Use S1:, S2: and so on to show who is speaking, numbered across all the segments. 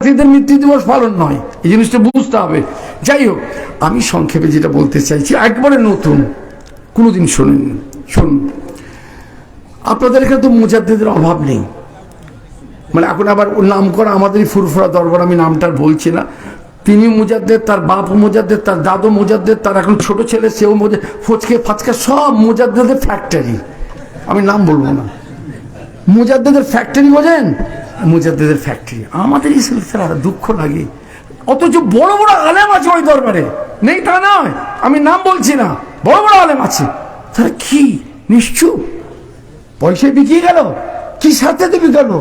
S1: মুজাদ্দিদের মৃত্যু দিবস পালন নয়, এই জিনিসটা বুঝতে হবে। যাই হোক, আমি সংক্ষেপে যেটা বলতে চাইছি, একবারে নতুন, কোনোদিন শোনেননি, শুনুন। আপনাদের এখানে তো মুজাদ্দিদের অভাব নেই, মানে এখন আবার নাম করা আমাদেরই ফুরফুরা দরবার, আমি নামটা বলছি না। তিনি মুজাদ্দিদ, তার বাপ মুজাদ্দিদ, তার দাদু মুজাদ্দিদ, তার এখন ছোট ছেলে সেও ফচকে ফাচকা সব মুজাদ্দিদের ফ্যাক্টরি। আমি নাম বলবো না, মুজাদ্দিদের ফ্যাক্টরি বোঝেন, মুজাদ্দিদের ফ্যাক্টরি। আমাদের এই সিলসিলার দুঃখ লাগে, অথচ বড় বড় আলেম আছে ওই দরবারে, নেই তা নয়, আমি নাম বলছি না, বড় বড় আলেম আছে। তারা কি নিশ্চুপ, পয়সায় বিকিয়ে গেল, কি স্বার্থে দেবে গেল,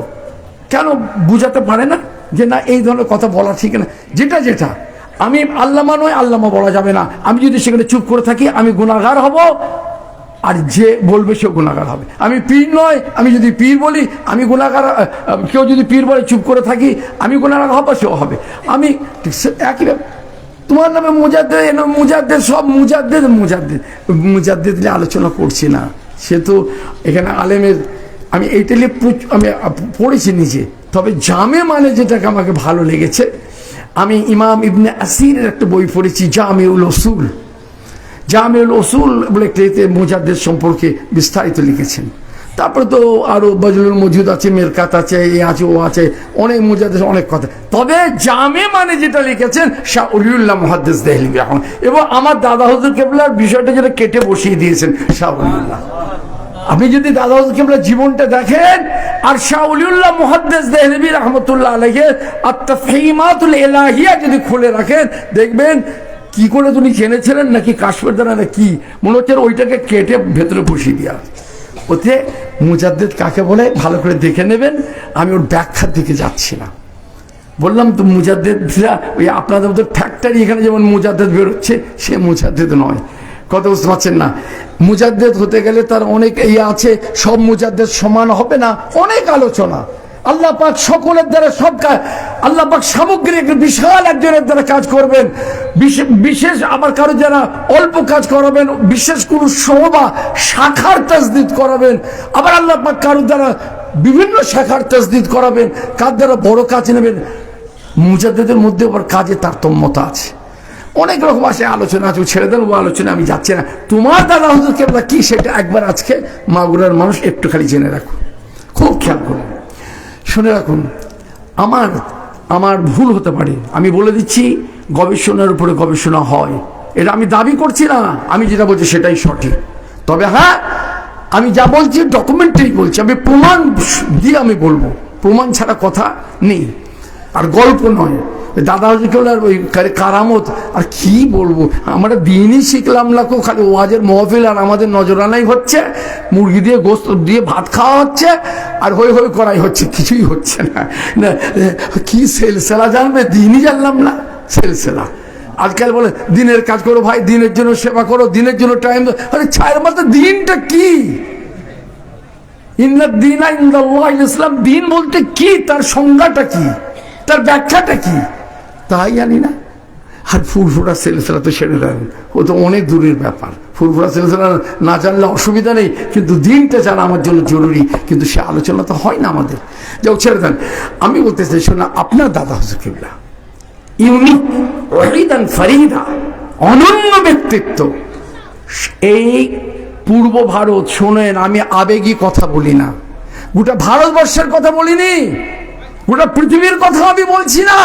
S1: কেন বুঝাতে পারে না যে না এই ধরনের কথা বলা ঠিক না। যেটা যেটা আমি আল্লামা নয়, আল্লামা বলা যাবে না। আমি যদি সেখানে চুপ করে থাকি আমি গুনাহগার হব, আর যে বলবে সে গুনাহগার হবে। আমি পীর নয়, আমি যদি পীর বলি আমি গুনাহগার, কেউ যদি পীর বলে চুপ করে থাকি আমি গুনাহগার হব, সেও হবে। আমি একই তোমার নামে মুজাদ্দিদ, মুজাদ্দিদ সব মুজাদ্দিদ মুজাদ্দিদ মুজাদ্দিদ নিয়ে আলোচনা করছি না, সে তো এখানে আলেমের, আমি এইটা নিয়ে আমি পড়েছি নিজে। তবে জামে মানে যেটাকে আমাকে ভালো লেগেছে, আমি ইমাম ইবনে আসিরের একটা বই পড়েছি, জামিউল উসুল। জামিউল উসুল বলে একটা এতে মুজাদ্দিদ সম্পর্কে বিস্তারিত লিখেছেন। তারপরে তো আরো বজলুল মজুদ আছে, মেরকাত আছে, এ আছে, ও আছে, অনেক মুজাদ্দিদ, অনেক কথা। তবে জামে মানে যেটা লিখেছেন শাহ ওলিউল্লাহ মুহাদ্দিস দেহলভী, এখন এবং আমার দাদা হুজুর কেবলার বিষয়টা যেটা কেটে বসিয়ে দিয়েছেন শাহ ওলিউল্লাহ। আপনি যদি দাদা হুজুর কেবলার জীবনটা দেখেন আর শাহ ওলিউল্লাহ মুহাদ্দিস দেহলভী রাহমাতুল্লাহ আলাইহি আত-তাফহিমাতুল ইলাহিয়া যদি খুলে রাখেন, দেখবেন কি করে তিনি জেনেছিলেন নাকি কাশ্মীর দ্বারা না কি, মনে হচ্ছে ওইটাকে কেটে ভেতরে বসিয়ে দেওয়া। ওতে মুজাদ্দিদ কাকে বলে ভালো করে দেখে নেবেন, আমি ওর ব্যাখ্যার দিকে যাচ্ছি না। বললাম তো মুজাদ্দিদরা ওই আপনাদের মধ্যে ফ্যাক্টরি, এখানে যেমন মুজাদ্দিদ বেরোচ্ছে সে মুজাদ্দিদ নয়, কথা বুঝতে পারছেন না। মুজাদ্দিদ হতে গেলে তার অনেক আছে, সব মুজাদ্দিদ সমান হবে না, অনেক আলোচনা। আল্লাহ পাক সকলের দ্বারা সব কাজ, আল্লাহ পাক সামগ্রিক বিশাল একজনের দ্বারা কাজ করবেন, বিশেষ আবার কারো যারা অল্প কাজ করাবেন, বিশেষ কোনো শোভা শাখার তাসদিদ করাবেন, আবার আল্লাহ পাক কারো দ্বারা বিভিন্ন শাখার তাসদিদ করাবেন, কার দ্বারা বড় কাজ নেবেন। মুজাদ্দিদের মধ্যে আবার কাজে তারতম্যতা আছে, অনেক রকম আছে, আলোচনা আছে, ছেড়ে দেন, ও আলোচনা আমি যাচ্ছি না। তোমার দাদা হুজুর কেবলা কি সেটা একবার আজকে মাগুরার মানুষ একটু খালি জেনে রাখুন, খুব খেয়াল করুন, শুনে রাখুন। আমার ভুল হতে পারে, আমি বলে দিচ্ছি গবেষণার উপরে গবেষণা হয়, এটা আমি দাবি করছি না, আমি যেটা বলছি সেটাই সঠিক। তবে হ্যাঁ, আমি যা বলছি ডকুমেন্টারি বলছি, আমি প্রমাণ দিয়ে আমি বলবো, প্রমাণ ছাড়া কথা নেই, আর গল্প নয়। দাদা হুজুর আর ওই কারামত আর কি বলবো, আমরা দিনই শিখলাম না, খালি ওয়াজের মহফিল আর আমাদের নজরানাই হচ্ছে, মুরগি দিয়ে গোস্ত দিয়ে ভাত খাওয়া হচ্ছে আর হই হই করাই হচ্ছে, কিছুই হচ্ছে না। কি সেলসেলা জানবে, দিনই জানলাম না সেলসেলা। আজকাল বলে দিনের কাজ করো ভাই, দিনের জন্য সেবা করো, দিনের জন্য টাইম, আরে ছায়ের মতো দিনটা কি? ইন্নাদ-দীনা ইনদাল্লাহিল ইসলাম, দিন বলতে কি, তার সংজ্ঞাটা কি, তার ব্যাখ্যাটা কি, তাই জানি না। আর ফুরফুরা সিলসিলা তো সেরে দেন, ও তো অনেক দূরের ব্যাপার। ফুরফুরা সিলসিলা না জানলে অসুবিধা নেই, কিন্তু দিনটা জানা আমার জন্য জরুরি, কিন্তু সে আলোচনা তো হয় না আমাদের, যাও ছেড়ে দেন। আমি বলতে চাই, শোনা, আপনার দাদা হুজুর কিবলা ইউনিক, ওয়াহিদান ফারিদা, অনন্য ব্যক্তিত্ব। এই পূর্ব ভারত, শোনেন, আমি আবেগী কথা বলি না, গোটা ভারতবর্ষের কথা বলিনি, গোটা পৃথিবীর কথা আমি বলছি না,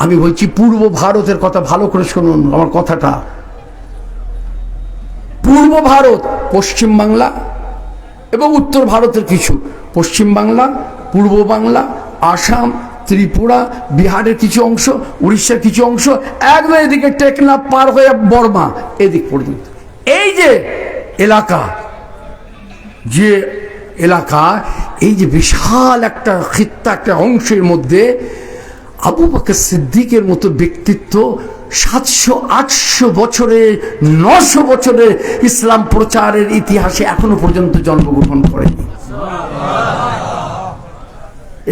S1: আমি বলছি পূর্ব ভারতের কথা। ভালো করে শুনুন আমার কথাটা। পূর্ব ভারত, পশ্চিম বাংলা এবং উত্তর ভারতের কিছু, পশ্চিম বাংলা, পূর্ব বাংলা, আসাম, ত্রিপুরা, বিহারের কিছু অংশ, উড়িষ্যার কিছু অংশ, একদম এদিকে টেকনাফ পার হয়ে বর্মা এদিক পর্যন্ত, এই যে এলাকা, যে এলাকা, এই যে বিশাল একটা খিত্তা, একটা অংশের মধ্যে আবু বকর সিদ্দিকের মতো ব্যক্তিত্ব 700-800 বছরে, 900 বছরে ইসলাম প্রচারের ইতিহাসে এখনো পর্যন্ত জন্মগ্রহণ করেনি।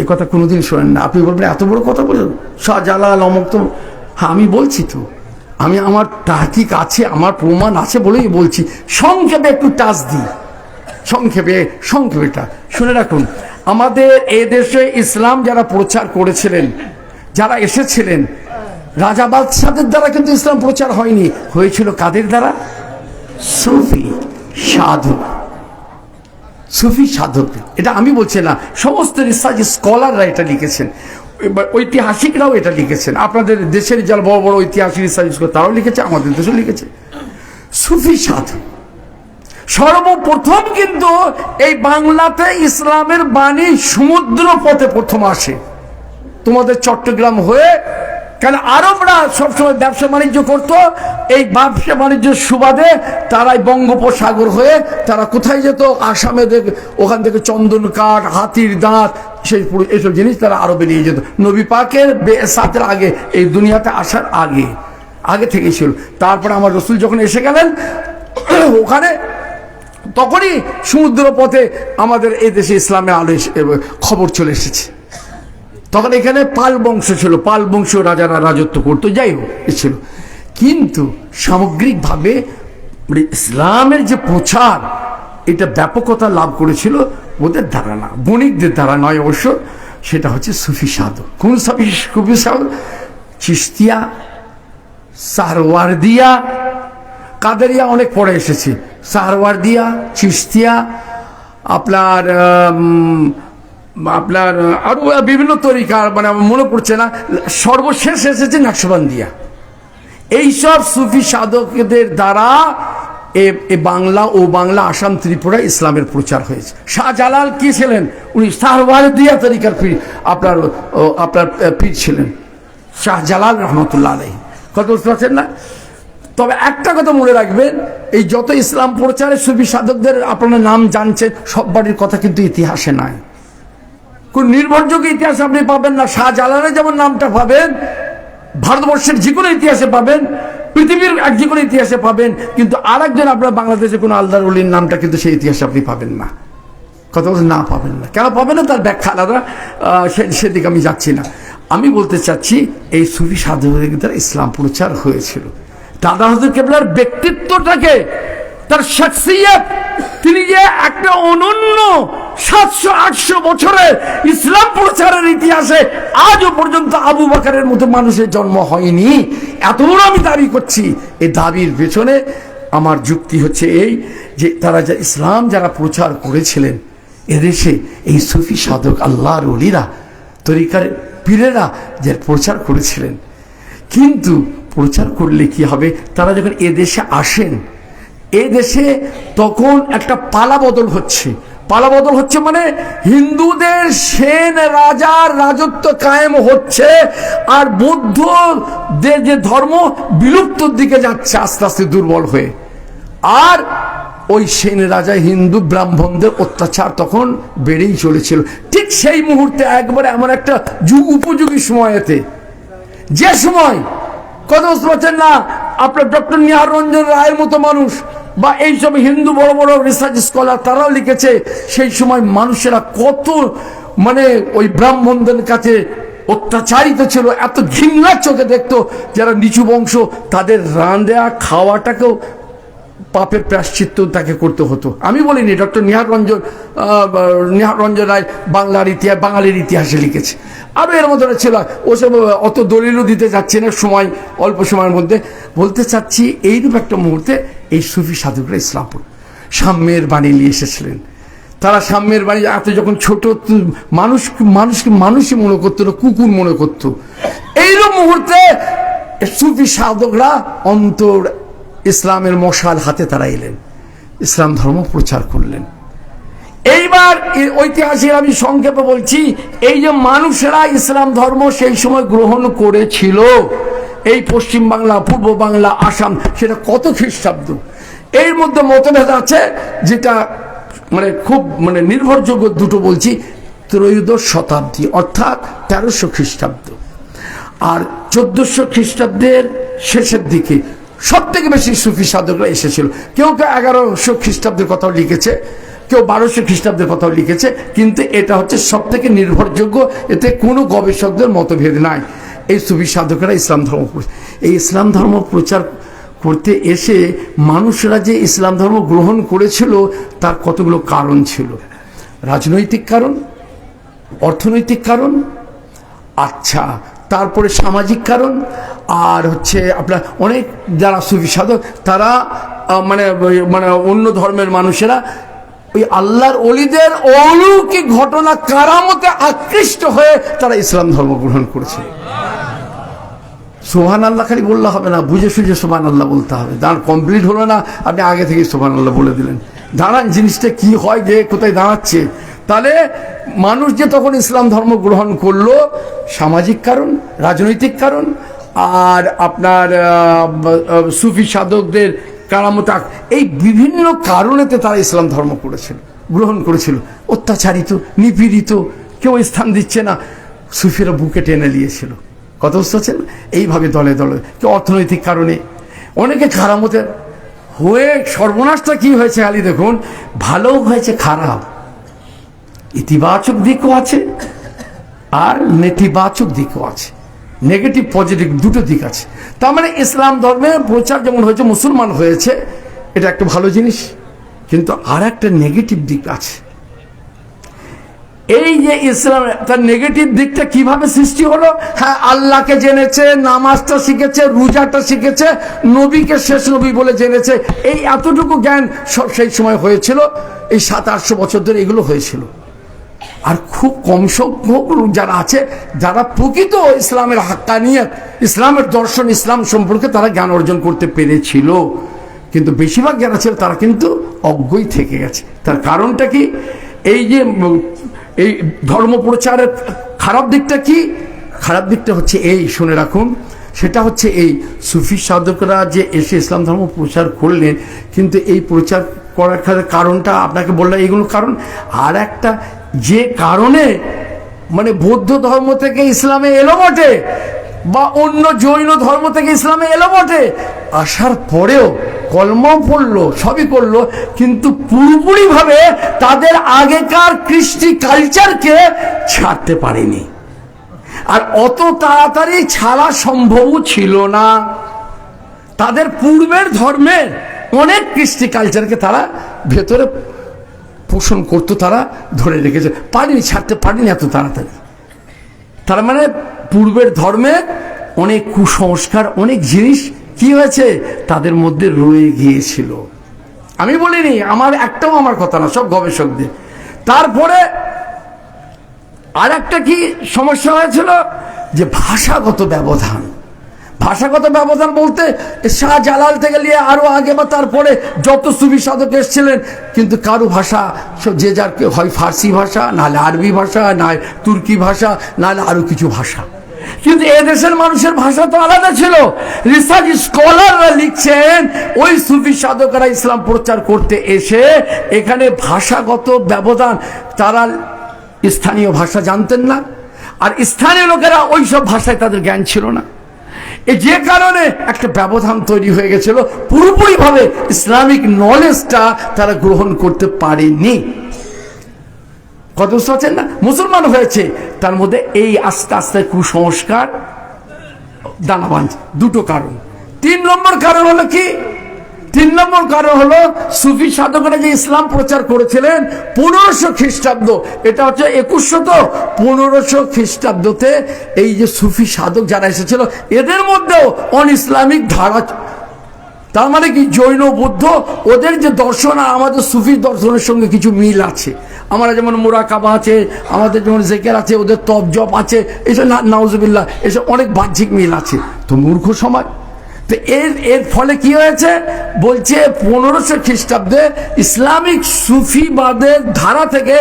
S1: এ কথা কোনোদিন শোনেন না। আপনি বলবেন এত বড় কথা বলেন, শাহজালাল অমুক, তো হ্যাঁ আমি বলছি তো, আমি আমার তাহকিক আছে, আমার প্রমাণ আছে বলেই বলছি। সংক্ষেপে একটু টাচ দিই, সংক্ষেপেটা শুনে রাখুন। আমাদের এ দেশে ইসলাম যারা প্রচার করেছিলেন, যারা এসেছিলেন, রাজা বাদশাদের দ্বারা কিন্তু ইসলাম প্রচার হয়নি, হয়েছিল কাদের দ্বারা? সুফি সাধু, সুফি সাধক। এটা আমি বলছি না, সমস্ত রিসার্চ স্কলাররা এটা লিখেছেন, ঐতিহাসিকরাও এটা লিখেছেন। আপনাদের দেশের যারা বড় বড় ঐতিহাসিক রিসার্চ তারাও লিখেছে, আমাদের দেশেও লিখেছে। সুফি সাধু সর্বপ্রথম কিন্তু এই বাংলাতে ইসলামের বাণী সমুদ্র পথে প্রথম আসে, তোমাদের চট্টগ্রাম হয়ে। কেন আরবরা সবসময় ব্যবসা বাণিজ্য করতো, এই ব্যবসা বাণিজ্যের সুবাদে তারাই বঙ্গোপসাগর হয়ে তারা কোথায় যেত? আসামে, ওখান থেকে চন্দন কাঠ, হাতির দাঁত, সেই এইসব জিনিস তারা আরবে নিয়ে যেত। নবী পাকের বেসাতের আগে, এই দুনিয়াতে আসার আগে থেকেই ছিল। তারপরে আমার রসুল যখন এসে গেলেন ওখানে, তখনই সমুদ্র পথে আমাদের এই দেশে ইসলামের আলো খবর চলে এসেছে। তখন এখানে পাল বংশ ছিল, পাল বংশ রাজারা রাজত্ব করতো, যাই হোক ছিল। কিন্তু সামগ্রিকভাবে ইসলামের যে প্রচার, এটা ব্যাপকতা লাভ করেছিল ওদের দ্বারা না, বণিকদের দ্বারা নয় অবশ্য। সেটা হচ্ছে সুফি সাধু। কোন সুফি সাধু? চিশতিয়া, সারওয়ারদিয়া, কাদেরিয়া অনেক পরে এসেছে, সারওয়ারদিয়া, চিশতিয়া, আপনার আরো বিভিন্ন তরিকা, মানে মনে পড়ছে না, সর্বশেষ এসেছে নকশবন্দিয়া। এইসব সুফি সাধকদের দ্বারা এ বাংলা ও বাংলা, আসাম, ত্রিপুরা ইসলামের প্রচার হয়েছে। শাহজালাল কি ছিলেন? উনি সারওয়ারদিয়া তরিকার পীর, আপনার পীর ছিলেন শাহজালাল রহমতুল্লাহ আলাইহি। কত বুঝতে পারছেন না? তবে একটা কথা মনে রাখবেন, এই যত ইসলাম প্রচারে সুফি সাধকদের আপনার নাম জানছেন, সব বাড়ির কথা কিন্তু ইতিহাসে নাই। কোন নির্ভরযোগ্য ইতিহাস আপনি পাবেন না। শাহজালালের যেমন নামটা পাবেন, ভারতবর্ষের যে কোনো ইতিহাসে পাবেন, পৃথিবীর যে কোনো ইতিহাসে পাবেন, কিন্তু আর একজন আপনার বাংলাদেশে কোনো আলদার উলির নামটা কিন্তু সেই ইতিহাসে আপনি পাবেন না। কথা বলছেন না, পাবেন না। কেন পাবেন না তার ব্যাখ্যা আলাদা, সেদিকে আমি যাচ্ছি না। আমি বলতে চাচ্ছি এই সুফি সাধুদের দ্বারা ইসলাম প্রচার হয়েছিল। দাদা হুজুর কেবলার ব্যক্তিত্বটাকে, তার শখসিয়ত, তিনি যে একটা অনন্য 700-800 বছরের ইসলাম প্রচারের ইতিহাসে আজও পর্যন্ত আবু বকরের মতো মানুষের জন্ম হয়নি, এত বড় আমি দাবি করছি। এই দাবির পেছনে আমার যুক্তি হচ্ছে এই যে তারা যে ইসলাম যারা প্রচার করেছিলেন এদেশে, এই সুফি সাধক, আল্লাহর ওলিরা, তরিকার পীরেরা যে প্রচার করেছিলেন। কিন্তু প্রচার করলে কি হবে? তারা যখন এদেশে আসেন, এ দেশে তখন একটা পালাবদল হচ্ছে। পালাবদল হচ্ছে মানে হিন্দুদের সেন রাজার রাজত্ব কায়েম হচ্ছে, আর বৌদ্ধদের যে ধর্ম বিলুপ্তর দিকে যাচ্ছে আস্তে আস্তে দুর্বল হয়ে। আর ওই সেন রাজা হিন্দু ব্রাহ্মণদের অত্যাচার তখন বেড়েই চলেছিল। ঠিক সেই মুহূর্তে একবারে এমন একটা যুগ উপযোগী সময়েতে, যে সময়, কথা বুঝতে পারছেন না, আপনার ডক্টর নিহার রঞ্জন রায়ের মতো মানুষ বা এইসব হিন্দু বড় বড় রিসার্চ স্কলার তারাও লিখেছে, সেই সময় মানুষেরা কত মানে ওই ব্রাহ্মণদের কাছে অত্যাচারিত ছিল, এত ঘৃণার চোখে দেখতো। যারা নিচু বংশ, তাদের রান্না খাওয়াটাকেও পাপের প্রায়শ্চিত্ত তাকে করতে হতো। আমি বলিনি, ডক্টর নিহার রঞ্জন রায় বাঙালির ইতিহাসে লিখেছে। আরও এর মধ্যে ছিল, ওসব অত দলিলও দিতে যাচ্ছি না, সময় অল্প সময়ের মধ্যে। বলতে চাচ্ছি এইরূপ একটা মুহূর্তে এই সুফি সাধুকরা ইসলাম সাম্যের বাণী নিয়ে এসেছিলেন। তারা সাম্যের বাণী এত যখন ছোট মানুষই মনে করতো না, কুকুর মনে করতো। এইরূপ মুহূর্তে সুফি সাধকরা অন্তর ইসলামের মশাল হাতে তারা এলেন, ইসলাম ধর্ম প্রচার করলেন। এইবার ঐতিহাসিক আমি সংক্ষেপে বলছি, এই যে মানুষেরা ইসলাম ধর্ম সেই সময় গ্রহণ করেছিল, এই পশ্চিম বাংলা, পূর্ব বাংলা, আসাম, সেটা কত খ্রিস্টাব্দ, এর মধ্যে মতভেদ আছে। যেটা মানে খুব মানে নির্ভরযোগ্য দুটো বলছি, ত্রয়োদশ শতাব্দী অর্থাৎ 1300 খ্রিস্টাব্দ আর 1400 খ্রিস্টাব্দের শেষের দিকে সব থেকে বেশি সুফি সাধকরা এসেছিল। কেউ 1100 খ্রিস্টাব্দের কথাও লিখেছে, কেউ 1200 খ্রিস্টাব্দের কথাও লিখেছে, কিন্তু এটা হচ্ছে সব থেকে নির্ভরযোগ্য, এতে কোনো গবেষকদের মতভেদ নাই। এই সুফি সাধকেরা ইসলাম ধর্ম, এই ইসলাম ধর্ম প্রচার করতে এসে মানুষরা যে ইসলাম ধর্ম গ্রহণ করেছিল তার কতগুলো কারণ ছিল। রাজনৈতিক কারণ, অর্থনৈতিক কারণ, আচ্ছা, তারপরে সামাজিক কারণ, আর হচ্ছে আপনার অনেক যারা সুফি সাধক তারা মানে মানে অন্য ধর্মের মানুষেরা ওই আল্লাহর অলিদের অলৌকিক ঘটনা কারামতে আকৃষ্ট হয়ে তারা ইসলাম ধর্ম গ্রহণ করেছে। সুবহান আল্লাহ খালি বললে হবে না, বুঝে সুঝে সুবহান আল্লাহ বলতে হবে। দাঁড় কমপ্লিট হলো না, আপনি আগে থেকে সুবহান আল্লাহ বলে দিলেন। দাঁড়ান, জিনিসটা কি হয়, যে কোথায় দাঁড়াচ্ছে। তাহলে মানুষ যে তখন ইসলাম ধর্ম গ্রহণ করলো, সামাজিক কারণ, রাজনৈতিক কারণ, আর আপনার সুফি সাধকদের কারামত, এই বিভিন্ন কারণেতে তারা ইসলাম ধর্ম করেছিল, গ্রহণ করেছিল। অত্যাচারিত, নিপীড়িত, কেউ স্থান দিচ্ছে না, সুফিরা বুকে টেনে নিয়েছিল। কত বুঝতে, এইভাবে দলে দলে। কেউ অর্থনৈতিক কারণে, অনেকে কারামতের হয়ে সর্বনাশটা কি হয়েছে খালি দেখুন, ভালো হয়েছে, খারাপ, ইতিবাচক দিকও আছে আর নেতিবাচক দিকও আছে, নেগেটিভ পজিটিভ দুটো দিক আছে। তার মানে ইসলাম ধর্মের প্রচার যেমন হয়েছে, মুসলমান হয়েছে, এটা একটা ভালো জিনিস, কিন্তু আর একটা নেগেটিভ দিক আছে। এই যে ইসলাম, তার নেগেটিভ দিকটা কিভাবে সৃষ্টি হলো? হ্যাঁ, আল্লাহকে জেনেছে, নামাজটা শিখেছে, রোজাটা শিখেছে, নবীকে শেষ নবী বলে জেনেছে, এই এতটুকু জ্ঞান সব সেই সময় হয়েছিল, এই 700-800 বছর ধরে এগুলো হয়েছিল। আর খুব কম সংখ্যক যারা আছে, যারা প্রকৃত ইসলামের হাক্কানিয়ত, ইসলামের দর্শন, ইসলাম সম্পর্কে তারা জ্ঞান অর্জন করতে পেরেছিল, কিন্তু বেশিরভাগ যারা ছিল তারা কিন্তু অজ্ঞই থেকে গেছে। তার কারণটা কি? এই যে এই ধর্ম প্রচারের খারাপ দিকটা কি? খারাপ দিকটা হচ্ছে এই, শুনে রাখুন, সেটা হচ্ছে এই, সুফি সাধকরা যে এসে ইসলাম ধর্ম প্রচার করলেন, কিন্তু এই প্রচার করার কারণটা আপনাকে বললাম, এইগুলো কারণ। আর একটা যে কারণে মানে বৌদ্ধ ধর্ম থেকে ইসলামে এলো বটে, বা অন্য জৈন ধর্ম থেকে ইসলামে এলো বটে, আসার পরেও কলমা পড়লো, সবই করলো, কিন্তু পুরোপুরিভাবে তাদের আগেকার কৃষ্টি কালচারকে ছাড়তে পারেনি। আর অত তাড়াতাড়ি ছাড়া সম্ভবও ছিল না। তাদের পূর্বের ধর্মের অনেক কৃষ্টি কালচারকে তারা ভেতরে পোষণ করতো, তারা ধরে রেখেছে, পারেনি, ছাড়তে পারেনি এত তাড়াতাড়ি। তার মানে পূর্বের ধর্মে অনেক কুসংস্কার, অনেক জিনিস কি হয়েছে তাদের মধ্যে রয়ে গিয়েছিল। আমি বলিনি, আমার একটাও আমার কথা না, সব গবেষকদের। তারপরে আর একটা কি সমস্যা হয়েছিল, যে ভাষাগত ব্যবধান। ভাষাগত ব্যবধান বলতে শাহজালাল থেকে নিয়ে আরো আগে বা তারপরে যত সুফি সাধক এসেছিলেন, কিন্তু কারো ভাষা যে যার হয় ফার্সি ভাষা, নাহলে আরবি ভাষা, না তুর্কি ভাষা, নাহলে আরো কিছু ভাষা। কিন্তু এদেশের মানুষের ভাষা তো আলাদা ছিল। রিসার্চ স্কলাররা লিখছেন, ওই সুফি সাধকরা ইসলাম প্রচার করতে এসে এখানে ভাষাগত ব্যবধান, তারা স্থানীয় ভাষা জানতেন না, আর স্থানীয় লোকেরা ওই সব ভাষায় তাদের জ্ঞান ছিল না। যে কারণে একটা ব্যবধান তৈরি হয়ে গেছিল, পুরোপুরিভাবে ইসলামিক নলেজটা তারা গ্রহণ করতে পারেনি। কত বুঝতে না? মুসলমান হয়েছে, তার মধ্যে এই আস্তে আস্তে কুসংস্কার দানা বাঁধছে। দুটো কারণ। 3 নম্বর কারণ হলো কি? 3 নম্বর কারণ হলো সুফি সাধকরা যে ইসলাম প্রচার করেছিলেন 1500 খ্রিস্টাব্দ, এটা হচ্ছে 2100, তো 1500 খ্রিস্টাব্দতে এই যে সুফি সাধক যারা এসেছিল, এদের মধ্যেও অন ইসলামিক ধারা। তার মানে কি, জৈন বৌদ্ধ ওদের যে দর্শন আর আমাদের সুফি দর্শনের সঙ্গে কিছু মিল আছে। আমরা যেমন মুরাকাবা আছে, আমাদের যেমন জেকের আছে, ওদের তপ জপ আছে, এসব নাউজুবিল্লাহ, এসব অনেক বাহ্যিক মিল আছে। তো মূর্খ সমাজ। তো এর ফলে কি হয়েছে বলছে, 1500 খ্রিস্টাব্দে ইসলামিক সুফিবাদের ধারা থেকে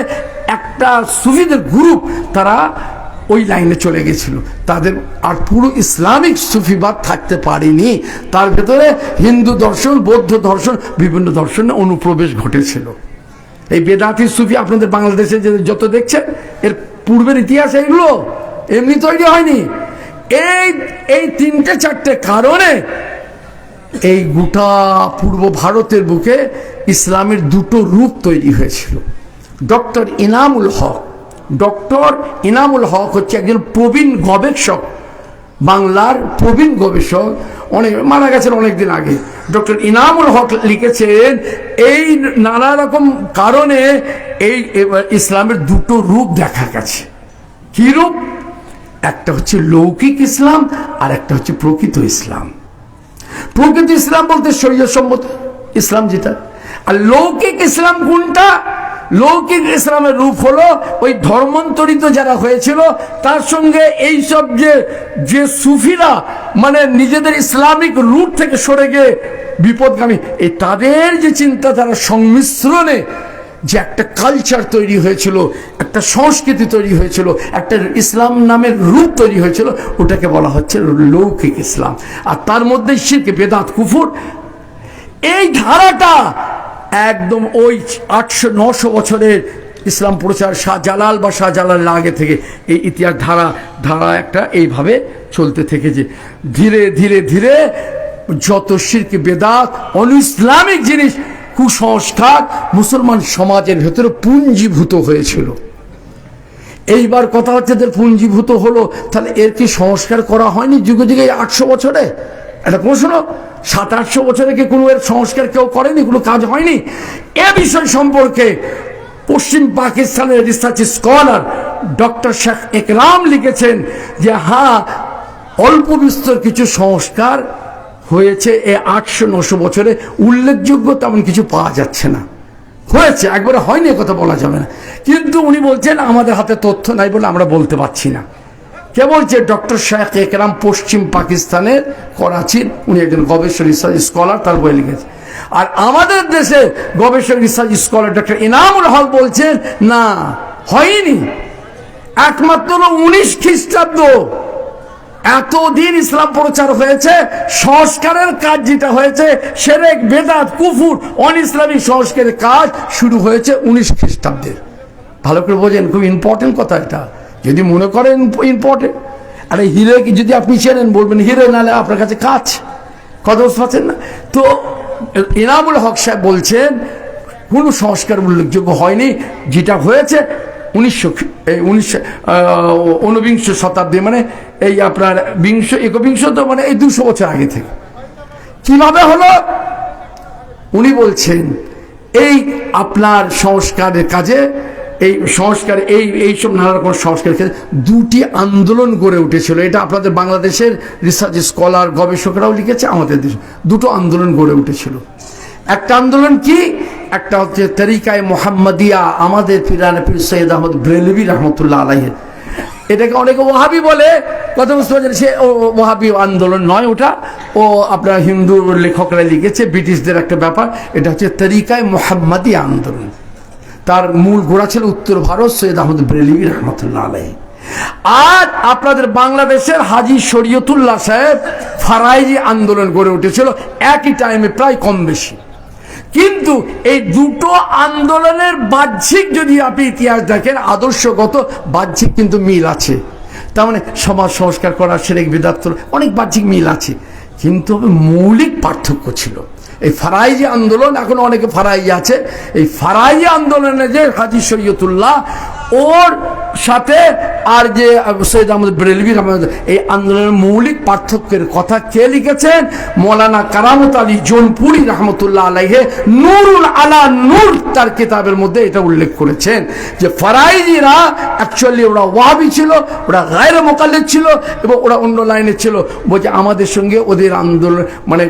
S1: একটা সুফিদের গ্রুপ তারা ওই লাইনে চলে গেছিল। তাদের আর পুরো ইসলামিক সুফিবাদ থাকতে পারেনি, তার ভেতরে হিন্দু দর্শন, বৌদ্ধ দর্শন, বিভিন্ন দর্শনে অনুপ্রবেশ ঘটেছিল। এই বেদাতি সুফি আপনাদের বাংলাদেশে যে যত দেখছেন, এর পূর্বের ইতিহাস এগুলো এমনি তৈরি হয়নি। এই 3-4টে কারণে এই গোটা পূর্ব ভারতের বুকে ইসলামের দুটো রূপ তৈরি হয়েছিল। ডক্টর ইনামুল হক হচ্ছে একজন প্রবীণ গবেষক, বাংলার প্রবীণ গবেষক, অনেক মারা গেছেন অনেকদিন আগে। ডক্টর ইনামুল হক লিখেছেন, এই নানা রকম কারণে এই ইসলামের দুটো রূপ দেখা গেছে। কি রূপ? একটা হচ্ছে লৌকিক ইসলাম আর একটা হচ্ছে প্রকৃত ইসলাম। প্রকৃত ইসলাম বলতে শরীয়তসম্মত ইসলাম যেটা, আর লৌকিক ইসলাম কোনটা? লৌকিক ইসলামের রূপ হলো ওই ধর্মান্তরিত যারা হয়েছিল তার সঙ্গে এইসব যে সুফিরা মানে নিজেদের ইসলামিক রুট থেকে সরে গিয়ে বিপদগামী, এই তাদের যে চিন্তাধারা সংমিশ্রণে যে একটা কালচার তৈরি হয়েছিল, একটা সংস্কৃতি তৈরি হয়েছিল, একটা ইসলাম নামের রূপ তৈরি হয়েছিল, ওটাকে বলা হচ্ছে লৌকিক ইসলাম। আর তার মধ্যে শিরক, বেদাত, কুফর, এই ধারাটা একদম ওই 800-900 বছরের ইসলাম প্রচার শাহজালাল বা শাহজালালের আগে থেকে এই ইতিহাস ধারা একটা এইভাবে চলতে থেকেছে। ধীরে ধীরে ধীরে যত শিরক, বেদাত, অনইসলামিক জিনিস, কুসংস্কার মুসলমান সমাজের ভেতরে পুঞ্জীভূত হয়েছিল। এইবার কথা হচ্ছে যে পুঞ্জীভূত হলো, তাহলে এর কি সংস্কার করা হয়নি যুগে যুগে 800 বছরে? একটা প্রশ্ন। 700-800 বছরে কি কোনো এর সংস্কার কেউ করেনি? কোনো কাজ হয়নি? এ বিষয় সম্পর্কে পশ্চিম পাকিস্তানের রিসার্চ স্কলার ডক্টর শেখ একরাম লিখেছেন যে হ্যাঁ, অল্প বিস্তর কিছু সংস্কার হয়েছে এই 800-900 বছরে, উল্লেখযোগ্য তেমন কিছু পাওয়া যাচ্ছে না। হয়েছে, একবারে হয়নি কথা বলা যাবে না, কিন্তু উনি বলছেন আমাদের হাতে তথ্য নাই বলে আমরা বলতে পারছি না। কে বলছে? ডক্টর শেখ একরাম, পশ্চিম পাকিস্তানের করাচির, উনি একজন গবেষক রিসার্চ স্কলার, তার বই লিখেছে। আর আমাদের দেশে গবেষক রিসার্চ স্কলার ডক্টর ইনামুল হক বলছেন না, হয়নি। একমাত্র 19 খ্রিস্টাব্দ এতদিন ইসলাম প্রচার হয়েছে, সংস্কারের কাজ যেটা হয়েছে শিরক, বেদাত, কুফর, অন ইসলামিক সংস্কারের কাজ শুরু হয়েছে 19 খ্রিস্টাব্দে। ভালো করে বোঝেন, খুব ইম্পর্টেন্ট কথা এটা, যদি মনে করেন ইম্পর্টেন্ট। আরে হিরে কি যদি আপনি চেনেন বলবেন হিরে, নাহলে আপনার কাছে কাজ, কথা বুঝতে পারছেন না? তো ইনামুল হক সাহেব বলছেন কোনো সংস্কার উল্লেখযোগ্য হয়নি, যেটা হয়েছে 19ঊনবিংশ শতাব্দী, মানে এই আপনার একবিংশ, তো মানে এই 200 বছর আগে থেকে। কিভাবে হলো? উনি বলছেন এই আপনার সংস্কারের কাজে, এই সংস্কার, এইসব নানা রকম সংস্কারের ক্ষেত্রে 2টি আন্দোলন গড়ে উঠেছিল। এটা আপনাদের বাংলাদেশের রিসার্চ স্কলার গবেষকরাও লিখেছে, আমাদের দেশে 2টো আন্দোলন গড়ে উঠেছিল। একটা আন্দোলন কি? একটা হচ্ছে তরিকায়ে মুহাম্মাদিয়া, আমাদের পীরানে পীর সৈয়দ আহমদ ব্রেলভী রহমতুল্লাহ আলাইহি। এটাকে অনেকে ওয়াহাবি বলে, কথা বুঝতে পারছেন? সে ওয়াহাবি আন্দোলন নয়, ওটা ও আপনার হিন্দু লেখকরা লিখেছে, ব্রিটিশদের একটা ব্যাপার। এটা হচ্ছে তরিকায়ে মুহাম্মাদিয়া আন্দোলন। তার মূল গোড়া ছিল উত্তর ভারত, সৈয়দ আহমদ ব্রেলভী রহমতুল্লাহ আলাইহি। আর আপনাদের বাংলাদেশের হাজী শরীয়তুল্লাহ সাহেব ফারাইজি আন্দোলন গড়ে উঠেছিল একই টাইমে, প্রায় কম বেশি। কিন্তু এই 2টো আন্দোলনের বাহ্যিক যদি আপনি ইতিহাস দেখেন, আদর্শগত বাহ্যিক কিন্তু মিল আছে। তার মানে সমাজ সংস্কার করা, শিরক, বিদআত, অনেক বাহ্যিক মিল আছে, কিন্তু মৌলিক পার্থক্য ছিল। এই ফারাইজি আন্দোলন, এখন অনেকে ফারাইজি আছে, এই ফারাইজি আন্দোলনে যে হাজী শরীয়তুল্লাহ ওর সাথে আর যে সৈয়দ আহমদ ব্রেলভী, এই আন্দোলনের মৌলিক পার্থক্যের কথা কে লিখেছেন? মৌলানা কারামত আলী জৌনপুরি রহমতুল্লাহ আলাইহি নূরুল আলা নূর তার কিতাবের মধ্যে এটা উল্লেখ করেছেন যে ফারাইজিরা অ্যাকচুয়ালি ওরা ওয়াহাবি ছিল, ওরা গায়রে মুকাল্লিদ ছিল, এবং ওরা অন্য লাইনে ছিল। বলছে আমাদের সঙ্গে ওদের আন্দোলন মানে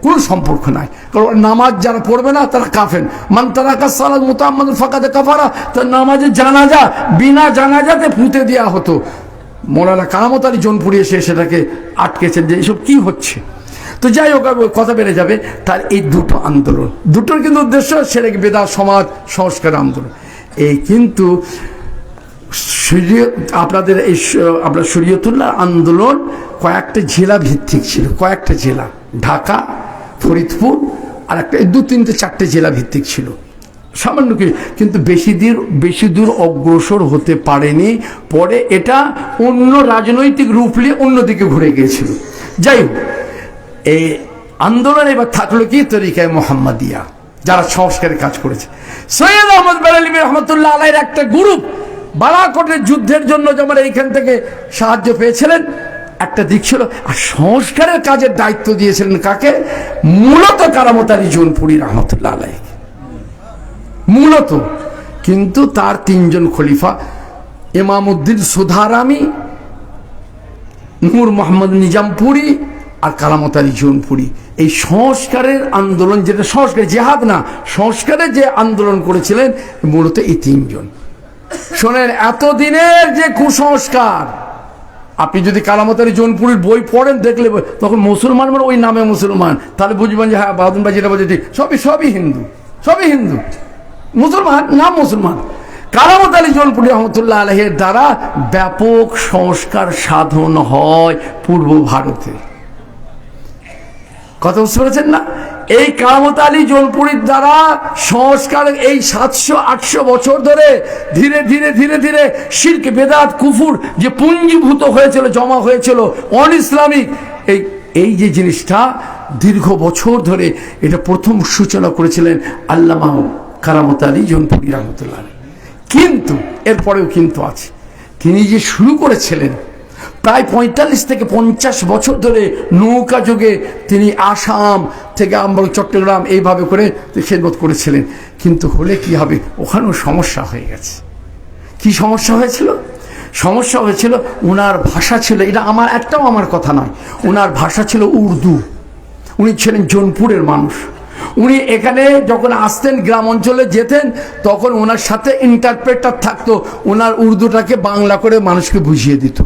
S1: কোনো সম্পর্ক নাই, কারণ নামাজ যারা পড়বে না তারা কাফের। মান তারাকা সালাত মুতাআম্মাদান ফাকাদ কাফারা, তার নামাজে জানাজা বিনা জানাজাতে পুঁতে দেওয়া হতো। মৌলানা কারামত আলী জৌনপুরি এসে সেটাকে আটকেছেন যে এসব কি হচ্ছে। তো যাই হোক, কথা বেড়ে যাবে। তার এই 2টো আন্দোলন, 2টোর কিন্তু উদ্দেশ্য শিরক, বেদাত, সমাজ সংস্কার আন্দোলন। এই কিন্তু আপনাদের এই আপনার শরীয়তুল্লাহ আন্দোলন কয়েকটা জেলা ভিত্তিক ছিল, কয়েকটা জেলা, ঢাকা, ফরিদপুর, আর একটা 2-3-4টে জেলা ভিত্তিক ছিল সামান্য কি, কিন্তু বেশি দূর অগ্রসর হতে পারেনি। পরে এটা অন্য রাজনৈতিক রূপ নিয়ে অন্যদিকে ঘুরে গিয়েছিল। যাই হোক, এই আন্দোলন এবার থাকলো কি? তরিকায়ে মুহাম্মাদিয়া, যারা সংস্কারের কাজ করেছে। সৈয়দ আহমদ বেরেলভী রহমতুল্লাহ আলাইহির একটা গ্রুপ বালাকোটের যুদ্ধের জন্য যেমন এইখান থেকে সাহায্য পেয়েছিলেন, একটা দিক ছিল। আর সংস্কারের কাজের দায়িত্ব দিয়েছিলেন কাকে? মূলত কারামত আলী জৌনপুরি রহমতুল্লাহ আলাইহি, মূলত। কিন্তু তার 3জন খলিফা ইমামউদ্দিন সুধারামি, নূর মোহাম্মদ নিজামপুরি আর কারামত আলী জৌনপুরি। এই সংস্কারের আন্দোলন, যেটা সংস্কার জেহাদ না, সংস্কারের যে আন্দোলন করেছিলেন মূলত এই তিনজন। শোনেন, এতদিনের যে কুসংস্কার, আপনি যদি কারামত আলী জৌনপুরীর বই পড়েন দেখলে তখন মুসলমান মানে ওই নামে মুসলমান, তাহলে বুঝবেন যে হ্যাঁ বাহাদুর ভাই যেটা বলছে ঠিক, সবই হিন্দু, সবই হিন্দু, মুসলমান নাম মুসলমান। কারামত আলী জৌনপুরী রহমতুল্লাহ আলাইহির দ্বারা ব্যাপক সংস্কার সাধন হয় পূর্ব ভারতে। কথা বুঝতে পেরেছেন না? এই কারামত আলী জৌনপুরীর দ্বারা সংস্কার এই 700-800 বছর ধরে ধীরে ধীরে ধীরে ধীরে শিরক বেদাত কুফুর যে পুঞ্জীভূত হয়েছিল, জমা হয়েছিল অন ইসলামিক, এই যে জিনিসটা দীর্ঘ বছর ধরে এটা প্রথম সূচনা করেছিলেন আল্লামা কারামত আলী জৌনপুরী রহমতুল্লাহ। কিন্তু এরপরেও কিন্তু আছে, তিনি যে শুরু করেছিলেন প্রায় 45 থেকে 50 বছর ধরে নৌকা যোগে তিনি আসাম থেকে আমরা চট্টগ্রাম এইভাবে করে খেদমত করেছিলেন। কিন্তু হলে কি হবে, ওখানেও সমস্যা হয়ে গেছে। কি সমস্যা হয়েছিল? সমস্যা হয়েছিল ওনার ভাষা ছিল, এটা আমার কথা নয়, ওনার ভাষা ছিল উর্দু। উনি ছিলেন জৌনপুরের মানুষ। উনি এখানে যখন আসতেন, গ্রাম অঞ্চলে যেতেন, তখন ওনার সাথে ইন্টারপ্রেটার থাকতো, ওনার উর্দুটাকে বাংলা করে মানুষকে বুঝিয়ে দিত।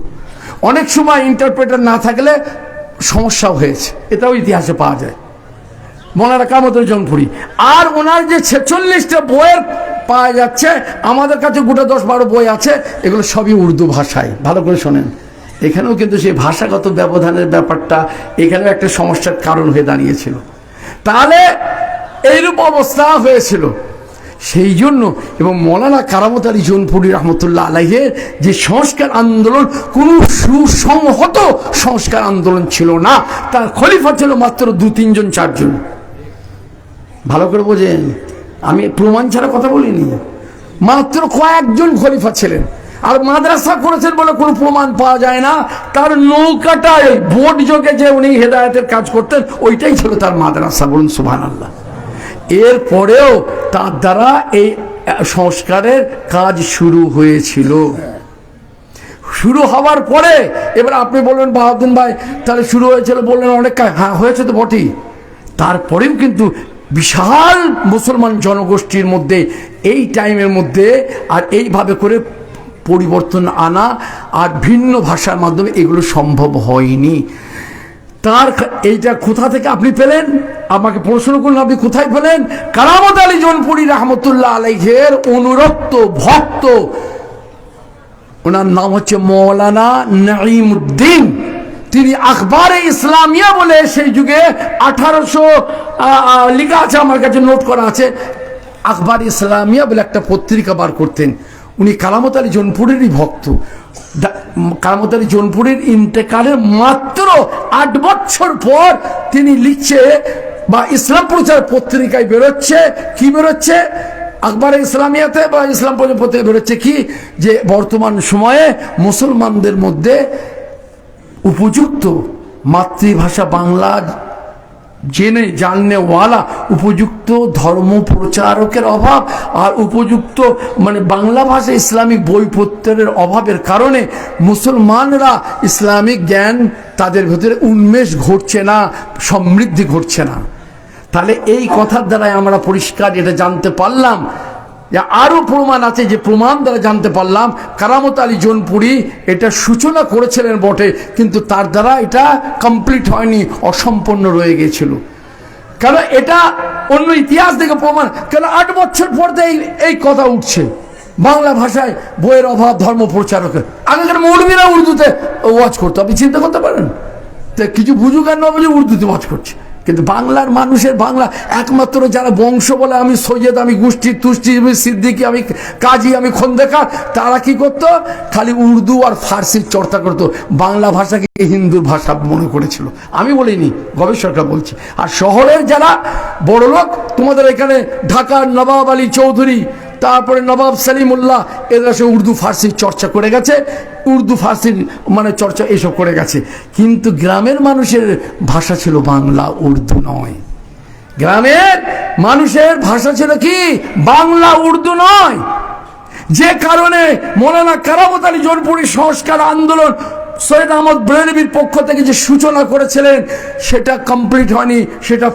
S1: অনেক সময় ইন্টারপ্রেটার না থাকলে সমস্যাও হয়েছে, এটাও ইতিহাসে পাওয়া যায়। মৌলানা কারামত আলী জৌনপুরী আর ওনার যে 46টা বইয়ের পাওয়া যাচ্ছে, আমাদের কাছে গোটা 10-12 বই আছে, এগুলো সবই উর্দু ভাষায়। ভালো করে শোনেন, এখানেও কিন্তু সেই ভাষাগত ব্যবধানের ব্যাপারটা এখানেও একটা সমস্যার কারণ হয়ে দাঁড়িয়েছিল। তাহলে এইরূপ অবস্থা হয়েছিল সেই জন্য। এবং মৌলানা কারামত আলী জৌনপুরী রহমতুল্লাহ আলাইহির যে সংস্কার আন্দোলন কোন সুসংহত সংস্কার আন্দোলন ছিল না, তার খলিফা ছিল মাত্র 2-3 জন 4 জন। ভালো করে বোঝেন, আমি প্রমাণ ছাড়া কথা বলিনি, মাত্র কয়েকজন খলিফা ছিলেন। আর মাদ্রাসা করেছেন বলে কোনো প্রমাণ পাওয়া যায় না। তার নৌকাটায় বোট যোগে যে উনি হেদায়েতের কাজ করতেন, ওইটাই ছিল তার মাদ্রাসা। বলুন সুবহানাল্লাহ। এরপরেও তার দ্বারা এই সংস্কারের কাজ শুরু হয়েছিল। শুরু হওয়ার পরে এবার আপনি বলবেন বাহাউদ্দিন ভাই তাহলে শুরু হয়েছিল, বললেন অনেক, হ্যাঁ হয়েছে তো বটেই। তারপরেও কিন্তু বিশাল মুসলমান জনগোষ্ঠীর মধ্যে এই টাইমের মধ্যে আর এইভাবে করে পরিবর্তন আনা আর ভিন্ন ভাষার মাধ্যমে এগুলো সম্ভব হয়নি। তার এইটা কোথা থেকে আপনি পেলেন? আমাকে প্রশ্ন করুন, আপনি কোথায় পেলেন? কারামত আলী জৌনপুরী রহমতুল্লাহ আলাইহির অনুরক্ত ভক্ত, ওনার নাম হচ্ছে মৌলানা নাঈমউদ্দিন। তিনি আখবারে ইসলামিয়া বলে সেই যুগে 1800 লেখা আছে, আমার কাছে নোট করা আছে, আখবারে ইসলামিয়া বলে একটা পত্রিকা বার করতেন। উনি কারামত আলী জৌনপুরীরই ভক্ত। কারামত আলী জৌনপুরীর ইন্তেকালের মাত্র 8 বছর পর তিনি লিখছে, বা ইসলাম প্রচার পত্রিকায় বেরোচ্ছে, কি বেরোচ্ছে আখবারে ইসলামিয়াতে বা ইসলাম প্রচার পত্রিকায় বেরোচ্ছে কি, যে বর্তমান সময়ে মুসলমানদের মধ্যে উপযুক্ত মাতৃভাষা বাংলা জাননেওয়ালা উপযুক্ত ধর্ম প্রচারকের অভাব আর উপযুক্ত বাংলা ভাষা ইসলামিক বইপত্রের অভাবের কারণে মুসলমানরা ইসলামিক জ্ঞান তাদের ভেতরে উন্মেষ ঘটছে না, সমৃদ্ধি ঘটছে না। তাহলে এই কথার দ্বারাই আমরা পরিষ্কার এটা জানতে পারলাম। আরো প্রমাণ আছে, যে প্রমাণ দ্বারা জানতে পারলাম কারামত আলী জৌনপুরী এটা সূচনা করেছিলেন বটে, কিন্তু তার দ্বারা এটা কমপ্লিট হয়নি, অসম্পূর্ণ রয়ে গিয়েছিল। কারণ এটা অন্য ইতিহাস থেকে প্রমাণ, কেন 8 বছর পর এই কথা উঠছে বাংলা ভাষায় বইয়ের অভাব, ধর্ম প্রচারকের। আগেকার মৌলবীরা উর্দুতে ওয়াজ করতো, আপনি চিন্তা করতে পারেন, কিছু বুঝুক আর না বুঝে উর্দুতে ওয়াজ করছে। কিন্তু বাংলার মানুষের বাংলা একমাত্র যারা বংশ বলে, আমি সৈয়দ, আমি গোষ্ঠী তুষ্টি, আমি সিদ্দিকি, আমি কাজী, আমি খন্দকার, তারা কি করত? খালি উর্দু আর ফার্সির চর্চা করতো, বাংলা ভাষাকে হিন্দুর ভাষা মনে করেছিল। আমি বলিনি, গবেষকরা বলছে। আর শহরের যারা বড় লোক, তোমাদের এখানে ঢাকার নবাব আলী চৌধুরী, তারপরে নবাব সালিমুল্লাহ, এরা সে উর্দু ফার্সির চর্চা করে গেছে, উর্দু ফার্সির চর্চা এসব করে গেছে। কিন্তু গ্রামের মানুষের ভাষা ছিল বাংলা, উর্দু নয়। গ্রামের মানুষের ভাষা ছিল কি? বাংলা, উর্দু নয়। যে কারণে মৌলানা কারামত আলী জোনপুরি সংস্কার আন্দোলন সৈয়দ আহমদ বেরেলভির পক্ষ থেকে যে সূচনা করেছিলেন সেটা কমপ্লিট হয়নি, সেটা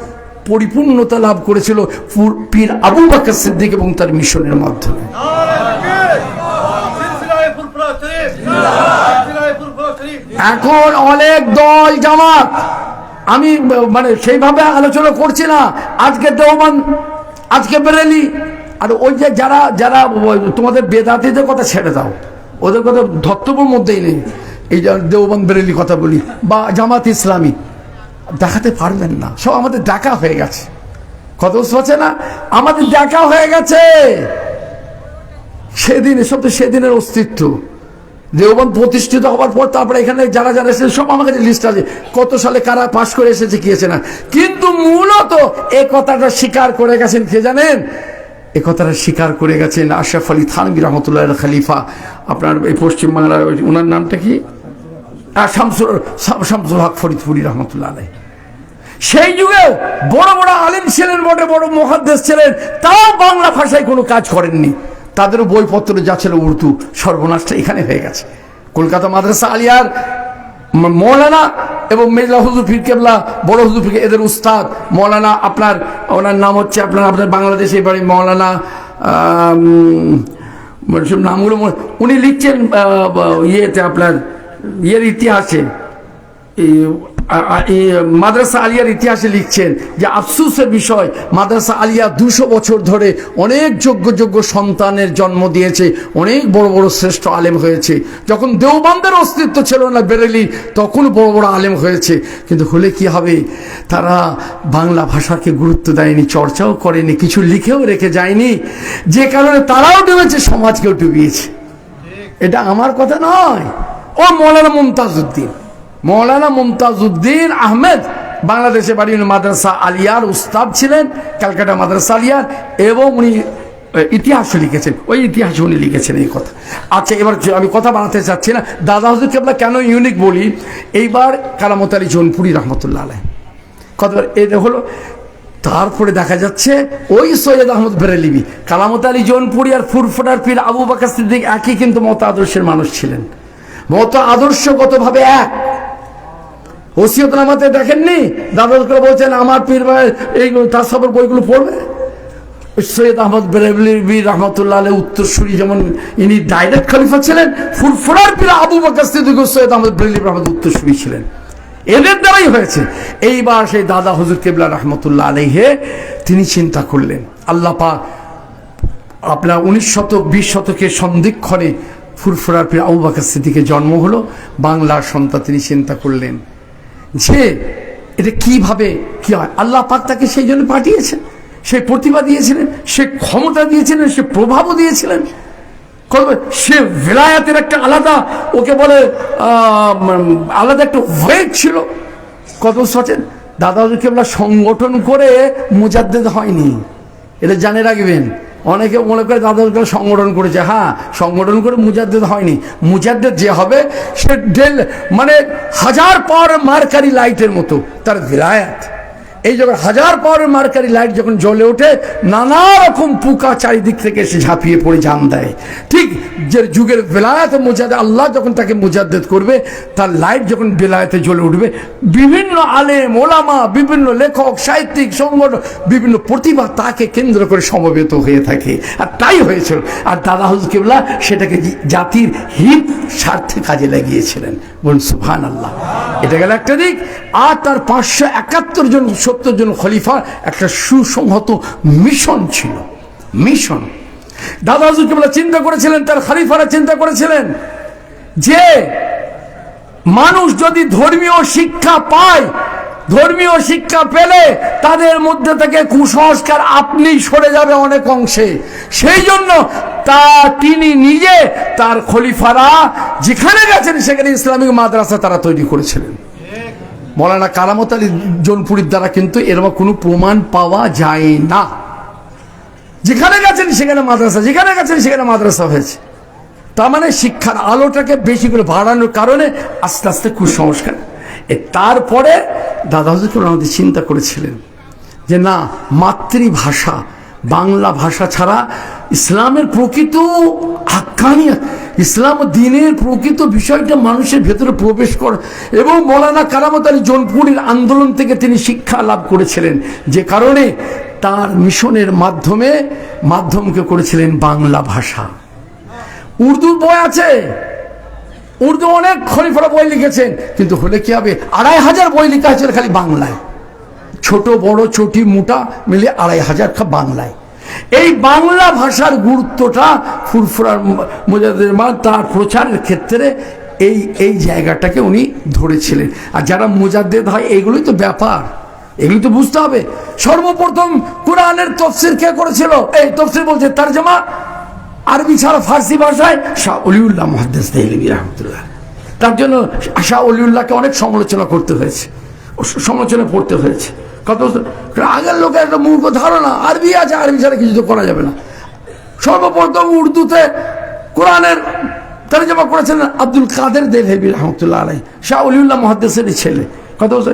S1: পরিপূর্ণতা লাভ করেছিল পীর আবু বকর সিদ্দিক এবং তার মিশনের মাধ্যমে। এখন অনেক দল জামাত, আমি মানে সেইভাবে আলোচনা করছি না, আজকে দেওবন্দ, আজকে বেরেলি, আর ওই যে যারা যারা তোমাদের বেদাতিদের কথা ছেড়ে দাও, ওদের কথা ধর্তব্যের মধ্যেই নেই। এই যে দেওবন্দ বেরেলি কথা বলি বা জামাত ইসলামী, দেখাতে পারবেন না, সব আমাদের দেখা হয়ে গেছে। কত হচ্ছে না, আমাদের দেখা হয়ে গেছে সেদিন, এসব তো সেদিনের অস্তিত্ব। দেওবন্দ প্রতিষ্ঠিত হওয়ার পর তারপরে এখানে যারা যারা এসেছে সব আমার কাছে লিস্ট আছে, কত সালে কারা পাশ করে এসেছে কি এসে না। কিন্তু মূলত এই কথাটা স্বীকার করে গেছেন কে জানেন? এ কথাটা স্বীকার করে গেছেন আশরাফ আলী থানভী রহমতুল্লাহ খলিফা, আপনার এই পশ্চিমবাংলার ওনার নামটা কি, শামসুল হক ফরিদপুরি রহমতুল্লাহ আলাইহি। সেই যুগে বড় বড় আলেম ছিলেন, বড় বড় মুহাদ্দিস ছিলেন, তাও বাংলা ভাষায় কোনো কাজ করেননি। তাদেরও বইপত্র যা ছিল উর্দু, সর্বনাশটা এখানে হয়ে গেছে। কলকাতা মাদ্রাসা আলিয়ার মৌলানা এবং মির্জা হুজুর পীর কেবলা, বড় হুজুর পীর, এদের উস্তাদ মৌলানা, আপনার ওনার নাম হচ্ছে আপনার বাংলাদেশে বাড়ি মৌলানা, নামগুলো উনি লিখছেন ইয়েতে আপনার ইয়ের ইতিহাসে, মাদ্রাসা আলিয়ার ইতিহাসে লিখছেন যে আফসোসের বিষয়, মাদ্রাসা আলিয়া 200 বছর ধরে অনেক যোগ্য যোগ্য সন্তানের জন্ম দিয়েছে, অনেক বড় বড় শ্রেষ্ঠ আলেম হয়েছে। যখন দেওবন্দের অস্তিত্ব ছিল না বেরেলি, তখন বড় বড় আলেম হয়েছে। কিন্তু হলে কি হবে, তারা বাংলা ভাষাকে গুরুত্ব দেয়নি, চর্চাও করেনি, কিছু লিখেও রেখে যায়নি, যে কারণে তারাও ডুবেছে, সমাজকেও ডুবিয়েছে। এটা আমার কথা নয়, ও মৌলানা মুমতাজউদ্দিন, মৌলানা মুমতাজউদ্দিন আহমেদ বাংলাদেশে বাড়ি, মাদ্রাসা আলিয়ার উস্তাদ ছিলেন, ক্যালকাটা মাদ্রাসা আলিয়ার, এবং উনি ইতিহাসও লিখেছেন, ওই ইতিহাসে উনি লিখেছেন এই কথা। আচ্ছা, এবার আমি কথা বানাতে চাচ্ছি না, দাদা হুজুর কেবলা কেন ইউনিক বলি, এইবার কারামত আলী জোনপুরি রহমতুল্লাহ আলাইহি কতবার এটা হলো। তারপরে দেখা যাচ্ছে ওই সৈয়দ আহমদ বেরেলভি, কারামত আলী জোনপুরি আর ফুরফুরার পীর আবু বকর সিদ্দিক একই কিন্তু মত আদর্শের মানুষ ছিলেন, মত আদর্শগতভাবে এক। ওসিয়তনামাতে দেখেননি দাদা বলছেন আমার পীর ভাই এই তার সবর বইগুলো পড়বে। সৈয়দ আহমদ বেরেলভি রহমতুল্লাহ আলাইহি উত্তরসূরি, যেমন ইনি ডাইরেক্ট খলিফা ছিলেন, ফুরফুরার পীর আবু বকর সিদ্দিক সৈয়দ আহমদ বেরেলভি রহমত উত্তরসূরি ছিলেন, এদের দ্বারাই হয়েছে। এইবার সেই দাদা হুজুর কেবলা রহমতুল্লাহ আলাইহি তিনি চিন্তা করলেন, আল্লাহ পাক আপনার 19 শতক 20 শতকের সন্ধিক্ষণে ফুরফুরার পীর আবু বকর সিদ্দিকের জন্ম হলো, বাংলার সন্তান। তিনি চিন্তা করলেন যে এটা কিভাবে কি হয়, আল্লাহ পাক তাকে সেই জন্য পাঠিয়েছেন, সে প্রতিভা দিয়েছিলেন, সে ক্ষমতা দিয়েছিলেন, সে প্রভাবও দিয়েছিলেন, সে ভেলায়াতের একটা আলাদা, ওকে বলে আলাদা একটা ওয়েট ছিল। কত সচেন দাদা হুজুর কেবলা সংগঠন করে মুজাদ্দেদ হয়নি, এটা জানে রাখবেন। অনেকে মনে করে দাদা হুজুর সংগঠন করেছে, হ্যাঁ সংগঠন করে মুজাদ্দেদ হয়নি। মুজাদ্দেদ যে হবে সে মানে 1000 পাওয়ারের মার্কারি লাইটের মতো তার ভেলায়াত। এই যখন 1000 পাওয়ারের মার্কারি লাইট যখন জ্বলে ওঠে, নানা রকম পোকা চারিদিক থেকে এসে ঝাঁপিয়ে পড়ে জান দেয়। ঠিক যে যুগের বেলায়েতে মুজাদ্দেদ, আল্লাহ যখন তাকে মুজাদ্দেদ করবে, তার লাইট যখন বেলায়েতে জ্বলে উঠবে, বিভিন্ন আলেম ওলামা, বিভিন্ন লেখক সাহিত্যিক সংগঠন, বিভিন্ন প্রতিভা তাকে কেন্দ্র করে সমবেত হয়ে থাকে। আর তাই হয়েছিল। আর দাদা হুজুর কেবলা সেটাকে জাতির হিত স্বার্থে কাজে লাগিয়েছিলেন। বলুন সুবহানাল্লাহ। এটা গেল একটা দিক। আর তার 571 জন 70 জন খলিফা একটা সুসংহত মিশন ছিল, মিশন। দাদা হুজুর কেবলা চিন্তা করেছিলেন, তার খলিফারা চিন্তা করেছিলেন যে মানুষ যদি ধর্মীয় শিক্ষা পায়, ধর্মীয় শিক্ষা পেলে তাদের মধ্যে থেকে কুসংস্কার আপনি সরে যাবে অনেক অংশে। সেই জন্য তিনি নিজে, তার খলিফারা যেখানে গেছেন সেখানে ইসলামিক মাদ্রাসা তারা তৈরি করেছিলেন। মৌলানা কারামত আলী জোনপুরির দ্বারা কিন্তু এরকম কোনো প্রমাণ পাওয়া যায় না। যেখানে গেছেন সেখানে মাদ্রাসা, যেখানে গেছেন সেখানে মাদ্রাসা হয়েছে। তার মানে শিক্ষার আলোটাকে বেশি করে বাড়ানোর কারণে আস্তে আস্তে কুসংস্কার। তারপরে দাদা হুজুর আমাদের চিন্তা করেছিলেন যে না, মাতৃভাষা বাংলা ভাষা ছাড়া ইসলামের প্রকৃত হাক্কানিয়ত, ইসলাম দ্বীনের প্রকৃত বিষয়টা মানুষের ভেতরে প্রবেশ করে। এবং মৌলানা কারামত আলী জৌনপুরীর আন্দোলন থেকে তিনি শিক্ষা লাভ করেছিলেন, যে কারণে তার মিশনের মাধ্যমকে করেছিলেন বাংলা ভাষা। উর্দু বই আছে, উর্দু অনেক খলিফারা বই লিখেছেন, কিন্তু হলে কি হবে, 2500 বই লেখা হয়েছিল খালি বাংলায়, ছোট বড় চটি মোটা মিলে 2500 বাংলায়। এই বাংলা ভাষার গুরুত্বটা ফুরফুরার মুজাদ্দিদ তার প্রচারের ক্ষেত্রে এই জায়গাটাকে উনি ধরেছিলেন। আর যারা মুজাদ্দিদ হয়, এইগুলোই তো ব্যাপার, এগুলি তো বুঝতে হবে। সর্বপ্রথম কোরআনের তফসির কে করেছিল? এই তফসির বলছে তরজমা আরবি ছাড়া ফার্সি ভাষায় শাহ ওলিউল্লাহ মুহাদ্দিস দেহলভী রাহমাতুল্লাহ। তার জন্য শাহ ওলিউল্লাহকে অনেক সমালোচনা করতে হয়েছে, সমালোচনা পড়তে হয়েছে। কত আগের লোকের একটা মূর্খ ধারণা, আরবি আছে, আরবি ছাড়া কিছু তো করা যাবে না। সর্বপ্রথম উর্দুতে কোরআনের তরজমা করেছেন আব্দুল কাদের দেহলভী রাহমাতুল্লাহ আলাইহি, শাহ ওলিউল্লাহ মুহাদ্দিসেরই ছেলে। কথা বলছে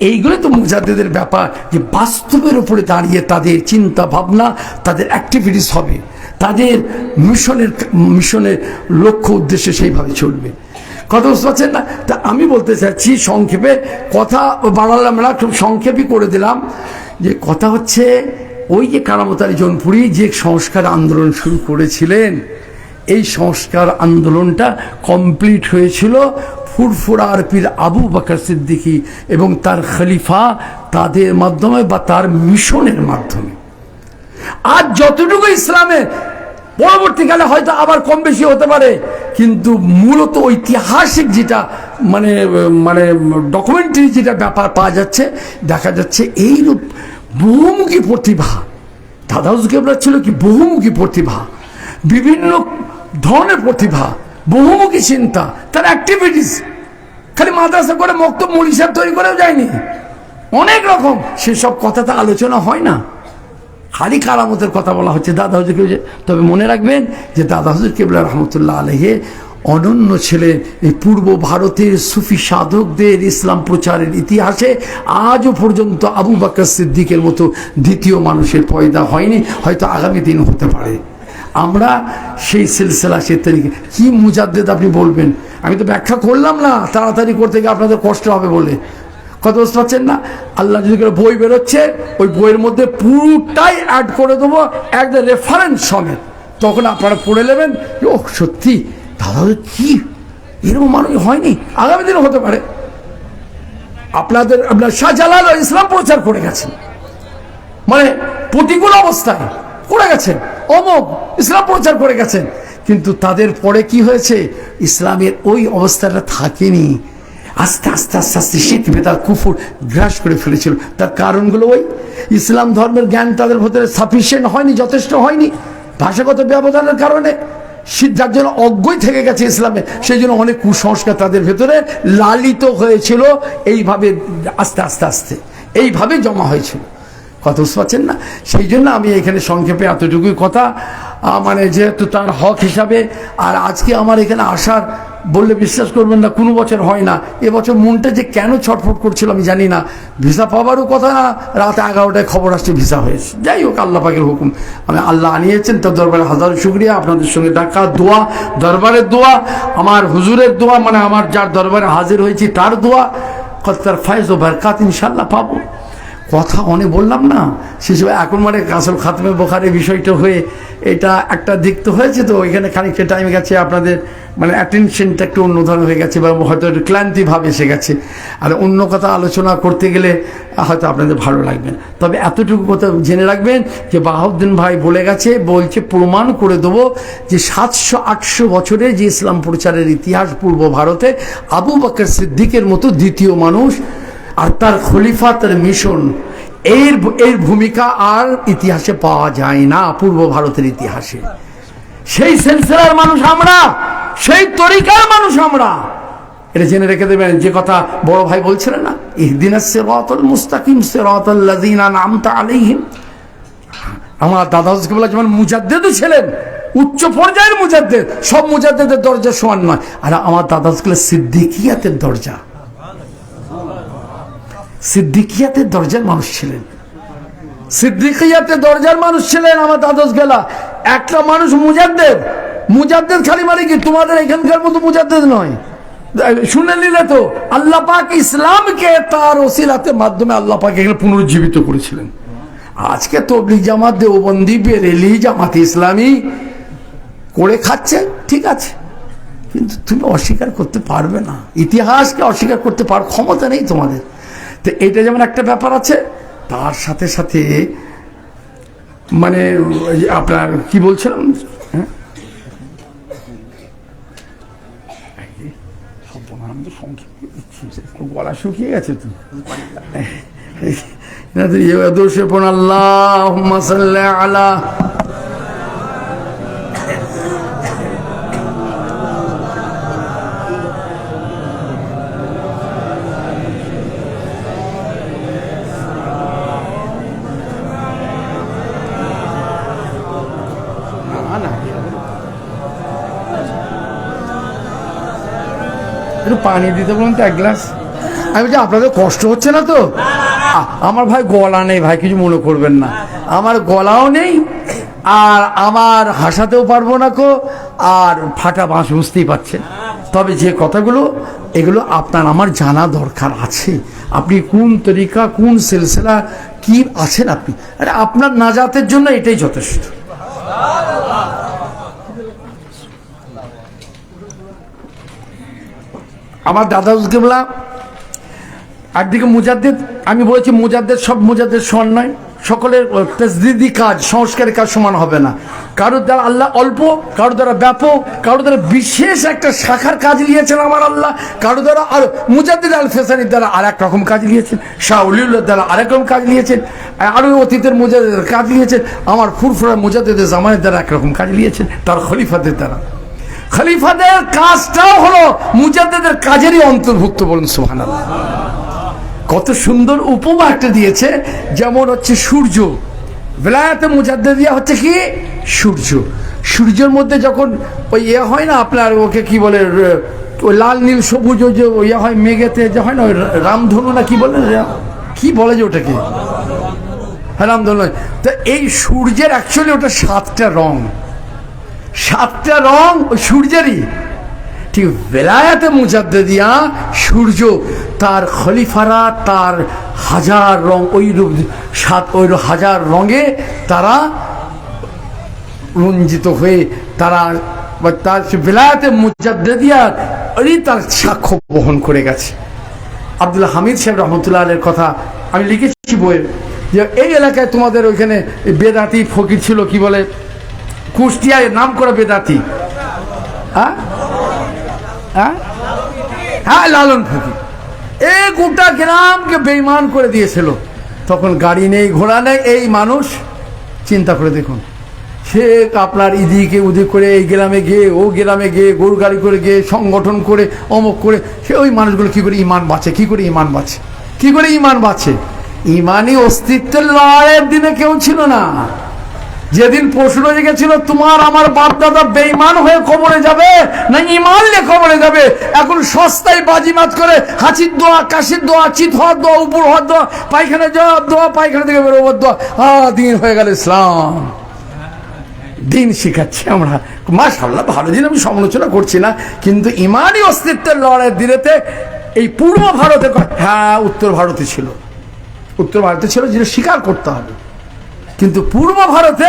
S1: এইগুলো তো মুজাদ্দিদের ব্যাপার, যে বাস্তবের উপরে দাঁড়িয়ে তাদের চিন্তা ভাবনা, তাদের অ্যাক্টিভিটিস হবে, তাদের মিশনের লক্ষ্য উদ্দেশ্যে সেইভাবে চলবে। কথা বুঝতে পারছেন না? তা আমি বলতে চাচ্ছি, সংক্ষেপে কথা বাড়ালাম না, খুব সংক্ষেপই করে দিলাম। যে কথা হচ্ছে, ওই যে কারামত আলী জৌনপুরী যে সংস্কার আন্দোলন শুরু করেছিলেন, এই সংস্কার আন্দোলনটা কমপ্লিট হয়েছিল ফুরফুরার পীর আবু বকর সিদ্দিকী এবং তার খলিফা, তাদের মাধ্যমে বা তার মিশনের মাধ্যমে। আজ যতটুকু ইসলামে পরবর্তীকালে হয়তো আবার কম বেশি হতে পারে, কিন্তু মূলত ঐতিহাসিক যেটা মানে ডকুমেন্টারি যেটা ব্যাপার পাওয়া যাচ্ছে, দেখা যাচ্ছে এইরূপ বহুমুখী প্রতিভা। দাদা হুজুর কেবলার ছিল কি বহুমুখী প্রতিভা, বিভিন্ন ধরনের প্রতিভা, বহুমুখী চিন্তা, তার অ্যাক্টিভিটিস। খালি মাদ্রাসা করে মক্তব মৌলভী সাহেব তৈরি করেও যায়নি, অনেক রকম। সেসব কথা তো আলোচনা হয় না, খালি কারামতের কথা বলা হচ্ছে দাদা হুজুর কেবলা। তবে মনে রাখবেন যে দাদা হুজুর কেবলা রহমতুল্লাহ আলাইহি অনন্য ছিলেন। এই পূর্ব ভারতের সুফি সাধকদের ইসলাম প্রচারের ইতিহাসে আজও পর্যন্ত আবু বকর সিদ্দিকের মতো দ্বিতীয় মানুষের পয়দা হয়নি, হয়তো আগামী দিন হতে পারে। আমরা সেই সিলসিলা, সে তরিকে কি মুজাদ্দিদ আপনি বলবেন, আমি তো ব্যাখ্যা করলাম না, তাড়াতাড়ি করতে গিয়ে আপনাদের কষ্ট হবে বলে। কথা বুঝতে পারছেন না? আল্লাহ যদি করে বই বেরোচ্ছে, ওই বইয়ের মধ্যে পুরোটাই অ্যাড করে দেবো একদম রেফারেন্স সমেত, তখন আপনারা পড়ে নেবেন যে ও সত্যি দাদা কি এরকম মানুষ হয়নি, আগামী দিনে হতে পারে। আপনার শাহজালাল ইসলাম প্রচার করে গেছেন, মানে প্রতিকূল অবস্থায় করে গেছেন, অমোঘ ইসলাম প্রচার করে গেছেন, কিন্তু তাদের পরে কি হয়েছে, ইসলামের ওই অবস্থাটা থাকেনি। আস্তে আস্তে আস্তে আস্তে শিরক বিদআত কুফর গ্রাস করে ফেলেছিল। তার কারণগুলো ওই ইসলাম ধর্মের জ্ঞান তাদের ভেতরে সাফিসিয়েন্ট হয়নি, যথেষ্ট হয়নি, ভাষাগত ব্যবধানের কারণে, যার জন্য অজ্ঞই থেকে গেছে ইসলামে। সেই জন্য অনেক কুসংস্কার তাদের ভেতরে লালিত হয়েছিল, এইভাবে আস্তে আস্তে আস্তে এইভাবে জমা হয়েছিল। কথা বুঝতে পারছেন না? সেই জন্য আমি এখানে সংক্ষেপে এতটুকুই কথা, মানে যেহেতু তার হক হিসাবে। আর আজকে আমার এখানে আসার, বললে বিশ্বাস করবেন না, কোনো বছর হয় না, এবছর মনটা যে কেন ছটফট করছিল আমি জানি না। ভিসা পাওয়ারও কথা না, রাত 11টায় খবর আসছে ভিসা হয়েছে। যাই হোক, আল্লাহ পাকের হুকুম, মানে আল্লাহ আনিয়েছেন, তার দরবারে হাজার শুকরিয়া। আপনাদের সঙ্গে ডাকা দোয়া, দরবারের দোয়া, আমার হুজুরের দোয়া, মানে আমার যার দরবারে হাজির হয়েছি তার দোয়া, তার ফায়েজ ও বরকাত ইনশাল্লাহ পাবো। কথা অনেক বললাম না, সেসব এখন মানে আসল খাতমে বুখারী বিষয়টা হয়ে এটা একটা দিক তো হয়েছে, তো এখানে খানিকটা টাইম গেছে, আপনাদের মানে অ্যাটেনশনটা একটু অন্য ধরনের হয়ে গেছে, বা হয়তো একটু ক্লান্তি ভাব এসে গেছে। আর অন্য কথা আলোচনা করতে গেলে হয়তো আপনাদের ভালো লাগবে না। তবে এতটুকু কথা জেনে রাখবেন যে বাহাউদ্দিন ভাই বলে গেছে, বলছে প্রমাণ করে দেবো যে 700-800 বছরে যে ইসলাম প্রচারের ইতিহাস পূর্ব ভারতে, আবু বকর সিদ্দিকের মতো দ্বিতীয় মানুষ আর তার খলিফা, তার মিশন, এর ভূমিকা আর ইতিহাসে পাওয়া যায় না, পূর্ব ভারতের ইতিহাসে। সেই সিলসিলার মানুষ আমরা, সেই তরিকার মানুষ আমরা, এটা জেনে রেখে দেবেন। যে কথা বড় ভাই বলছিলেন না, ইহদিনাস সিরাতাল মুস্তাকিম সিরাতাল লাযিনা আন'আমতা আলাইহিম। আমার দাদা হুজুর কেবলা যেমন মুজাদ্দিদও ছিলেন, উচ্চ পর্যায়ের মুজাদ্দিদ, সব মুজাদ্দিদের দরজা সমান নয়। আর আমার দাদা হুজুর সিদ্দিকিয়াতের দরজা, সিদ্দিকিয়াতের দরজার মানুষ ছিলেন। সিদ্দিকিয়াতে দরজার মানুষ ছিলেন আমার দ্বাদশ গেলা। একটা মানুষ মুজাদ্দেদ, মুজাদ্দেদ খালি মানে কি তোমাদের এখানকার মতো মুজাদ্দেদ নয়। শুনে নিলে তো, আল্লাহ পাক ইসলামকে তার ওসিলাতে মাধ্যমে আল্লাহ পাক এখানে পুনরুজ্জীবিত করেছিলেন। আজকে তবলিগ জামাত, দেওবন্দি, বেরেলি, জামাতে ইসলামী করে খাচ্ছে, ঠিক আছে, কিন্তু তুমি অস্বীকার করতে পারবে না, ইতিহাসকে অস্বীকার করতে ক্ষমতা নেই তোমাদের। তো এটা যেমন একটা ব্যাপার আছে, তার সাথে সাথে মানে আপনার কি বলছিলাম, গলা শুকিয়ে গেছে তো, আল্লাহুম্মা সাল্লি আলা একটু পানি দিতে বলুন তো এক গ্লাস। আমি বলছি আপনাদের কষ্ট হচ্ছে না তো? আমার ভাই গলা নেই ভাই, কিছু মনে করবেন না, আমার গলাও নেই, আর আমার হাসাতেও পারবো না কো, আর ফাটা বাঁশ বুঝতেই পারছেন। তবে যে কথাগুলো এগুলো আপনার আমার জানা দরকার আছে, আপনি কোন তরিকা, কোন সিলসিলা কি আছেন আপনি, আরে আপনার নাজাতের জন্য এটাই যথেষ্ট। আমার দাদা কেবলা একদিকে মুজাদ্দেদ, আমি বলেছি মুজাদ্দেদ সব মুজাদ্দেদ সমান নয়, সকলের তাজদিদি কাজ, সংস্কারের কাজ সমান হবে না। কারোর দ্বারা আল্লাহ অল্প, কারোর দ্বারা ব্যাপক, কারোর দ্বারা বিশেষ একটা শাখার কাজ নিয়েছেন আমার আল্লাহ, কারোর দ্বারা আর মুজাদ্দিদ আল ফেসানির দ্বারা আর এক রকম কাজ নিয়েছেন, শাহ ওলিউল্লাহর দ্বারা আরেক রকম কাজ নিয়েছেন, আরো অতীতের মুজাদ্দিদের কাজ নিয়েছেন, আমার ফুরফুরা মুজাদ্দিদের জামানের দ্বারা একরকম কাজ নিয়েছেন, তার খলিফাদের দ্বারা। খলিফাদের কাজটাও হলো মুজাদ্দিদের কাজেরই অন্তর্ভুক্ত, বলুন সুবহানাল্লাহ। কত সুন্দর উপমা একটা দিয়েছে, যেমন হচ্ছে সূর্য, বেলায়েতে মুজাদ্দিদিয়া হচ্ছে কি সূর্য, সূর্যের মধ্যে যখন ওই হয় না আপনার, ওকে কি বলে, ওই লাল নীল সবুজ যে হয় মেঘেতে যে হয় না, ওই রামধনু না কি বলে, কি বলে যে ওটাকে, হ্যাঁ রামধনু। তো এই সূর্যের অ্যাকচুয়ালি ওটা 7টা রং, 7টা রং ওই সূর্যেরই। ঠিক বেলায়েতে মুজাদ্দিদিয়া সূর্য, তার খলিফারা তার 1000 রং, ওই ওই 1000 রঙে তারা রঞ্জিত হয়ে তারা তার বেলায়েতে মুজাদ্দিদিয়ার তার সাক্ষ্য বহন করে গেছে। আব্দুল হামিদ সাহেব রহমতুল্লাহ আলাইহির কথা আমি লিখেছি বইয়ে, যে এই এলাকায় তোমাদের ওইখানে বেদাতি ফকির ছিল, কি বলে, কুষ্টিয়ায় নাম করা বেদাতি, হ্যাঁ হ্যাঁ লালন ফকির, এই গোটা গ্রামকে বেঈমান করে দিয়েছিল। তখন গাড়ি নেই, ঘোড়া নেই, এই মানুষ চিন্তা করে দেখুন, সে আপনার ইদিকে উদিক করে এই গ্রামে গিয়ে ও গ্রামে গিয়ে গরু গাড়ি করে গিয়ে সংগঠন করে অমুক করে, সে ওই মানুষগুলো কি করে ইমান বাঁচে, কি করে ইমান বাঁচে, কি করে ইমান বাঁচে। ইমানই অস্তিত্বের লড়াইয়ের দিনে কেউ ছিল না। যেদিন প্রশ্ন জেগেছিল তোমার আমার বাপ দাদা বেঈমান হয়ে কবরে যাবে না ইমান নিয়ে কবরে যাবে, এখন সস্তায় বাজিমাত করে হাঁচির দোয়া, কাশির দোয়া, চিত হওয়ার দোয়া, উপর হওয়ার দোয়া, পায়খানা যাওয়ার দোয়া, পায়খানা থেকে বেরোবার দোয়া, দিন হয়ে গেল ইসলাম। দিন শিখাচ্ছি আমরা, মাশাআল্লাহ ভালো দিন, আমি সমালোচনা করছি না, কিন্তু ইমানই অস্তিত্বের লড়াইয়ের দিনেতে এই পূর্ব ভারতে, হ্যাঁ উত্তর ভারতে ছিল, উত্তর ভারতে ছিল, যেটা স্বীকার করতে হবে। কিন্তু পূর্ব ভারতে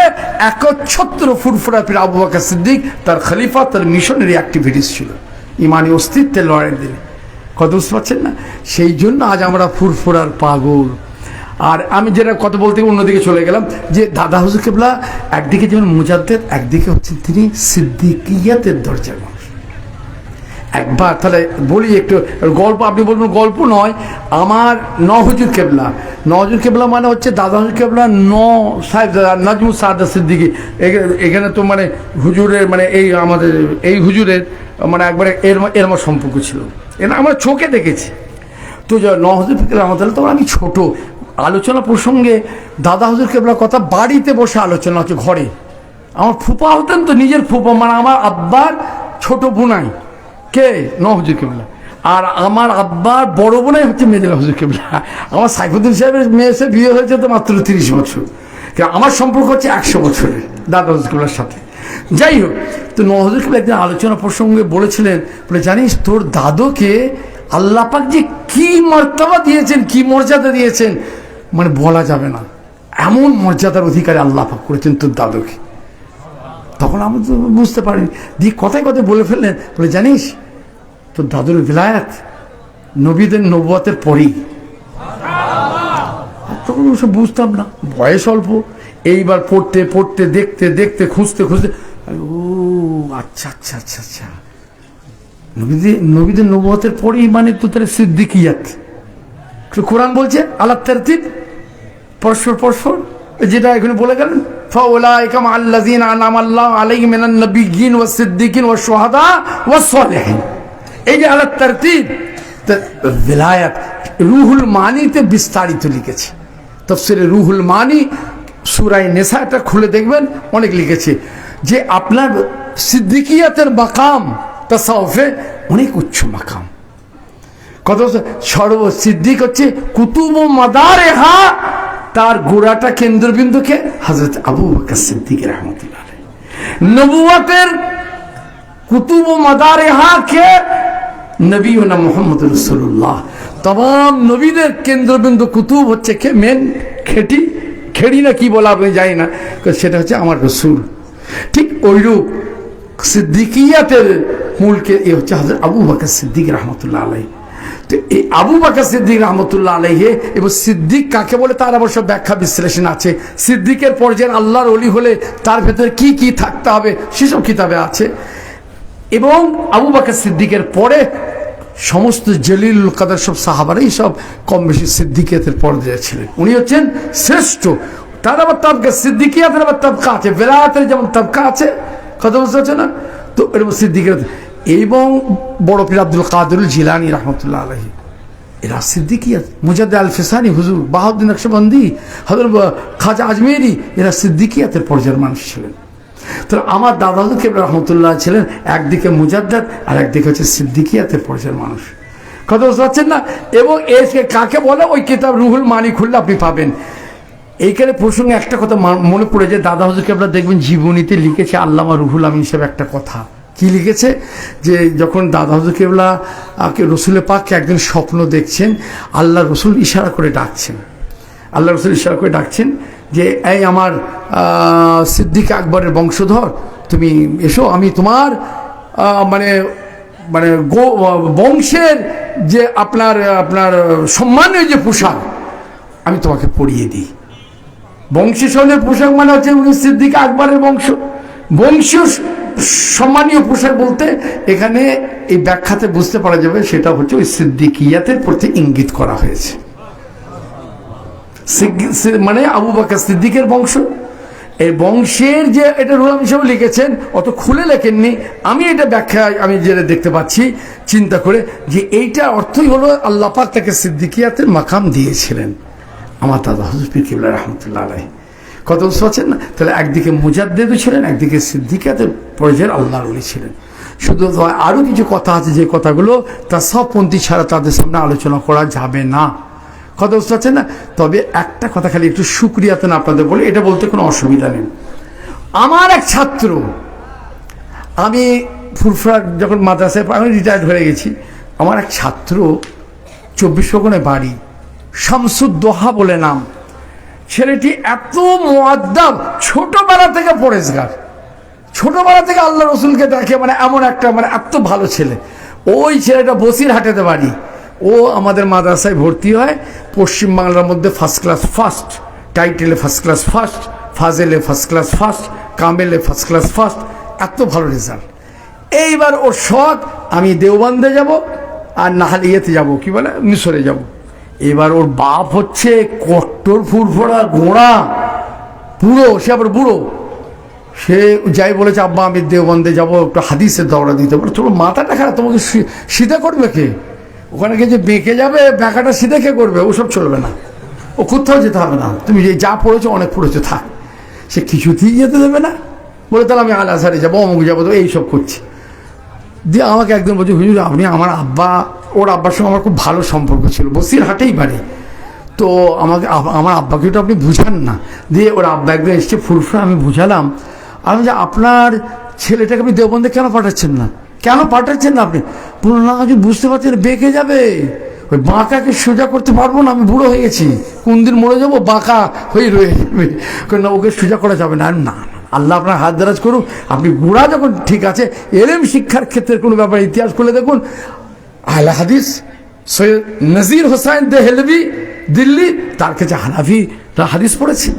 S1: একচ্ছত্র ফুরফুরা পীর আবু বকর সিদ্দিক, তার খলিফা, তার মিশনারি অ্যাক্টিভিটিস ছিল ইমানি অস্তিত্বের লড়াইয়ের দিনে। কথা বুঝতে পারছেন না? সেই জন্য আজ আমরা ফুরফুরার পাগল। আর আমি যেটা কথা বলতে অন্যদিকে চলে গেলাম, যে দাদা হুজুর কেবলা একদিকে যেমন মুজাদ্দেদ, একদিকে হচ্ছেন তিনি সিদ্দিকিয়াতের দরজার মানুষ। একবার তাহলে বলি একটু গল্প, আপনি বলবেন গল্প নয়, আমার হুজুর কেবলা, হুজুর কেবলা মানে হচ্ছে দাদা হুজুর কেবলা সাহেব নাজমুল সাদ সিদ্দিকী, এখানে তো মানে হুজুরের মানে এই আমাদের এই হুজুরের মানে একবারে এরম সম্পর্ক ছিল, এটা আমরা চোখে দেখেছি। তো হুজুর ফিকির রহমতুল্লাহ, তখন আমি ছোট, আলোচনা প্রসঙ্গে দাদা হুজুর কেবলার কথা বাড়িতে বসে আলোচনা হচ্ছে ঘরে। আমার ফুপা হতেন তো, নিজের ফুপা মানে আমার আব্বার ছোট বোনাই, কে হুজুর কেবলা। আর আমার আব্বার বড় বোনাই হচ্ছে মেজলা হুজুর কেবলা। আমার সাইফুদ্দিন সাহেবের মেয়ে এসে বিয়ে হয়েছে তো মাত্র 30 বছর, আমার সম্পর্ক হচ্ছে 100 বছরের দাদা হুজুর কেবলার সাথে। যাই হোক, তো হুজুর কেবলা একদিন আলোচনা প্রসঙ্গে বলেছিলেন, বলে জানিস তোর দাদুকে আল্লাহ পাক যে কি মর্তবা দিয়েছেন, কি মর্যাদা দিয়েছেন, মানে বলা যাবে না, এমন মর্যাদার অধিকারী আল্লাহ পাক করেছেন তোর দাদুকে। তখন আমি তো বুঝতে পারিনি, দিয়ে কথায় কথায় বলে ফেললেন, বলে জানিস তোর দাদুর বিলায়াত নবীদের নবুয়তের পরেই। তখন ওসব বুঝতাম না, বয়স অল্প। এইবার পড়তে পড়তে, দেখতে দেখতে, খুঁজতে খুঁজতে, ও আচ্ছা আচ্ছা আচ্ছা আচ্ছা, নবীদের নবুয়তের পরেই মানে তো তাহলে সিদ্দিকিয়াত। কোরআন বলছে আল্লাহ তারতিব, পরস্পর পরস্পর, যেটা এখানে বলে গেলেন ফাউলাইকা মাআল্লাযিনা আনআমা আল্লাহু আলাইহিম মিনান নাবিয়্যিন ওয়াস সিদ্দিকিন ওয়াস শুহাদা ওয়াস সালিহিন। এই যে আল্লাহ তারতিব, ভিলায়াত রুহুল মানিতে বিস্তারিত লিখেছে। তাফসীরে রুহুল মানি সূরা নিসাটা খুলে দেখবেন, অনেক লিখেছে যে আপনার সিদ্দিকিয়াতের মাকাম তাসাউফে অনেক উচ্চ মাকাম। কত সর্ব সিদ্দিক হচ্ছে কুতুব ও মাদারেহা, তার গোড়াটা কেন্দ্রবিন্দুকে হযরত আবু বকর সিদ্দিক রাহমাতুল্লাহ আলাইহি। নবুয়তের কুতুব ও মাদারেহা কে নবীনা মুহাম্মদ রাসূলুল্লাহ। तमाम নবীদের কেন্দ্রবিন্দু কুতুব হচ্ছে কে, মেন খেড়ি না কি বলা আপনি জানি না, সেটা হচ্ছে আমার রাসূল। ঠিক ওইরূপ সিদ্দিকিয়াতের মূলকে এ হচ্ছে হযরত আবু বকর সিদ্দিক রাহমাতুল্লাহ আলাইহি। তো এই আবু বকর সিদ্দিক রাহমাতুল্লাহ আলাইহি, এবং সিদ্দিক কাকে বলে তার অবশ্য ব্যাখ্যা বিশ্লেষণ আছে। সিদ্দিকের পর্যায়ে আল্লাহর ওলি হলে তার ভেতরে কি কি থাকতে হবে সেসব কিতাবে আছে। এবং আবু বকর সিদ্দিকের পরে সমস্ত জলিলুল কাদের সব সাহাবারাই সব কম বেশি সিদ্দিকিয়াতের পর্যায়ে ছিলেন। উনি হচ্ছেন শ্রেষ্ঠ। তার আবার তাবকা, সিদ্দিকিয়াতের আবার তাবকা আছে, বেলায়াতের যেমন তাবকা আছে, কথা বুঝতে পারছে না? তো এরকম সিদ্দিকিয়াত। এবং বড় পীর আব্দুল কাদের জিলানী রাহমাতুল্লাহ আলাইহি, এরা সিদ্দিকিয়াত। মুজাদ্দিদ আল ফিসানি হুজুর, বাহাউদ্দিন নকশবন্দি, হযরত খাজা আজমেরি, এরা সিদ্দিকিয়াতের পর্যায়ের মানুষ ছিলেন। তো আমার দাদা হুজুর কেবলা রহমতুল্লাহ ছিলেন একদিকে মুজাদ্দিদ আর একদিকে হচ্ছে সিদ্দিকিয়াতের পর্যায়ের মানুষ, কথা বুঝতে পারছেন না? এবং এসে কাকে বলে ওই কিতাব রুহুল মানি খুললে আপনি পাবেন। এইখানে প্রসঙ্গে একটা কথা মনে পড়ে যে দাদা হুজুর কেবলা দেখবেন জীবনীতে লিখেছে আল্লামা রুহুল আমিন সাহেব একটা কথা, কি লিখেছে, যে যখন দাদা হুজুর কেবলা রসুলের পাককে একদিন স্বপ্ন দেখছেন, আল্লাহ রসুল ইশারা করে ডাকছেন, আল্লাহ রসুল ইশারা করে ডাকছেন যে এই আমার সিদ্দিক আকবরের বংশধর, তুমি এসো, আমি তোমার মানে মানে বংশের যে আপনার আপনার সম্মানীয় যে পোশাক আমি তোমাকে পরিয়ে দিই। বংশীয় পোশাক মানে হচ্ছে উনি সিদ্দিক আকবরের বংশীয় সম্মানীয় পোশাক বলতে এখানে এই ব্যাখ্যাতে বুঝতে পারা যাবে সেটা হচ্ছে ওই সিদ্দিকিয়াতের প্রতি ইঙ্গিত করা হয়েছে। মানে আবু বকর সিদ্দিকের বংশ, এই বংশের যে এটা রুহুল হিসেবে লিখেছেন, অত খুলে লেখেননি, আমি এটা ব্যাখ্যা আমি যেটা দেখতে পাচ্ছি চিন্তা করে, যে এইটা অর্থই হলো আল্লাহ পাক তাকে সিদ্দিকিয়াতের মাকাম দিয়েছিলেন আমার দাদা হুজুর পীর কিবলা রাহমাতুল্লাহ আলাইহি। কত বুঝতে পারছেন না? তাহলে একদিকে মুজাদ্দিদও ছিলেন, একদিকে সিদ্দিকিয়াতের পর্যায়ের আল্লাহর ওলি ছিলেন। শুধু আরও কিছু কথা আছে যে কথাগুলো তাসাউফপন্থী ছাড়া তাদের সামনে আলোচনা করা যাবে না, কথা বুঝতে পারছেন না? তবে একটা কথা খালি একটু শুকরিয়াতেন আপনাদের বলে, এটা বলতে কোনো অসুবিধা নেই। আমার এক ছাত্র, আমি ফুরফুরা যখন মাদ্রাসায় আমি রিটায়ার্ড হয়ে গেছি, আমার এক ছাত্র 24 পরগনায় বাড়ি, শামসুদ্দোহা বলে নাম, ছেলেটি এত মুআদ্দাব, ছোটবেলা থেকে পরেজগার, ছোটবেলা থেকে আল্লাহ রসুলকে দেখে, মানে এমন একটা মানে এত ভালো ছেলে। ওই ছেলেটা বসিরহাটেতে বাড়ি, ও আমাদের মাদ্রাসায় ভর্তি হয়, পশ্চিমবাংলার মধ্যে ফার্স্ট ক্লাস ফার্স্ট, টাইটেলে ফার্স্ট ক্লাস ফার্স্ট, ফাজেলে ফার্স্ট ক্লাস ফার্স্ট, কামেলে ফার্স্ট ক্লাস ফার্স্ট, এত ভালো রেজাল্ট। এইবার ওর শখ আমি দেওবন্দে যাব আর নাহলে ইয়েতে যাবো, কি বলে মিশরে যাব। এবার ওর বাপ হচ্ছে কট্টর ফুরফোড়া গোড়া বুড়ো, সে আবার বুড়ো, সে যাই বলেছে আব্বা আমি দেওবন্দে যাবো, একটু হাদিসের দৌড়া দিতে পারো। তোর মাথাটা খারাপ, তোমাকে সিধা করবে কে? ওখানে গিয়ে যে বেঁকে যাবে, ব্যাঁকাটা সিধে কে করবে? ওসব চলবে না, ও কোথাও যেতে হবে না, তুমি যা পড়েছো অনেক পড়েছো থাক। সে কিছুতেই যেতে দেবে না, বলে তাহলে আমি আল আজহারে যাবো, অমুক যাবো, তো এইসব করছি। দিয়ে আমাকে একদিন বলছি হুজুর আপনি আমার আব্বা ওর আব্বার সঙ্গে আমার খুব ভালো সম্পর্ক ছিল, বসিরহাটেই বাড়ি। তো আমার আব্বাকে তো আপনি বুঝান না। দিয়ে ওর আব্বা একদিন এসছে ফুরফুরা, আমি বুঝালাম, আমি যে আপনার ছেলেটাকে আপনি দেওবন্দে কেন পাঠাচ্ছেন না, কেন পাঠাচ্ছেন না আপনি? বলুন না, আমি বুঝতে পারছি না, বেঁকে যাবে, ওই বাঁকাকে সোজা করতে পারবো না, আমি বুড়ো হয়ে গেছি, কোন দিন মরে যাবো, বাঁকা হয়ে রয়ে যাবে, না ওকে সোজা করা যাবে না। না, আল্লাহ আপনার হাত দারাজ করুন, আপনি বুড়া যখন ঠিক আছে, এলেম শিক্ষার ক্ষেত্রে কোনো ব্যাপার ইতিহাস করলে দেখুন, আহলে হাদিস সৈয়দ নজির হোসাইন দেহলভি দিল্লি, তার কাছে হানাফি হাদিস পড়েছে।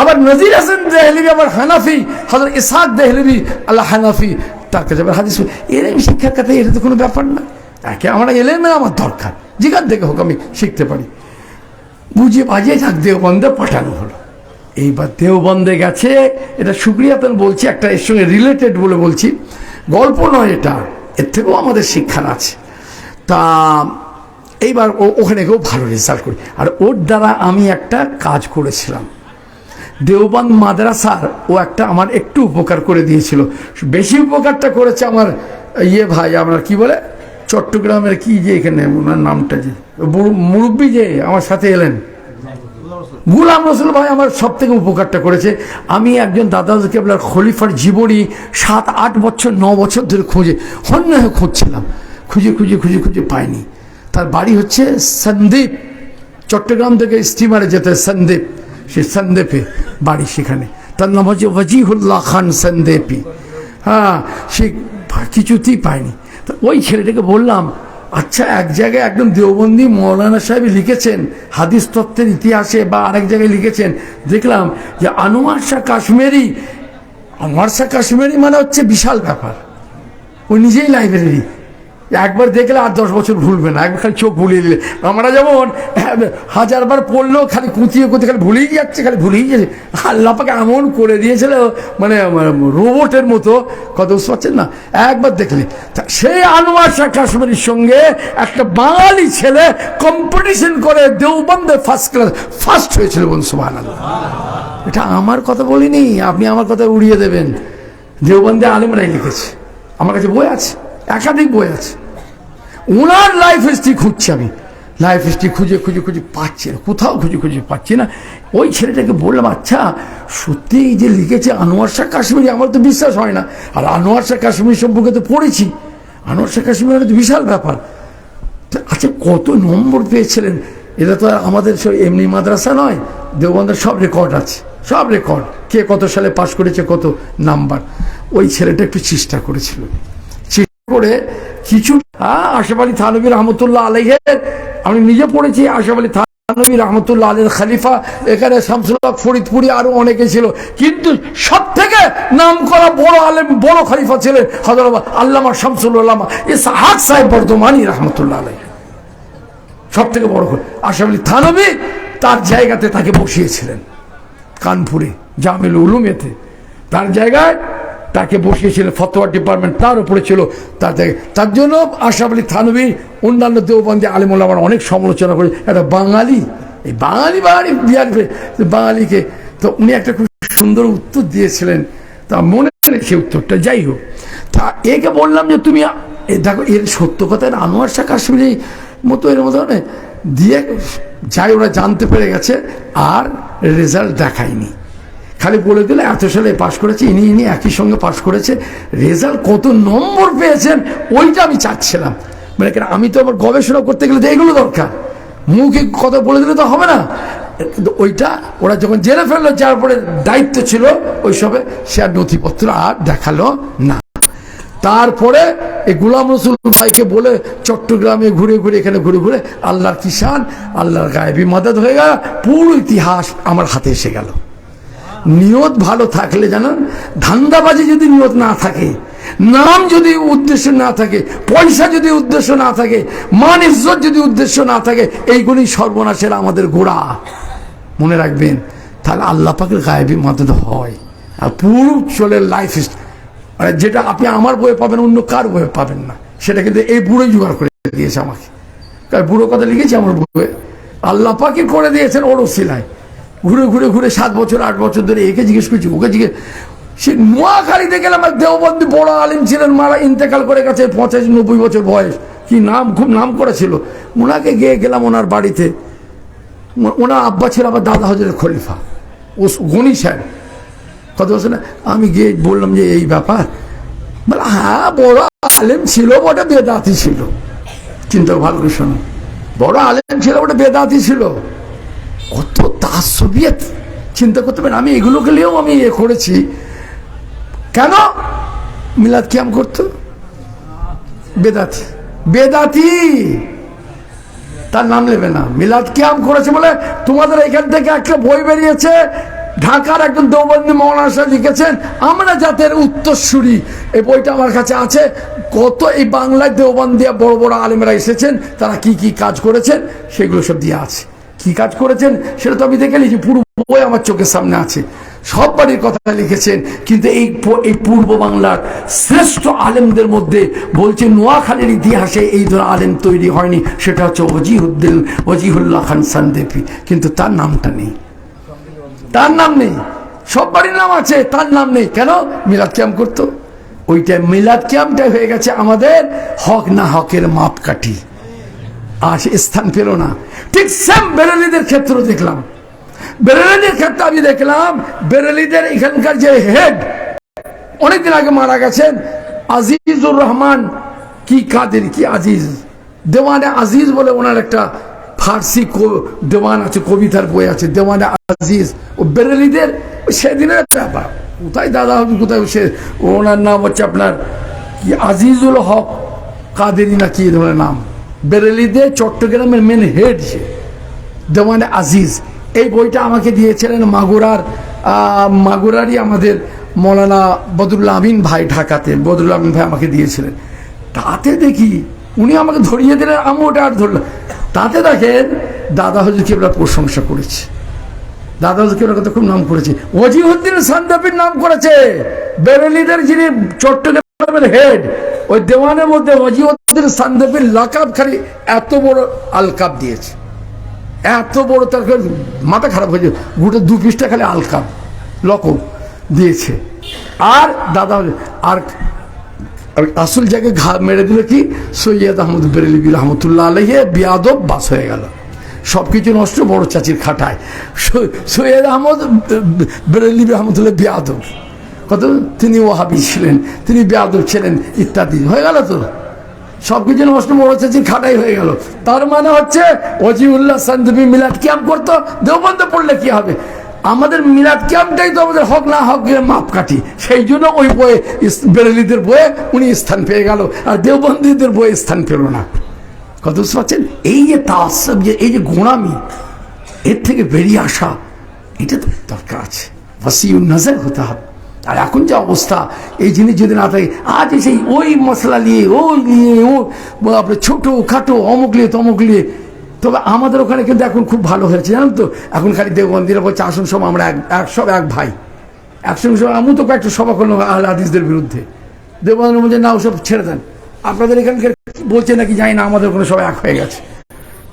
S1: আবার নজির হাসান দেহলভি আবার হানাফি, হযরত ইসহাক দেহলভি আল্লাহ হানাফি, তার কাছে আবার হাদিস। এলেম শিক্ষার ক্ষেত্রে এটা তো কোনো ব্যাপার না, একে আমার এলেমে আমার দরকার, যেখান থেকে হোক আমি শিখতে পারি। বুঝিয়ে বাজিয়ে থাক দেওবন্দে পাঠানো হলো। এইবার দেওবন্দে গেছে, এটা সুক্রিয়াতন বলছি, একটা এর সঙ্গে রিলেটেড বলে বলছি, গল্প নয় এটা, এর থেকেও আমাদের শিক্ষার আছে। তা এইবার ওখানে গিয়েও ভালো রেজাল্ট করি, আর ওর দ্বারা আমি একটা কাজ করেছিলাম দেওবন্দ মাদ্রাসার, ও একটা আমার একটু উপকার করে দিয়েছিল। বেশি উপকারটা করেছে আমার ভাই, আপনার কি বলে, চট্টগ্রামের কি যে এখানে ওনার নামটা, যে মুরব্বী যে আমার সাথে এলেন, গুলাম রসুল ভাই আমার সব থেকে উপকারটা করেছে। আমি একজন দাদা কেবলার খলিফার জীবনী 7-8 বছর 9 বছর ধরে হন্য হয়ে খুঁজছিলাম, খুঁজে পাইনি। তার বাড়ি হচ্ছে সন্দ্বীপ, চট্টগ্রাম থেকে স্টিমারে যেতে সন্দ্বীপ, সে সন্দ্বীপে বাড়ি, সেখানে তার নাম হচ্ছে ওয়াজিহুল্লাহ খান সন্দ্বীপি। হ্যাঁ, সে কিছুতেই পাইনি। তো ওই ছেলেটাকে বললাম, আচ্ছা এক জায়গায় একদম দেওবন্দি মৌলানা সাহেব লিখেছেন হাদিস তত্ত্বের ইতিহাসে, বা আরেক জায়গায় লিখেছেন, দেখলাম যে আনোয়ার শাহ কাশ্মীরি মানে হচ্ছে বিশাল ব্যাপার, ও নিজেই লাইব্রেরি, একবার দেখলে আর 10 বছর ভুলবে না, একবার খালি চোখ ভুলিয়ে দিলে। আমরা যেমন 1000বার পড়লেও খালি কুঁতিয়ে খালি ভুলেই যাচ্ছে, আল্লাহ পাকে এমন করে দিয়েছিল, মানে রোবটের মতো, কথা বুঝতে পারছেন না, একবার দেখলে। সেই আনোয়ার শাহ কাশ্মীরির সঙ্গে একটা বাঙালি ছেলে কম্পিটিশন করে দেওবন্দে ফার্স্ট হয়েছিল, বলুন সুবহানাল্লাহ। এটা আমার কথা বলিনি, আপনি আমার কথা উড়িয়ে দেবেন, দেওবন্দে আলেমরাই লিখেছে, আমার কাছে বই আছে, একাধিক বই আছে। ওনার লাইফ হিস্ট্রি খুঁজছি আমি, লাইফ হিস্ট্রি খুঁজে পাচ্ছি না, কোথাও খুঁজে পাচ্ছি না। ওই ছেলেটাকে বললাম, আচ্ছা সত্যি এই যে লিখেছে আনোয়ার শাহ কাশ্মীরি, আমার তো বিশ্বাস হয় না। আর আনোয়ার শাহ কাশ্মীরি সম্পর্কে তো পড়েছি, আনোয়ার শাহ কাশ্মীরি তো বিশাল ব্যাপার। আচ্ছা কত নম্বর পেয়েছিলেন? এটা তো আমাদের এমনি মাদ্রাসা নয়, দেওবন্দের সব রেকর্ড আছে, সব রেকর্ড, কে কত সালে পাশ করেছে, কত নাম্বার। ওই ছেলেটা একটু চেষ্টা করেছিল, করে কিছু আশরাফ আলী থানভী রহমতুল্লাহ আলাইহের, আমি নিজে পড়েছি, আশরাফ আলী থানভী রহমতুল্লাহ আলাইহির খলিফা, এখানে শামসুল হক ফরিদপুরি আরো অনেকে ছিল, কিন্তু সব থেকে নাম করা বড় আলেম, বড় খলিফা ছিলেন হযরত আল্লামা শামসুল উলামা ইসহাক সাহেব বর্ধমানী রহমতুল্লাহ আলাইহি, সব থেকে বড় আশরাফ আলী থানভী তার জায়গাতে তাকে বসিয়েছিলেন কানপুরে জামিল উলুমেতে, তার জায়গায় তাকে বসিয়েছিলেন, ফতোয়া ডিপার্টমেন্ট তার উপরে ছিল, তার জন্য আশরাফ আলী থানভী অন্যান্য দেওবন্দি আলেম ওলামারা অনেক সমালোচনা করে, একটা বাঙালি, এই বাঙালি বাঙালিকে। তো উনি একটা খুব সুন্দর উত্তর দিয়েছিলেন, তা মনে রেখে উত্তরটা, যাই হোক। তা একে বললাম যে তুমি দেখো, এর সত্য কথা, আনোয়ার শাহ কাশ্মীরি মতো এর মতো দিয়ে যাই, ওরা জানতে পেরে গেছে, আর রেজাল্ট দেখায়নি, খালি বলে দিলে এত সালে পাশ করেছে, ইনি একই সঙ্গে পাশ করেছে, রেজাল্ট কত নম্বর পেয়েছেন ওইটা আমি চাচ্ছিলাম। মানে কেন, আমি তো আমার গবেষণা করতে গেলে তো এগুলো দরকার, মুখে কথা বলে দিলে তো হবে না। কিন্তু ওইটা ওরা যখন জেনে ফেললো, যার পরে দায়িত্ব ছিল ওইসবে, সে আর নথিপত্র আর দেখালো না। তারপরে এই গুলাম রসুল ভাইকে বলে চট্টগ্রামে ঘুরে এখানে ঘুরে আল্লাহর কিষান, আল্লাহর গায়েবী মদদ হয়ে গেল, পুরো ইতিহাস আমার হাতে এসে গেল। নিয়ত ভালো থাকলে, জানেন, ধান্দাবাজি যদি নিয়ত না থাকে, নাম যদি উদ্দেশ্য না থাকে, পয়সা যদি উদ্দেশ্য না থাকে, মান ইজ্জত যদি উদ্দেশ্য না থাকে, এইগুলি সর্বনাশের আমাদের গোড়া, মনে রাখবেন। তাহলে আল্লাহ পাকের গায়েবী মদদ হয়, আর পুরো চলে লাইফ হিস্ট্রি, মানে যেটা আপনি আমার বইয়ে পাবেন, অন্য কার বইয়ে পাবেন না, সেটা কিন্তু এই বুড়োই জোগাড় করে দিয়েছে আমাকে। বুড়ো কথা লিখেছি আমার বইয়ে, আল্লাহ পাকই করে দিয়েছেন ওর ওসিলায়। ঘুরে 7 বছর 8 বছর ধরে একে জিজ্ঞেস করছি, ওকে জিজ্ঞেস, সে নোয়াখালীতে গেলাম, দেওবন্দি বড় আলিম ছিলেন, মারা ইন্তেকাল করে গেছে, 85-90 বছর বয়স, কি নাম, খুব নাম করেছিল, ওনাকে গিয়ে গেলাম ওনার বাড়িতে। ওনার আব্বা ছিল আবার দাদা হজরত খলিফা, ও গনি সাহেব, কথা বলছে না। আমি গিয়ে বললাম যে এই ব্যাপার, বলে হ্যাঁ বড় আলেম ছিল, ওটা বেদাতি ছিল। চিন্তা ভালো করে শোনো, বড় আলেম ছিল, ওটা বেদাতি ছিল। কত তাসবিয়ত চিন্তা করতে পারেন। আমি এগুলোকে নিয়েও আমি করেছি। কেন মিলাদ কিয়াম করতো? বেদাতি, বেদাতি, তার নাম নেবে না। মিলাদ কিয়াম করেছে বলে তোমাদের এখান থেকে একটা বই বেরিয়েছে, ঢাকার একজন দেওবন্দি মৌলানা সাহেব লিখেছেন আমরা জাতের উত্তরসূরি। এই বইটা আমার কাছে আছে। কত এই বাংলায় দেওবন্দিয়া বড় বড় আলেমেরা এসেছেন, তারা কি কি কাজ করেছেন সেগুলো সব দিয়ে আছে। কি কাজ করেছেন সেটা তো আমি দেখে নিয়েছি, পুরো বই আমার চোখের সামনে আছে, সব বাড়ির কথা লিখেছেন। কিন্তু এই পূর্ব বাংলার শ্রেষ্ঠ আলেমদের মধ্যে বলছে নোয়াখালীর ইতিহাসে এই ধরনের আলেম তৈরি হয়নি, সেটা হচ্ছে ওজিহুল্লাহ খান সান্দেপি। কিন্তু তার নামটা নেই, তার নাম নেই। সব বাড়ির নাম আছে, তার নাম নেই। কেন? মিলাদ কিয়াম করতো। ওইটা মিলাদ কিয়ামটা হয়ে গেছে আমাদের হক না হকের মাপকাঠি, আর স্থান পেল না। ঠিক সেম বেরেলিদের ক্ষেত্রে দেখলাম, বেরেলিদের ক্ষেত্রে আমি দেখলাম বেরেলিদের এখানকার যে হেড, অনেকদিন আগে মারা গেছেন, আজিজুর রহমান কি কাদের কি আজিজ, দেওয়ানে আজিজ বলে ওনার একটা ফার্সি দেওয়ান আছে, কবিতার বই আছে, দেওয়ানে আজিজ। ও বেরেলিদের সেদিনের ব্যাপার, কোথায় দাদা হবে কোথায়, সে ওনার নাম হচ্ছে আপনার কি আজিজুল হক কাদেরি না কি ধরনের নাম। বেরেলিদের চট্টগ্রামের মেন হেড সে, দেওয়ানে আজিজ। এই বইটা আমাকে দিয়েছিলেন মাগুরারই আমাদের মৌলানা বদরুল আমিন ভাই, ঢাকাতে বদরুল আমিন ভাই আমাকে দিয়েছিলেন। তাতে দেখি উনি আমাকে ধরিয়ে দিলেন, আমি ওটা আর ধরলাম। তাতে দেখেন দাদা হুজুর কেবলা প্রশংসা করেছে, দাদা হুজুর কেবলা কথা খুব নাম করেছে, ওজিউদ্দিন সান্দাফির নাম করেছে। বেরেলিদের যিনি চট্টগ্রামের হেড, ওই দেওয়ানের মধ্যে ওজিউদ্দিন সান্দাফির লাকাব খালি এত বড় আলকাব দিয়েছে, এত বড়, তার মাথা খারাপ হয়েছে, গোটা 2 পৃষ্ঠা খালি আলকাব লকব দিয়েছে। আর দাদা আর আসল জায়গায় ঘা মেরে দিল কি, সৈয়দ আহমদ বেরেলভী রহমতুল্লাহ আলাইহি বিয়াদব বাস হয়ে গেল, সবকিছু নষ্ট বড় চাচির খাটায়। সৈয়দ আহমদ বেরেলভী রহমতুল্লাহ বিয়াদব, কত তিনি ওয়াহাবি ছিলেন, তিনি বিয়াদব ছিলেন ইত্যাদি হয়ে গেল, তো সবকিছু নষ্ট বড় চাচির খাটাই হয়ে গেল। তার মানে হচ্ছে ওজিউল্লাহ সান্দাফি মিলাদ কিয়াম করতো, দেওবন্দে পড়লে কি হবে? আমাদের মিলাদ কিয়ামটাই তো আমাদের হক না হকের মাপকাঠি। সেই জন্য ওই বইয়ে, বেরেলিদের বইয়ে উনি স্থান পেয়ে গেল, আর দেওবন্দীদের বইয়ে স্থান পেল না। কত বুঝতে পারছেন? এই যে তাসব, যে এই যে গোঁড়ামি, এর থেকে বেরিয়ে আসা, এটা তো দরকার আছে, ওয়াসিউন নজর হতে হবে। আর এখন যে অবস্থা, এই জিনিস যদি না থাকে, আজ সেই ওই মশলা নিয়ে ওই নিয়ে ও আপনার ছোটো খাটো অমুক নিয়ে তমুক নিয়ে। তবে আমাদের ওখানে কিন্তু এখন খুব ভালো হয়েছে, জানেন তো, এখন খালি দেওবন্দিরা বলছে আসুন সব আমরা সব এক ভাই, একসঙ্গে সব। আমি তো কয়েকটা সভা করলাম আহলে হাদিসদের বিরুদ্ধে, দেওবন্দির মধ্যে না ওসব ছেড়ে দেন, আপনাদের এখানকার বলছে নাকি জানি না, আমাদের ওখানে সব এক হয়ে গেছে।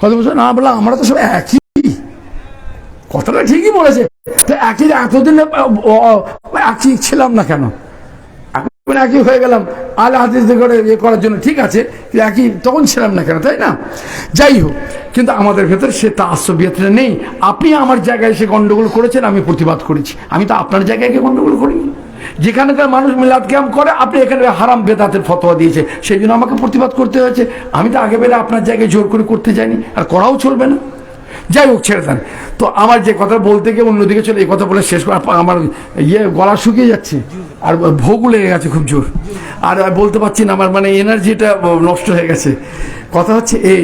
S1: কত বছর না বললাম আমরা তো সব একই, কথাটা ঠিকই বলেছে। একই এতদিন একই ছিলাম না কেন, এখন একই হয়ে গেলাম আহলে হাদিসদের করে ইয়ে করার জন্য, ঠিক আছে, একই তখন ছিলাম না কেন, তাই না? যাই হোক, কিন্তু আমাদের ভেতরে সে তাসবিয়তটা নেই। আপনি আমার জায়গায় এসে গন্ডগোল করেছেন, আমি প্রতিবাদ করেছি। আমি তো আপনার জায়গায় গিয়ে গন্ডগোল করিনি। যেখানকার মানুষ মিলাদ কিয়াম করে, আপনি এখানে হারাম বেদাতের ফতোয়া দিয়েছে, সেই জন্য আমাকে প্রতিবাদ করতে হয়েছে। আমি তো আগে বেলা আপনার জায়গায় জোর করে করতে যাইনি, আর করাও চলবে না। যাই হোক, ছেড়ে দেন তো। আমার যে কথা বলতে গিয়ে অন্যদিকে চলে, এই কথা বলে শেষ করে আমার গলা শুকিয়ে যাচ্ছে, আর ভোগও লেগে গেছে খুব জোর, আর বলতে পারছি না, আমার মানে এনার্জিটা নষ্ট হয়ে গেছে। কথা হচ্ছে এই,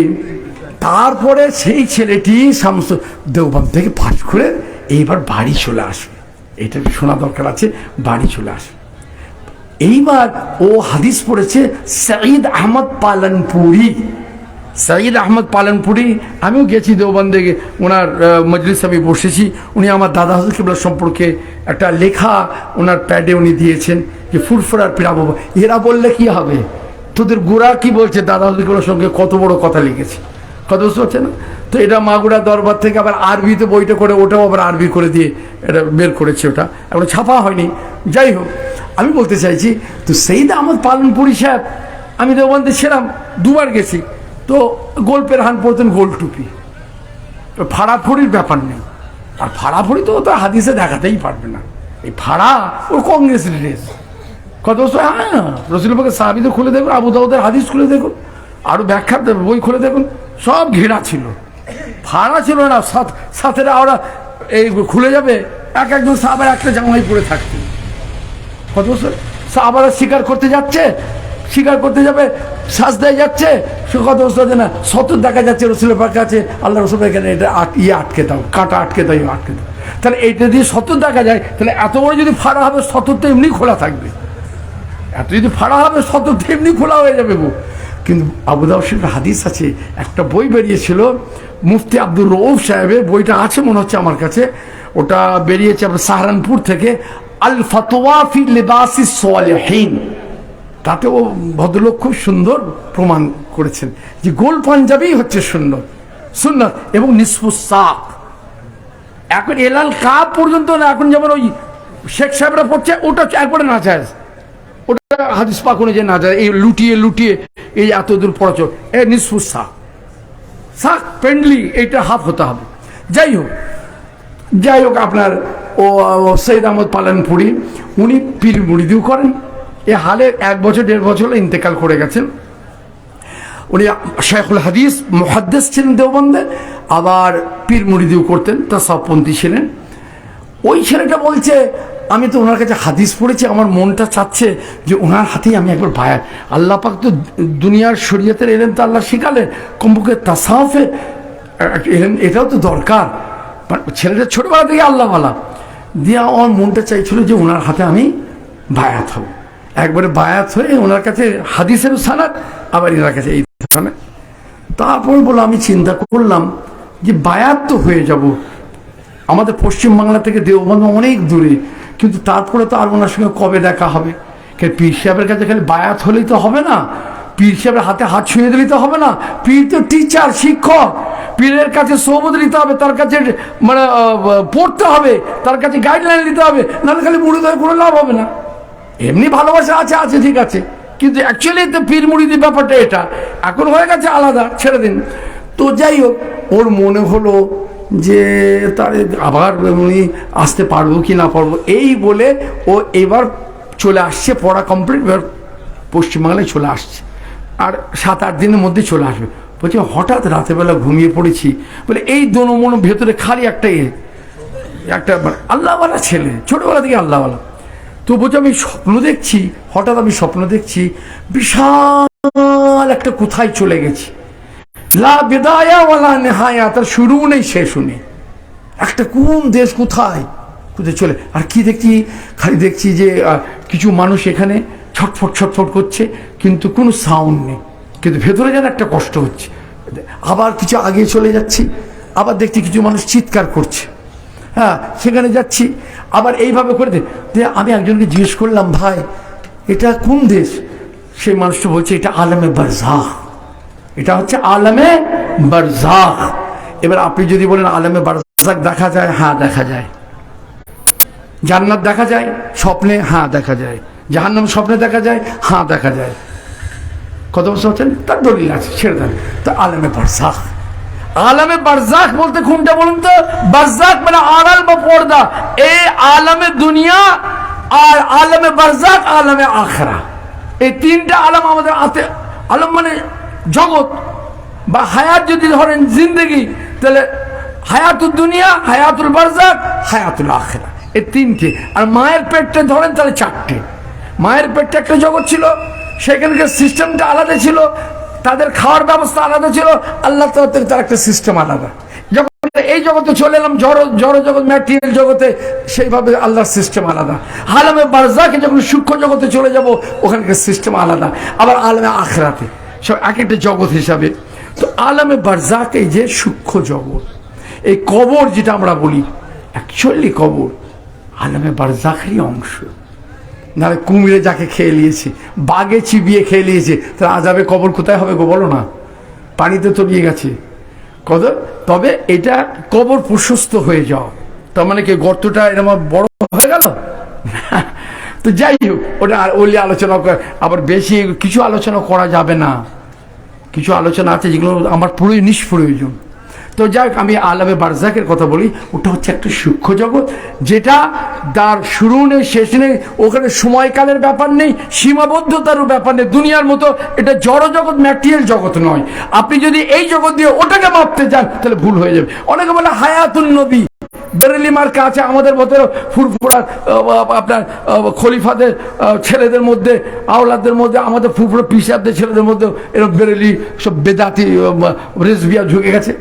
S1: তারপরে সেই ছেলেটি শামসু দেওবন্দ থেকে পাশ করে এইবার বাড়ি চলে আসবে, এটা শোনা দরকার আছে, বাড়ি চলে আসবে। এইবার ও হাদিস পড়েছে সঈদ আহমদ পালনপুরি। সঈদ আহমদ পালনপুরি, আমিও গেছি দেওবন্দে, ওনার মজলিস আমি বসেছি। উনি আমার দাদা হুজুর কিবলার সম্পর্কে একটা লেখা ওনার প্যাডে উনি দিয়েছেন, যে ফুরফুরার পীরা বাবা। এরা বললে কি হবে, তোদের গোড়া কি বলছে, দাদা হুজুর কিবলার সঙ্গে কত বড় কথা লিখেছে, কথা বুঝতে পারছে না? তো এটা মাগুরা দরবার থেকে আবার আরবিতে বইটা করে, ওটাও আবার আরবি করে দিয়ে এটা বের করেছে, ওটা এখন ছাপা হয়নি। যাই হোক, আমি বলতে চাইছি, তো সঈদ আহমদ পালনপুরি সাহেব আমি দেওবন্দে ছিলাম, দুবার গেছি, তো গোল্পের হান পড়তেন, গোল টুপি, ফাড়াফড়ির ব্যাপার নেই। আর ফাড়াফড়ি তো তো হাদিসে দেখাতেই পারবে না, এই ফাড়া ও কংগ্রেসের ড্রেস। কত বছর, হ্যাঁ রসুল পাকের সাহাবীদের খুলে দেখুন, আবু দাউদের হাদিস খুলে দেখুন, আরো ব্যাখ্যা বই খুলে দেখুন, সব ঘেরা ছিল, ফাড়া ছিল না। সাথেরা ওরা এই খুলে যাবে, একজন সাহাবার একটা জামাই পরে থাকতেন। কত বছর সাহাবারা শিকার করতে যাচ্ছে, শিকার করতে যাবে, সাজদায় যাচ্ছে, সে কত বছর না সতর দেখা যাচ্ছে রসুলের পাক কাছে, আল্লাহ রসুল এখানে এটা আটকে দাও, কাঁটা আটকে দাও, আটকে দাও। তাহলে এইটা দিয়ে সতর দেখা যায়, তাহলে এত বড় যদি ফাড়া হবে, সতর তো এমনি খোলা থাকবে, এত যদি ফাড়া হবে সতর তো এমনি খোলা হয়ে যাবে। কিন্তু আবু দাউদ শরীফের হাদিস আছে, একটা বই বেরিয়েছিল মুফতি আব্দুর রউফ সাহেবের, বইটা আছে মনে হচ্ছে আমার কাছে, ওটা বেরিয়েছে আপনার সাহারানপুর থেকে, আল ফাতওয়া ফি লিবাসিস সালিহিন। তাতে ও ভদ্রলোক খুব সুন্দর প্রমাণ করেছেন যে গোল পাঞ্জাবি হচ্ছে সুন্নত, সুন্নত এবং নিসফুস সাক। এখন এলাল কাপ পর্যন্ত না, এখন যেমন ওই শেখ সাহেবরা পড়ছে, ওটা একবারে না যায়, ওটা হাদিস পাক অনুযায়ী না যায়, এই লুটিয়ে লুটিয়ে এই এত দূর পড়াচ্ছ, এ নিসফুস সাক, সাক পেন্ডলি এইটা হাফ হতে হবে। যাই হোক আপনার ও সৈয়দ আহমদ পালানপুরি, উনি পীর মুরিদিও করেন, এ হালে 1 বছর 1.5 বছর ইন্তেকাল করে গেছেন। উনি শাইখুল হাদিস মুহাদ্দিস ছিলেন দেওবন্দে, আবার পীর মুরিদিও করতেন, তাসাউফপন্থী ছিলেন। ওই ছেলেটা বলছে, আমি তো ওনার কাছে হাদিস পড়েছি, আমার মনটা চাচ্ছে যে ওনার হাতেই আমি একবার বায়াত। আল্লাহ পাক তো দুনিয়ার শরীয়তের এলেন তো আল্লাহ শিখালেন, কমপক্ষে তাসাউফের এলেন এটাও তো দরকার। ছেলেটা ছোটবেলা থেকে আল্লাহওয়ালা, দিয়ে আমার মনটা চাইছিল যে ওনার হাতে আমি বায়াত হব, একবারে বায়াত হয়ে ওনার কাছে হাদিসেরও সানাত, আবার এনার কাছে এই সানাত। তারপরে বলে আমি চিন্তা করলাম যে বায়াত তো হয়ে যাব, আমাদের পশ্চিমবাংলা থেকে দেওবন্দ অনেক দূরে, কিন্তু তারপরে তো আর ওনার সঙ্গে কবে দেখা হবে? পীর সাহেবের কাছে খালি বায়াত হলেই তো হবে না, পীর সাহেবের হাতে হাত ছুঁয়ে দিলেই তো হবে না। পীর তো টিচার, শিক্ষক, পীরের কাছে সহবত নিতে হবে, তার কাছে মানে পড়তে হবে, তার কাছে গাইডলাইন নিতে হবে, নাহলে খালি মুড়ি ধরে কোনো লাভ হবে না। এমনি ভালোবাসা আছে আছে ঠিক আছে, কিন্তু অ্যাকচুয়ালি তো পীর মুরিদির ব্যাপারটা এটা এখন হয়ে গেছে আলাদা, ছেড়ে দিন। তো যাই হোক, ওর মনে হলো যে তার আবার উনি আসতে পারবো কি না পারবো, এই বলে ও এবার চলে আসছে, পড়া কমপ্লিট, এবার পশ্চিমবাংলায় চলে আসছে, আর 7-8 দিনের মধ্যে চলে আসবে। বলছে হঠাৎ রাতেরবেলা ঘুমিয়ে পড়েছি, বলে এই দোনো মনো ভেতরে খালি একটা আল্লাহওয়ালা ছেলে, ছোটবেলা থেকে আল্লাহওয়ালা। তো বলছে আমি স্বপ্ন দেখছি, হঠাৎ আমি স্বপ্ন দেখছি বিশাল একটা কোথায় চলে গেছি, লা বিদায়া ওয়ালা নিহায়া, তার শুরু নেই শেষও নেই, একটা কোন দেশ কোথায় কোথায় চলে। আর কি দেখছি, খালি দেখছি যে কিছু মানুষ এখানে ছটফট ছটফট করছে, কিন্তু কোনো সাউন্ড নেই, কিন্তু ভেতরে যেন একটা কষ্ট হচ্ছে। আবার কিছু আগে চলে যাচ্ছি, আবার দেখছি কিছু মানুষ চিৎকার করছে, হ্যাঁ সেখানে যাচ্ছি, আবার এইভাবে করে দিয়ে আমি একজনকে জিজ্ঞেস করলাম, ভাই এটা কোন দেশ? সেই মানুষটা বলছে এটা আলমে বারজাখ, এটা হচ্ছে আলমে বারজাখ। এবার আপনি যদি বলেন আলমে বারজাখ দেখা যায়, হ্যাঁ দেখা যায়। জান্নাত দেখা যায় স্বপ্নে, হ্যাঁ দেখা যায়। জাহান্নাম স্বপ্নে দেখা যায়, হ্যাঁ দেখা যায়। কত বছর হচ্ছেন তার দলিল আছে, ছেড়ে দেন। তো আলমে বারজাখ, আলমে বারজাখ বলতে কোনটা বলুন তো? বারজাখ মানে আড়াল বা পর্দা, এই আলমে দুনিয়া আর আলমে বারজাখ, আলমে আখরা, এই 3টা আলম আমাদের হাতে। আলম মানে জগৎ বা হায়াত, যদি ধরেন জিন্দগি, তাহলে হায়াতুল দুনিয়া, হায়াতুল বারজাখ, হায়াতুল আখরা, এই 3টে। আর মায়ের পেটটা ধরেন তাহলে 4টে। মায়ের পেটটা একটা জগৎ ছিল, সেখানকার সিস্টেমটা আলাদা ছিল, তাদের খাওয়ার ব্যবস্থা আলাদা ছিল, আল্লাহ তার একটা সিস্টেম আলাদা। যখন এই জগতে চলে এলাম, জড় জগৎ, ম্যাটেরিয়াল জগতে, সেইভাবে আল্লাহর সিস্টেম আলাদা। আলমে বারজাখে যখন সূক্ষ্ম জগতে চলে যাব, ওখানকার সিস্টেম আলাদা। আবার আলমে আখরাতে সব এক একটা জগৎ হিসাবে। তো আলমে বারজাখ এই যে সূক্ষ্ম জগৎ, এই কবর যেটা আমরা বলি, অ্যাকচুয়ালি কবর আলমে বারজাখেরই অংশ। নাহলে কুমিরে যাকে খেয়ে নিয়েছে, বাঘে চিবিয়ে খেয়ে নিয়েছে, তার আযাবে কবর কোথায় হবে গো বলো না? পানিতে তলিয়ে গেছে কত। তবে এটা কবর প্রশস্ত হয়ে যাও, তার মানে কি গর্তটা এরকম বড় হয়ে গেল? তো যাই হোক, ওটা ওলি আলোচনা আবার বেশি কিছু আলোচনা করা যাবে না, কিছু আলোচনা আছে যেগুলো আমার পুরোই নিষ্প্রয়োজন। তো যাই হোক, আমি আলামে বারজাকের কথা বলি। ওটা হচ্ছে একটা সূক্ষ্ম জগৎ, যেটা তার শুরু নেই শেষ নেই, ওখানে সময়কালের ব্যাপার নেই, সীমাবদ্ধতারও ব্যাপার নেই। দুনিয়ার মতো এটা জড় জগৎ, ম্যাটেরিয়াল জগৎ নয়। আপনি যদি এই জগৎ দিয়ে ওটাকে মাপতে যান তাহলে ভুল হয়ে যাবে। অনেকে বলে হায়াতুন নবী, বেরেলি মার্কা আছে আমাদের মধ্যে ফুরফুরার আপনার খলিফাদের ছেলেদের মধ্যে, আওলাদের মধ্যে, আমাদের ফুরফুরা পিসাবদের ছেলেদের মধ্যে এরকম বেরেলি সব বেদাতি রেজবিয়া ঢুকে গেছে।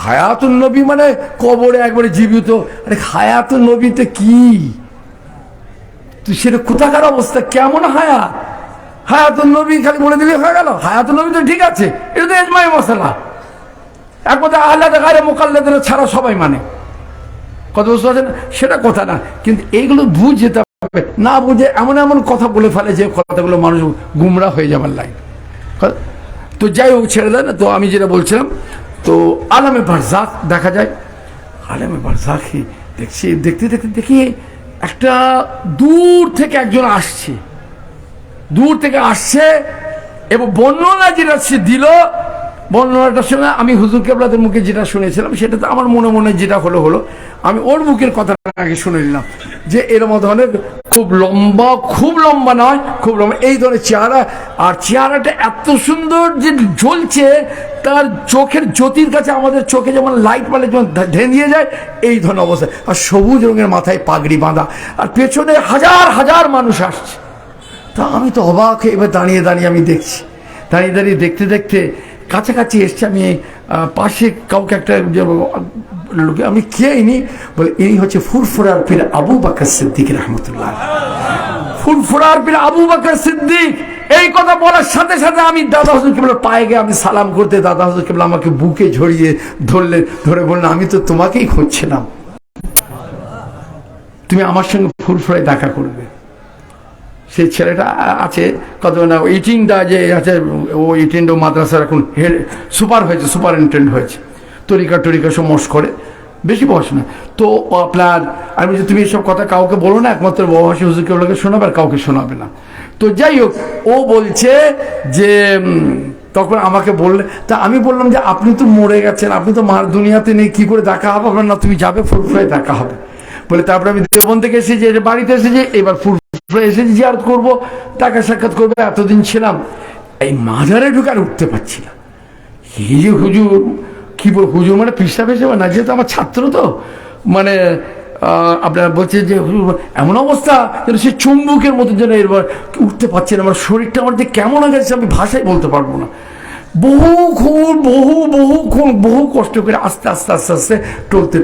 S1: হায়াতুন নবী মানে কবরে একবারে জীবিত। আরে হায়াতুন নবীতে কি, তুই সেটা কোথাকার অবস্থা, কেমন হায়াত? হায়াতুন নবী খালি বলে দিলে হয়ে গেল? হায়াতুন নবী তো ঠিক আছে, এটা তো ইজমাই মশলা। এক কথা আহলাদে গায়রে মুকাল্লাদের ছাড়া সবাই মানে, কত বুঝতে পারছেন? সেটা কথা না, কিন্তু এইগুলো বুঝ যেতে হবে। না বুঝে এমন এমন কথা বলে ফেলে যে কথাগুলো মানুষ গুমরা হয়ে যাবার লাইন। তো যাই হোক, ছেড়ে দেয় না। তো আমি যেটা বলছিলাম, তো আলামে বারজাখ দেখা যায়। আলামে বারজাখে দেখছি, দেখতে দেখতে দেখি একটা দূর থেকে একজন আসছে, দূর থেকে আসছে, এবং বর্ণনা যেটা সে দিল, বর্ণনাটার সঙ্গে আমি হুজুর কেবলাদের মুখে যেটা শুনেছিলাম সেটা তো আমার মনে মনে যেটা হলো হলো, আমি ওর মুখের কথাটা আগে শুনে নিলাম যে এরকম ধরনের খুব লম্বা নয়, খুব লম্বা এই ধরনের চেহারা, আর চেহারাটা এত সুন্দর যে জ্বলছে, তার চোখের জ্যোতির কাছে আমাদের চোখে যেমন লাইট মালে যেমন ধেঁধিয়ে যায়, এই ধরনের অবস্থা। আর সবুজ রঙের মাথায় পাগড়ি বাঁধা, আর পেছনে হাজার হাজার মানুষ আসছে। তা আমি তো অবাক হয়ে এবার দাঁড়িয়ে দাঁড়িয়ে আমি দেখছি, দাঁড়িয়ে দাঁড়িয়ে দেখতে দেখতে কাছাকাছি এসছে। আমি পাশে কাউকে একটা লোকে আমি খেয়েইনি, বলে ইনি হচ্ছে ফুরফুরার পীর আবু বকর সিদ্দিক রহমতুল্লাহ। ফুরফুরার পীর আবু বকর সিদ্দিক, এই কথা বলার সাথে সাথে আমি দাদা হুজুর কেবলার পায়ে গিয়ে আমি সালাম করতে, দাদা হুজুর কেবলা আমাকে বুকে ঝরিয়ে ধরলেন, ধরে বললেন আমি তো তোমাকেই খুঁজছিলাম, তুমি আমার সঙ্গে ফুরফুরায় দেখা করবে। সেই ছেলেটা আছে কত না, 18টা যে আছে, ও 18টা মাদ্রাসার এখন হেড সুপার হয়েছে, সুপারিনটেন্ডেন্ট হয়েছে, তরিকা সব মশ করে, বেশি বয়স না। তো আপনার আমি বলছি তুমি এসব কথা কাউকে বলো না, একমাত্র বহাসী হুজুরকে ওগুলোকে শোনাবে, আর কাউকে শোনাবে না। তো যাই হোক, ও বলছে যে তখন আমাকে বললে, তা আমি বললাম যে আপনি তো মরে গেছেন, আপনি তো মার দুনিয়াতে নেই, কি করে দেখা হবে? না তুমি যাবে, ফুরফুরায় দেখা হবে বলে। তারপরে আমি দেওবন্দ থেকে এসেছি, বাড়িতে এসেছি, এবার ফুরফুরা এসেছি, জিয়ারত করবো, দেখা সাক্ষাৎ করবো। এতদিন ছিলাম এই মাজারে ঢুকে আর উঠতে পারছি না। এই যে হুজুর, কি বল হুজুর মানে পৃষ্ঠা পেশে না, যেহেতু আমার ছাত্র তো মানে আপনারা বলছেন যে এমন অবস্থা যেন সে চুম্বকের মতো যেন এবার উঠতে পারছে না। আমার শরীরটা আমার যে কেমন হয়ে গেছে আমি ভাষায় বলতে পারবো না। বহু কষ্ট করে আস্তে আস্তে আস্তে আস্তে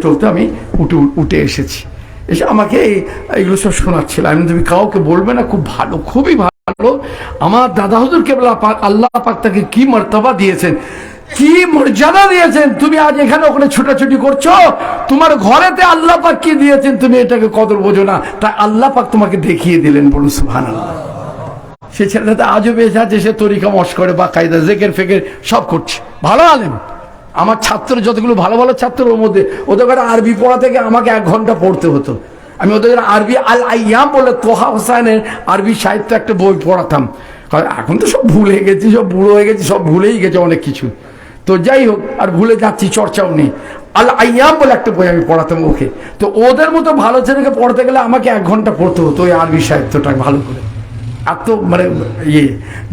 S1: টলতে আমি উঠে এসেছি। এসে আমাকে এইগুলো সব শোনাচ্ছিল। আমি তুমি কাউকে বলবে না, খুব ভালো, খুবই ভালো। আমার দাদা হুজুর কেবলা পাক, আল্লাহ পাক তাকে কি মর্তবা দিয়েছেন, কি মর্যাদা দিয়েছেন। তুমি আজ এখানে ওখানে ছোটাছুটি করছো, তোমার ঘরেতে আল্লাহ পাক কি দিয়েছেন তুমি এটাকে কদর বোঝো না, তাই আল্লাহ পাক তোমাকে দেখিয়ে দিলেন। বলুন সুবহানাল্লাহ। সে ছেলেটা আজও বেঁচে আছে, সে তরিকা মশ করে বা কায়দা জেকের ফেকের সব করছে, ভালো আলেম। আমার ছাত্র যতগুলো ভালো ভালো ছাত্র, ওর মধ্যে ওদের আরবি পড়া থেকে আমাকে 1 ঘন্টা পড়তে হতো। আমি ওদের আরবি আল আইয়াম বলে তোহা হোসেনের আরবি সাহিত্য একটা বই পড়াতাম। এখন তো সব ভুলে গেছি, সব বুড়ো হয়ে গেছি, সব ভুলেই গেছে অনেক কিছু। তো যাই হোক, আর ভুলে যাচ্ছি, চর্চাও নেই। আল আইয়াম বলে একটা বই আমি পড়াতাম ওকে। তো ওদের মতো ভালো ছেলেকে পড়তে গেলে আমাকে 1 ঘন্টা পড়তে হতো ওই আরবি সাহিত্যটা ভালো করে। এত মানে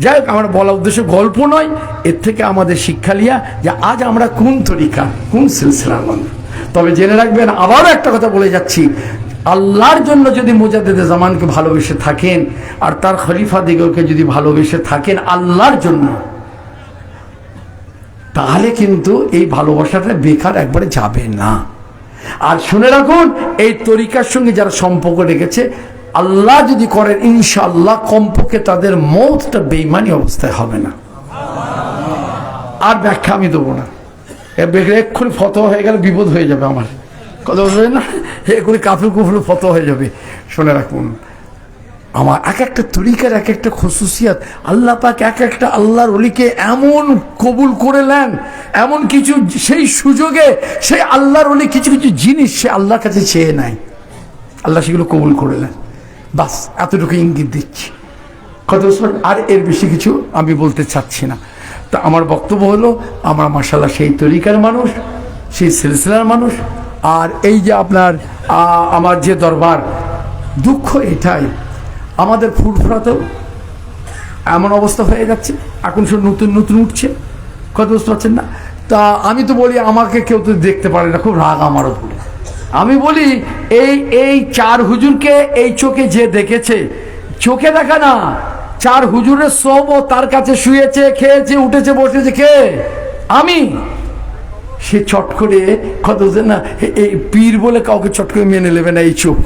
S1: যাই হোক, আমার বলা উদ্দেশ্য গল্প নয়, এর থেকে আমাদের শিক্ষা লিয়া যে আজ আমরা কোন তরিকা, কোন সিলসিলার মানুষ। তবে জেনে রাখবেন, আবারও একটা কথা বলে যাচ্ছি, আল্লাহর জন্য যদি মুজাদ্দিদে জামানকে ভালোবেসে থাকেন, আর তার খলিফা দিগকে যদি ভালোবেসে থাকেন আল্লাহর জন্য, তাহলে কিন্তু এই ভালোবাসাটা বেকার একবারে যাবে না। আর শুনে রাখুন, এই তরিকার সঙ্গে যারা সম্পর্ক রেখেছে, আল্লাহ যদি করেন ইনশাআল্লাহ কমপক্ষে তাদের মওতটা বেঈমানি অবস্থায় হবে না। আর ব্যাখ্যা আমি দেবো না, এক্ষুনি ফতোয়া হয়ে গেলে বিপদ হয়ে যাবে আমার, কথা বলবেন না, এক্ষুনি কাফির কুফরি ফতোয়া হয়ে যাবে। শুনে রাখুন, আমার এক একটা তরিকার এক একটা খুসুসিয়াত, আল্লাহ পাক এক একটা আল্লাহর ওলিকে এমন কবুল করে নেন, এমন কিছু সেই সুযোগে সেই আল্লাহর ওলি কিছু কিছু জিনিস সে আল্লাহর কাছে চেয়ে নেয়, আল্লাহ সেগুলো কবুল করে নেন। বাস এতটুকু ইঙ্গিত দিচ্ছি। কত আর এর বেশি কিছু আমি বলতে চাচ্ছি না। তা আমার বক্তব্য হলো, আমরা মাশাআল্লাহ সেই তরিকার মানুষ, সেই সিলসিলার মানুষ। আর এই যে আপনার আমার যে দরবার, দুঃখ এটাই আমাদের ফুরফুরাতেও এমন অবস্থা হয়ে যাচ্ছে, এখন সব নতুন নতুন উঠছে, কত বুঝতে পারছেন না। তা আমি তো বলি আমাকে কেউ তো দেখতে পারে না, খুব রাগ আমার উপরে। আমি বলি এই চার হুজুরকে এই চোখে যে দেখেছে, চোখে দেখা না, চার হুজুরের সব তার কাছে শুয়েছে, খেয়েছে, উঠেছে, বসেছে কে? আমি। সে চট করে কত না, এই পীর বলে কাউকে চট করে মেনে নেবে না এই চোখ,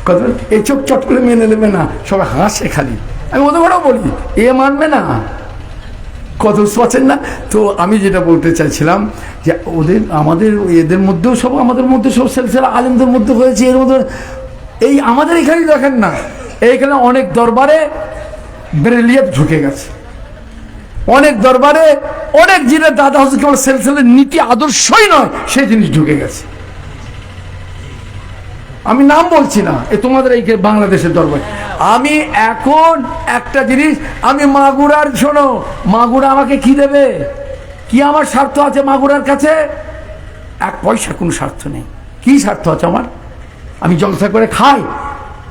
S1: কত এই চোখ চট করে মেনে নেবে না, সবাই হাসে খালি। আমি ওদের কথাও বলি, এ মানবে না, কত পাচ্ছেন না। তো আমি যেটা বলতে চাইছিলাম যে আমাদের এদের মধ্যেও সব, আমাদের মধ্যে সব সিলসিলা আলেমদের মধ্যে হয়েছে, এর মধ্যে এই আমাদের এখানেই দেখেন না, এইখানে অনেক দরবারে বেরেলিয়াত ঢুকে গেছে, অনেক দরবারে অনেক জিনিস দাদা হচ্ছে কেবল সিলসিলার নীতি আদর্শই নয়, সেই জিনিস ঢুকে গেছে। আমি নাম বলছি না, তোমাদের এই বাংলাদেশের দরবার। আমি এখন একটা জিনিস, আমি মাগুরার, শোনো, মাগুরা আমাকে কি দেবে? কি আমার স্বার্থ আছে মাগুরার কাছে? এক পয়সা কোনো স্বার্থ নেই। কি স্বার্থ আছে আমার? আমি জলসা করে খাই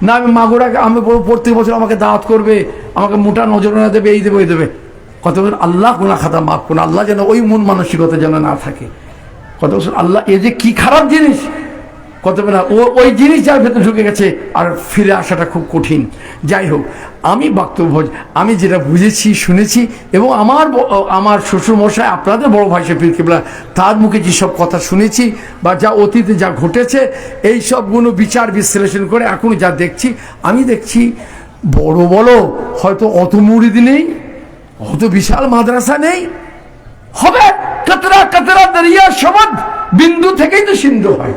S1: না? আমি মাগুরাকে, আমি প্রত্যেক বছর আমাকে দাওয়াত করবে, আমাকে মোটা নজরানা দেবে, এই দেবে, ওই দেবে। কত বছর আল্লাহ গুনাহ খাতা মাফ করুন, আল্লাহ যেন ওই মন মানসিকতা যেন না থাকে। কত বছর আল্লাহ, এই যে কি খারাপ জিনিস, কত না ওই জিনিস যার ভেতরে ঢুকে গেছে, আর ফিরে আসাটা খুব কঠিন। যাই হোক, আমি বক্তব্য, আমি যেটা বুঝেছি, শুনেছি, এবং আমার শ্বশুর মশাই, আপনাদের বড় ভাই পীর কেবলা, তার মুখে যেসব কথা শুনেছি বা যা অতীতে যা ঘটেছে, এই সবগুলো বিচার বিশ্লেষণ করে এখন যা দেখছি, আমি দেখছি বড় বড় হয়তো অত মুরিদ নেই, অত বিশাল মাদ্রাসা নেই, হবে কতরা কতরা দরিয়া সমাদ, বিন্দু থেকেই তো সিন্ধু হয়।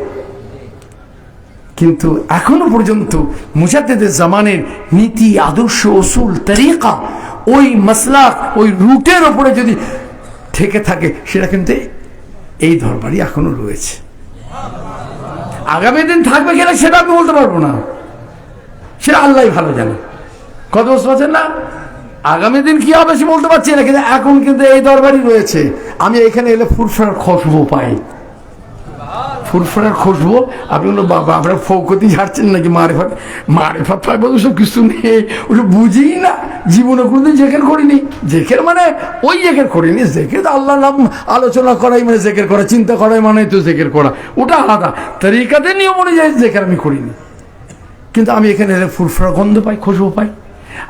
S1: কিন্তু এখনো পর্যন্ত মুজাদ্দিদের জামানের নীতি, আদর্শ, উসুল, তরিকা, ওই মাসলাক, ওই রুটের ওপরে যদি থেকে থাকে, সেটা কিন্তু এই দরবারই এখনো রয়েছে। আগামী দিন থাকবে কিনা সেটা আমি বলতে পারবো না, সেটা আল্লাহ ভালো জানে। কত বুঝতে পারছেন না? আগামী দিন কি হবে সে বলতে পারছি না, কিন্তু এখন কিন্তু এই দরবারই রয়েছে। আমি এখানে এলে ফুরফুরার খুশবু পাই, ফুরফুরার খুশবু। আপনি বললো বাবা, আপনার ফৌকতি ঝাড়ছেন নাকি? মারেফাত পাইব ওসব কিছু নেই, ওসব বুঝি না, জীবনে কোনোদিন জেকের করিনি। জেকের মানে ওই জেকের করিনি, জেকের আল্লাহ নাম আলোচনা করাই মানে জেকের করা, চিন্তা করাই মানে তো জেকের করা, ওটা আলাদা। তরিকাতে নিয়ম অনুযায়ী জেকের আমি করিনি, কিন্তু আমি এখানে এলে ফুরফুরা গন্ধ পাই, খুশবু পাই।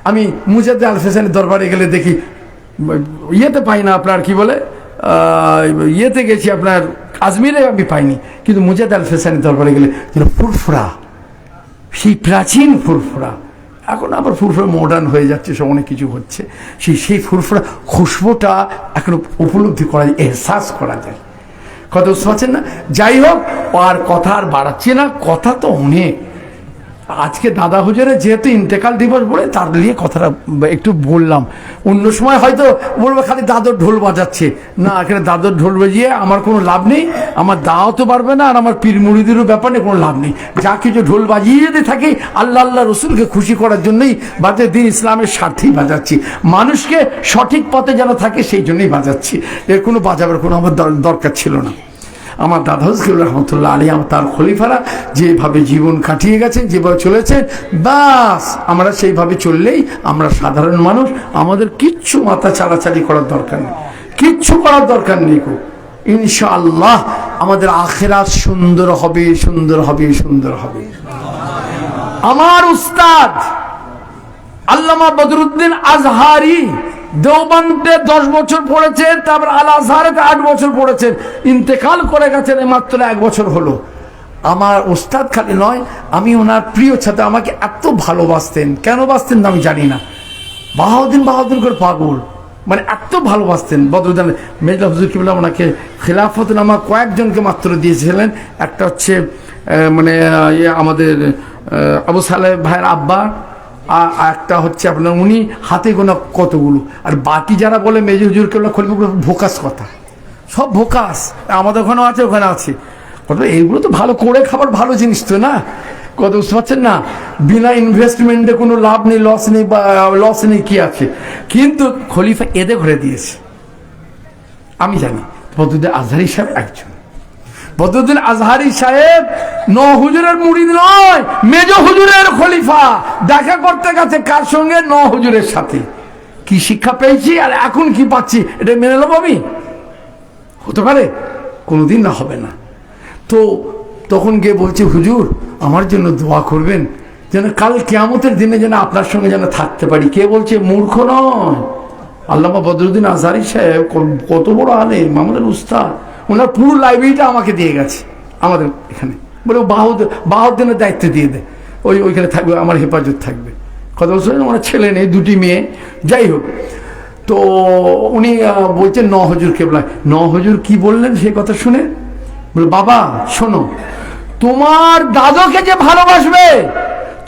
S1: আমি মুজাদ্দিদ আল ফেসানির দরবারে গেলে দেখি, ইয়েতে পাই না, আপনার কি বলে, ইয়েতে গেছি আপনার আজমিরে, আমি পাইনি, কিন্তু মুজাদ্দিদ আল ফেসানির দরবারে গেলে যেন ফুরফুরা, সেই প্রাচীন ফুরফুরা। এখন আবার ফুরফুরা মডার্ন হয়ে যাচ্ছে, সব অনেক কিছু হচ্ছে, সেই ফুরফুরা খুশবুটা এখন উপলব্ধি করা যায়, এহসাস করা যায়। কত পাচ্ছেন না? যাই হোক, আর কথা আর বাড়াচ্ছি না, কথা তো অনেক। আজকে দাদা হুজুরের যেহেতু ইন্তেকাল দিবস বলে তার নিয়ে কথাটা একটু বললাম। অন্য সময় হয়তো বলবো খালি দাদর ঢোল বাজাচ্ছে, না, এখানে দাদর ঢোল বাজিয়ে আমার কোনো লাভ নেই, আমার দাওয়াতও তো পারবে না, আর আমার পীর মুরিদেরও ব্যাপারে কোনো লাভ নেই। যা কিছু ঢোল বাজিয়ে যদি থাকি, আল্লাহ আল্লাহ রসুলকে খুশি করার জন্যই বাজে, দিন ইসলামের স্বার্থেই বাজাচ্ছি, মানুষকে সঠিক পথে যেন থাকে সেই জন্যই বাজাচ্ছি। এর কোনো বাজাবার কোনো আমার দরকার ছিল না। আমার দাদা হুজুর রহমতুল্লাহ আলী, তার খলিফারা যেভাবে জীবন কাটিয়ে গেছেন, যেভাবে চলেছেন, বাস আমরা সেইভাবে চললেই আমরা সাধারণ মানুষ, আমাদের কিচ্ছু মাথা চালাচালি করার দরকার নেই, কিচ্ছু করার দরকার নেই। ইনশাআল্লাহ আমাদের আখিরাত সুন্দর হবে, সুন্দর হবে, সুন্দর হবে। আমার উস্তাদ আল্লামা বদরুদ্দিন আজহারি দেওবন্দে 10 বছর পড়েছেন, তারপর আল আজহারে 8 বছর পড়েছেন, ইন্তেকাল করে গেছেন মাত্র 1 বছর হলো। আমার ওস্তাদ খালি নয়, আমি ওনার প্রিয় ছাত্র, আমাকে এত ভালোবাসতেন, কেন বাসতেন আমি জানি না, বাহাউদ্দিন করে পাগল, মানে এত ভালোবাসতেন। বদরুদ্দিন মেজলা হুজুর কিবলা ওনাকে খিলাফতনামা কয়েকজনকে মাত্র দিয়েছিলেন, একটা হচ্ছে মানে আমাদের আবু সালেহ ভাইয়ের আব্বা, একটা হচ্ছে আপনার উনি, হাতে গোনা কতগুলো, আর বাকি যারা বলে মেজর হুজুর কেবলা খলিফা, ভোকাস কথা, সব ভোকাস। আমাদের ওখানেও আছে, ওখানে আছে, এইগুলো তো ভালো করে খাবার ভালো জিনিস তো না, কথা বুঝতে পারছেন না? বিনা ইনভেস্টমেন্টে কোনো লাভ নেই, লস নেই, বা লস নেই কি আছে? কিন্তু খলিফা এদে ঘরে দিয়েছে। আমি জানি বদরুদ্দিন আজহারি সাহেব একজন। বদরুদ্দিন আজহারি সাহেব হুজুরের মুরিদ নয়, মেজ হুজুরের খলিফা। দেখা করতে গেছে কার সঙ্গে? হুজুরের সাথে। কি শিক্ষা পেয়েছি আর এখন কি পাচ্ছি, এটা মেনে নেবো আমি? হতে পারে? কোনোদিন না, হবে না। তো তখন গিয়ে বলছে, হুজুর আমার জন্য দোয়া করবেন যেন কাল কিয়ামতের দিনে যেন আপনার সঙ্গে যেন থাকতে পারি। কে বলছে? মূর্খ নয়, আল্লামা বদরুদ্দিন আজহারি সাহেব কত বড় আলেম, আমাদের উস্তাদ। ওনার পুরো লাইব্রেরিটা আমাকে দিয়ে গেছে আমাদের এখানে, বলে বাহাউদ্দিনের দায়িত্ব দিয়ে দেয়, ওইখানে থাকবে, আমার হেফাজত থাকবে। কথা বলছেন, ওনার ছেলে নেই, দুটি মেয়ে। যাই হোক, তো উনি বলছেন হুজুর কেবলা। হুজুর কি বললেন সেই কথা শুনে বলে, বাবা শোনো, তোমার দাদুকে যে ভালোবাসবে,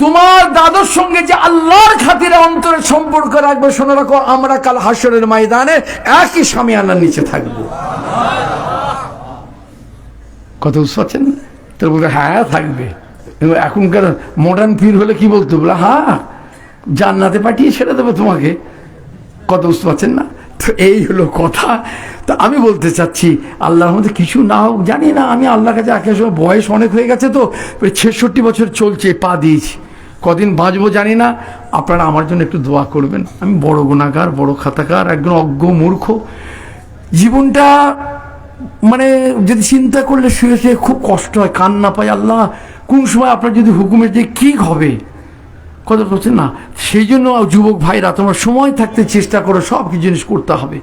S1: তোমার দাদুর সঙ্গে যে আল্লাহর খাতিরে অন্তরের সম্পর্ক রাখবে, শোনো রাখো, আমরা কাল হাসরের ময়দানে একই শামিয়ানার নিচে থাকবো। কথা বুঝতে পারছেন? তো বলবে হ্যাঁ থাকবে। এখনকার মডার্ন পীর হলে কি বলতো? বলে হ্যাঁ জান্নাতে পাঠিয়ে ছেড়ে দেবে তোমাকে। কথা বুঝতে পারছেন না? তো এই হলো কথা। তা আমি বলতে চাচ্ছি, আল্লাহর মধ্যে কিছু না হোক জানি না, আমি আল্লাহর কাছে একের সময় বয়স অনেক হয়ে গেছে, তো 66 বছর চলছে, পা দিয়েছি, কদিন বাঁচবো জানি না। আপনারা আমার জন্য একটু দোয়া করবেন। আমি বড় গুনাহগার, বড় খাতাকার, একজন অজ্ঞ মূর্খ। জীবনটা মানে যদি চিন্তা করলে শুয়ে শুয়ে খুব কষ্ট হয়, কান্না পাই। আল্লাহ কোন সময় আপনার যদি হুকুমে যে কি হবে, কথা বলছেন না? সেই জন্য যুবক ভাইরা, তোমরা সময় থাকতে চেষ্টা করো, সব কিছু জিনিস করতে হবে।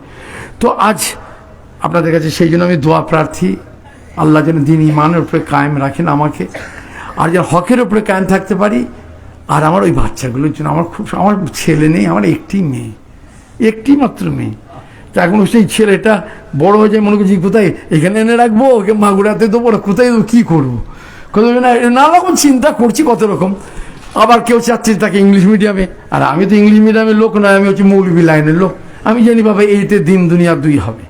S1: তো আজ আপনাদের কাছে সেই জন্য আমি দোয়া প্রার্থী, আল্লাহ যেন দিন ইমানের উপরে কায়েম রাখেন আমাকে, আর যেন হকের উপরে কায়েম থাকতে পারি। আর আমার ওই বাচ্চাগুলোর জন্য, আমার ছেলে নেই, আমার একটি মেয়ে, একটি মাত্র মেয়ে। তা এখন সেই ছেলেটা বড় হয়ে যায়, মনে করছি কোথায় এখানে এনে রাখবো, ওকে মাগুরাতে দেবো, কোথায় দেবো, কী করবো, কোথাও নানা রকম চিন্তা করছি, কত রকম। আবার কেউ চাচ্ছে তাকে ইংলিশ মিডিয়ামে, আর আমি তো ইংলিশ মিডিয়ামের লোক নয়, আমি হচ্ছে মৌলবী লাইনের লোক। আমি জানি বাবা এইতে দিন দুনিয়া দুই হবে,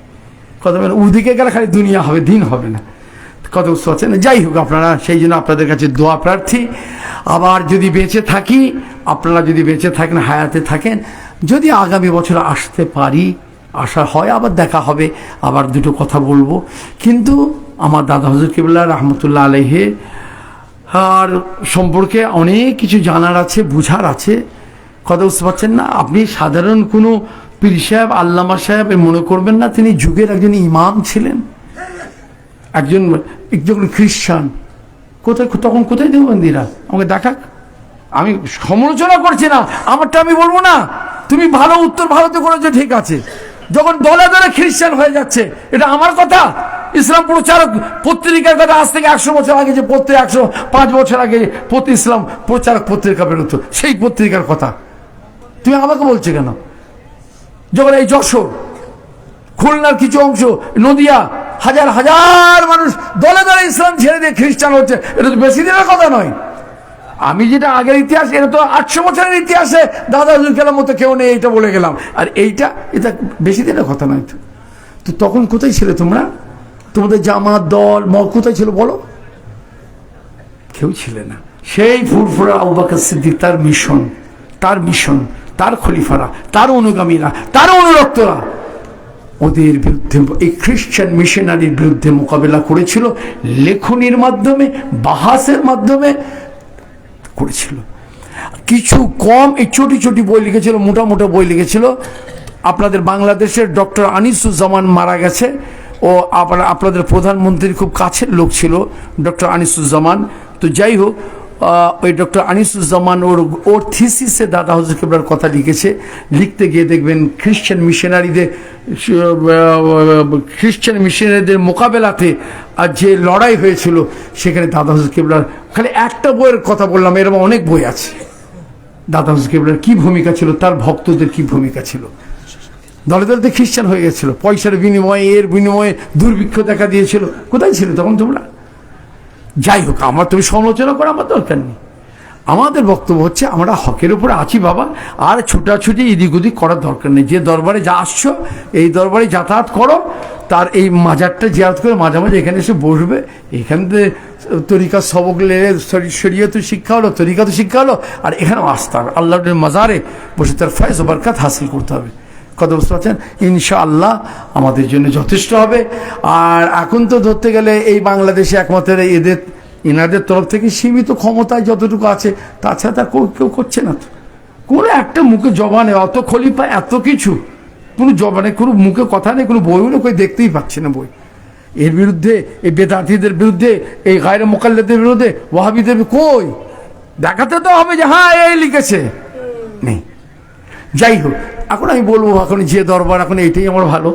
S1: কথা বলেন, ওদিকে গেলে খালি দুনিয়া হবে, দিন হবে না, কথা বুঝতে পারছেন? যাই হোক, আপনারা সেই জন্য আপনাদের কাছে দোয়া প্রার্থী। আবার যদি বেঁচে থাকি, আপনারা যদি বেঁচে থাকেন, হায়াতে থাকেন, যদি আগামী বছর আসতে পারি, আশা হয় আবার দেখা হবে, আবার দুটো কথা বলবো। কিন্তু আমার দাদা হুজুর কিবলা রহমতুল্লাহ আলাইহি আর সম্পর্কে অনেক কিছু জানার আছে, বুঝার আছে, কথা বুঝতে পারছেন না? আপনি সাধারণ কোনো পীর সাহেব, আল্লামা সাহেব মনে করবেন না, তিনি যুগের একজন ইমাম ছিলেন, একজন খ্রিস্টান। তখন কোথায় দেববন্দিরা আমাকে দেখাক, আমি সমালোচনা করছি না, আমারটা আমি বলবো না। তুমি ভালো উত্তর ভারতে করেছো, ঠিক আছে, যখন দলে দলে খ্রিস্টান হয়ে যাচ্ছে, এটা আমার কথা? ইসলাম প্রচারক পত্রিকার কথা, আজ থেকে 100 বছর আগে যে 105 বছর আগে ইসলাম প্রচারক পত্রিকা বেরোতো, সেই পত্রিকার কথা তুমি আমাকে বলছো কেন? যখন এই যশোর, খুলনার কিছু অংশ, নদিয়া, হাজার হাজার মানুষ দলে দলে ইসলাম ছেড়ে দিয়ে খ্রিস্টান হচ্ছে, এটা তো বেশি দিনের কথা নয়। আমি যেটা আগের ইতিহাস, এটা তো 800 বছরের ইতিহাসে দাদা হুজুর কেলাম মতো কেউ নেই, এইটা বলে গেলাম। আর এটা বেশি দিনের কথা নয়। তো তখন কোথায় ছিলে তোমরা? তোমাদের জামাত দল কোথায় ছিল বলো? কেউ ছিলে না। সেই ফুরফুরা আবু বকর সিদ্দিক, তার মিশন, তার খলিফারা, তার অনুগামীরা, তার অনুরক্তরা ওদের বিরুদ্ধে, এই খ্রিস্টান মিশনারির বিরুদ্ধে মোকাবেলা করেছিল, লেখনির মাধ্যমে, বাহাসের মাধ্যমে করেছিল। কিছু কম এই ছোটি ছোটি বই লিখেছিল, মোটা মোটা বই লিখেছিল। আপনাদের বাংলাদেশের ডক্টর আনিসুজ্জামান মারা গেছে, ও আপনাদের প্রধানমন্ত্রীর খুব কাছের লোক ছিল ডক্টর আনিসুজ্জামান। তো যাই হোক, ওই ডক্টর আনিসুজ্জামান ওর থিসিসে দাদা হুজুর কিবলার কথা লিখেছে। লিখতে গিয়ে দেখবেন খ্রিস্টান মিশনারিদের মোকাবেলাতে আর যে লড়াই হয়েছিল, সেখানে দাদা হুজুর কিবলার, খালি একটা বইয়ের কথা বললাম, এরকম অনেক বই আছে। দাদা হুজুর কিবলার কি ভূমিকা ছিল, তার ভক্তদের কি ভূমিকা ছিল। দলে দলে খ্রিস্টান হয়ে গেছিল, পয়সার বিনিময়ে, এর বিনিময়ে দুর্ভিক্ষ দেখা দিয়েছিল। কোথায় ছিল তখন তোমরা? যাই হোক, আমার তুমি সমালোচনা করা আমার দরকার নেই। আমাদের বক্তব্য হচ্ছে আমরা হকের উপরে আছি বাবা, আর ছুটাছুটি এদিক ওদিক করার দরকার নেই। যে দরবারে যা আসছো এই দরবারে যাতায়াত করো, তার এই মাজারটা জিয়ারত করে মাঝে মাঝে এখানে এসে বসবে। এখান থেকে তরিকা সবক লেগে শরীয়ত শিক্ষা হলো, তরিকা তো শিক্ষা হলো, আর এখানেও আসতে হবে। আল্লাহর মাজারে বসে তার ফয়েজ ও বরকত হাসিল করতে হবে। কথা বুঝতে পারছেন? ইনশাআল্লাহ আমাদের জন্য যথেষ্ট হবে। আর এখন তো ধরতে গেলে এই বাংলাদেশে একমাত্র এনাদের তরফ থেকে সীমিত ক্ষমতায় যতটুকু আছে, তাছাড়া তা কেউ করছে না তো। কোনো একটা মুখে জবানে অত খলিফা, এত কিছু, কোনো জবানে কোনো মুখে কথা নেই, কোনো বইও কেউ দেখতেই পাচ্ছে না বই। এর বিরুদ্ধে, এই বেদাতিদের বিরুদ্ধে, এই গায়রে মুকাল্লিদের বিরুদ্ধে, ওয়াহাবিদের কই দেখাতে তো হবে যে হ্যাঁ এই লিখেছে, নেই। যাই হোক, এখন আমি বলবো, এখন যে দরবার, এখন এইটাই আমার ভালো,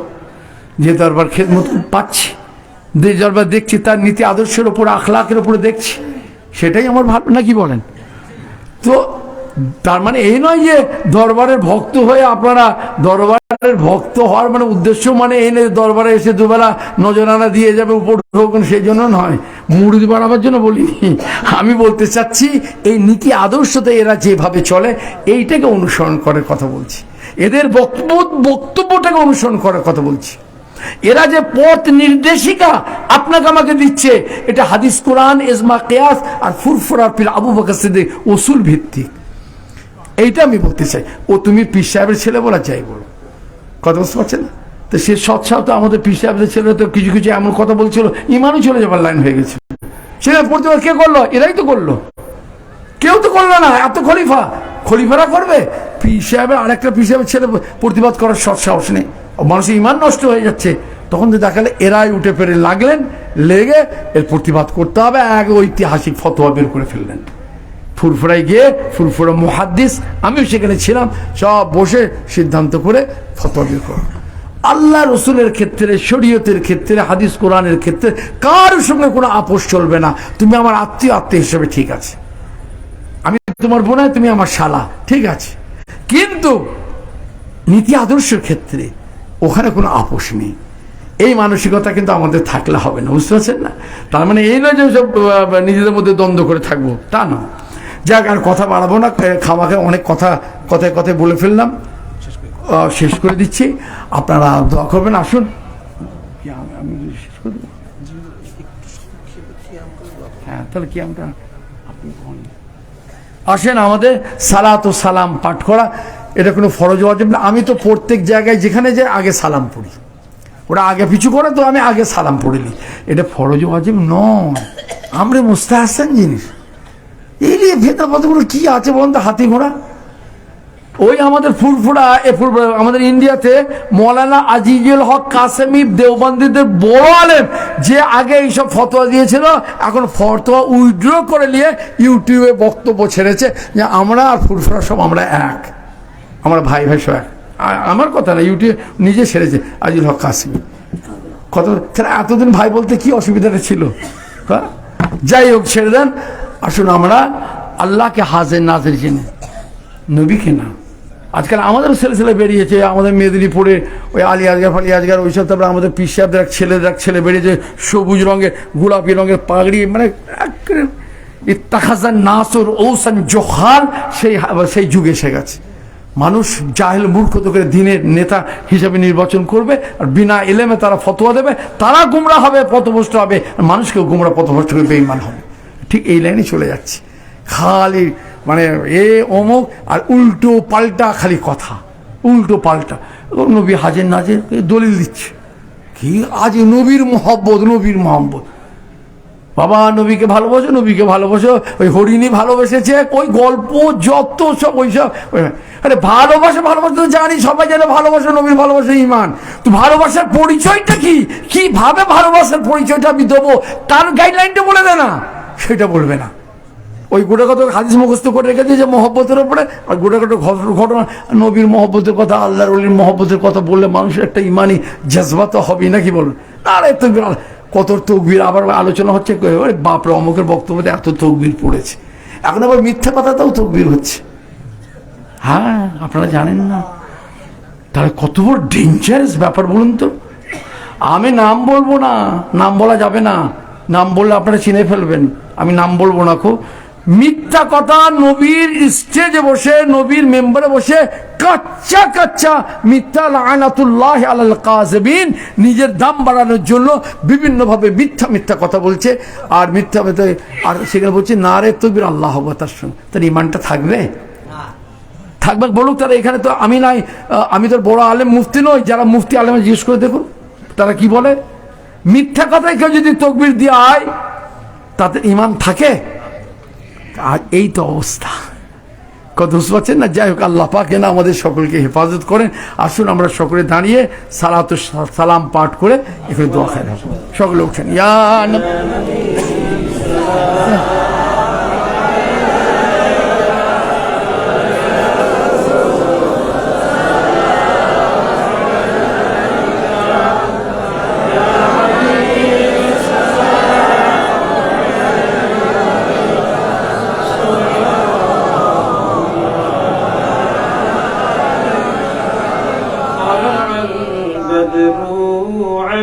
S1: যে দরবার খেদমত পাচ্ছি, যে দরবার দেখছি তার নীতি আদর্শের ওপর, আখলাকের ওপরে দেখছি, সেটাই আমার ভালো, নাকি বলেন? তো তার মানে এই নয় যে দরবারের ভক্ত হয়ে আপনারা, দরবারের ভক্ত হওয়ার মানে উদ্দেশ্য মানে এই নয় দরবারে এসে দুবেলা নজরানা দিয়ে যাবে উপর ঢোকন, সেই জন্য নয়, মুড়ি বাড়াবার জন্য বলিনি। আমি বলতে চাচ্ছি এই নীতি আদর্শতে এরা যেভাবে চলে এইটাকে অনুসরণ করার কথা বলছি, এদের বক্তব্যটাকে অনুসরণ করার কথা বলছি। এরা যে পথ নির্দেশিকা আপনাকে আমাকে দিচ্ছে, এটা হাদিস, কোরআন, ইজমা, কিয়াস আর ফুরফুরা ফিল আবু বকর সিদ্দিক উসুল ভিত্তিক। এইটা আমি বলতে চাই। ও তুমি পীর সাহেবের ছেলে বলা চাই বলো, কথা বুঝতে পারছেন না? তো সে সৎসাহ তো আমাদের পীর সাহেবের ছেলে তো কিছু কিছু এমন কথা বলছিল, ইমানও চলে যাবার লাইন হয়ে গেছে। সেটা প্রতিবাদ কে করলো? এরাই তো করলো, কেউ তো করলো না। এত খলিফারা করবে? পীর সাহেবের আরেকটা পীর সাহেবের ছেলে প্রতিবাদ করার সৎসাহস নেই, মানুষের ইমান নষ্ট হয়ে যাচ্ছে। তখন তো দেখালে এরাই উঠে পেরে লেগে এর প্রতিবাদ করতে হবে, এক ঐতিহাসিক ফতোয়া বের করে ফেললেন। ফুরফুরায় গিয়ে, ফুরফুরা মুহাদ্দিস, আমিও সেখানে ছিলাম, সব বসে সিদ্ধান্ত করে ফতোয়া বের করা। আল্লাহ রসুলের ক্ষেত্রে, শরীয়তের ক্ষেত্রে, হাদিস কোরআনের ক্ষেত্রে কারোর সঙ্গে কোনো আপোষ চলবে না। তুমি আমার আত্মীয় হিসেবে ঠিক আছে, আমি তোমার বোনাই, তুমি আমার শালা, ঠিক আছে, কিন্তু নীতি আদর্শের ক্ষেত্রে ওখানে কোনো আপোষ নেই। এই মানসিকতা কিন্তু আমাদের থাকলে হবে না, বুঝতে পারছেন না? তার মানে এই নয় যে সব নিজেদের মধ্যে দ্বন্দ্ব করে থাকবো, তা না। যাক, আর কথা বাড়াবো না, খামাকে অনেক কথায় বলে ফেললাম, শেষ করে দিচ্ছি। আপনারা দোয়া করবেন। আসুন, হ্যাঁ, তাহলে কি আমরা আসেন, আমাদের সালাত ও সালাম পাঠ করা এটা কোনো ফরজ ওয়াজিব না। আমি তো প্রত্যেক জায়গায় যেখানে যাই আগে সালাম পড়ি, ওরা আগে পিছু করে তো আমি আগে সালাম পড়িনি। এটা ফরজ ওয়াজিব নয়, আমরা মুস্তাহসান জিনিস। এই নিয়ে ভেদাভেদগুলো কি আছে বলুন তো? হাতি ঘোড়া। ওই আমাদের ফুরফুরা, আমাদের ইন্ডিয়াতে মৌলানা আজিজুল হক কাসেমি দেওবন্দীদের বড় আলেম, যে আগে এইসব ফতোয়া দিয়েছিল, এখন ফতোয়া উইথড্র করে নিয়ে ইউটিউবে বক্তব্য ছেড়েছে যে আমরা আর ফুরফুরা সব আমরা এক, আমরা ভাই সব এক। আমার কথা না, ইউটিউবে নিজে ছেড়েছে আজিজুল হক কাসেমি। কত এতদিন ভাই বলতে কি অসুবিধাটা ছিল? যাই হোক, ছেড়ে দেন। আসুন আমরা আল্লাহকে হাজির নাজির জেনে, নবীকে না। আজকাল আমাদেরও ছেলে বেরিয়েছে, আমাদের মেদিনীপুরে ওই আলী আজগার ওইসব, তারপরে আমাদের পীর সাহেবদের এক ছেলে বেরিয়েছে সবুজ রঙের, গোলাপি রঙের পাগড়ি, মানে ইত্তাখাজান নাসুর ঔসান জোহাল, সেই যুগে এসে গেছে। মানুষ জাহেল মূর্খ তো করে দিনের নেতা হিসেবে নির্বাচন করবে, আর বিনা এলেমে তারা ফতোয়া দেবে, তারা গুমরা হবে, পথভ্রষ্ট হবে, মানুষকেও গুমরা পথভ্রষ্ট করে বেঈমান হবে। ঠিক এই লাইনে চলে যাচ্ছে, খালি মানে অমুক আর উল্টো পাল্টা, খালি কথা উল্টো পাল্টা। নবী হাজির নাজির দলিল দিচ্ছে কি? আজ নবীর মোহাম্মত, বাবা নবীকে ভালোবাসো, ওই হরিণী ভালোবেসেছে, ওই গল্প যত সব ওইসব। আরে ভালোবাসা তো জানি, সবাই জানে ভালোবাসা, নবীর ভালোবাসা ঈমান। তো ভালোবাসার পরিচয়টা কি? কিভাবে ভালোবাসার পরিচয়টা আমি দেবো, তার গাইডলাইনটা বলে দে না, সেটা বলবে না। ওই গোটাকত হাদিস মুখস্থ করে রেখেছে যে মহব্বতের উপরে, আর গোটাকত ঘটনা, নবীর মহব্বতের কথা, আল্লাহর ওলির মহব্বতের কথা বললে মানুষের একটা ইমানি জজবা তো হবেই, নাকি বলুন? আরে তো কত তকবীর, আবার আলোচনা হচ্ছে, বাপরে অমুকের বক্তব্যতে এত তকবীর পড়েছে, এখন আবার মিথ্যা কথাতেও তকবীর হচ্ছে। হ্যাঁ, আপনারা জানেন না তাহলে কত বড় ডেঞ্জারাস ব্যাপার বলুন তো। আমি নাম বলবো না, নাম বলা যাবে না, নাম বললে আপনারা চিনে ফেলবেন, আমি নাম বলবো না। মিথ্যা কথা নবীর স্টেজে বসে, নবীর মেম্বারে বসে কাচ্চা কাচ্চা মিথ্যা, লাআনাতুল্লাহ আলাল কাযিবিন, নিজের দাম বাড়ানোর জন্য বিভিন্ন ভাবে মিথ্যা মিথ্যা কথা বলছে। আর মিথ্যা মিথ্যা, আর সেখানে বলছে নারে তাকবীর, আল্লাহ আকবার। তার ইমানটা থাকবে? থাকবে বলুক। তারা এখানে তো আমি নাই, আমি তো বড় আলেম মুফতি নই, যারা মুফতি আলেমে জিজ্ঞেস করে দেখুন তারা কি বলে। মিথ্যা কথায় কেউ যদি তাকবীর দিয়ে আয়, তাতে ইমান থাকে? আর এই তো অবস্থা, কত বুঝতে পারছেন না? যাই হোক, আল্লাহ পাক যেন আমাদের সকলকে হেফাজত করেন। আসুন আমরা সকলে দাঁড়িয়ে সালাত ও সালাম পাঠ করে এখানে দোয়া খাই, সকলে উঠেন। ইয়া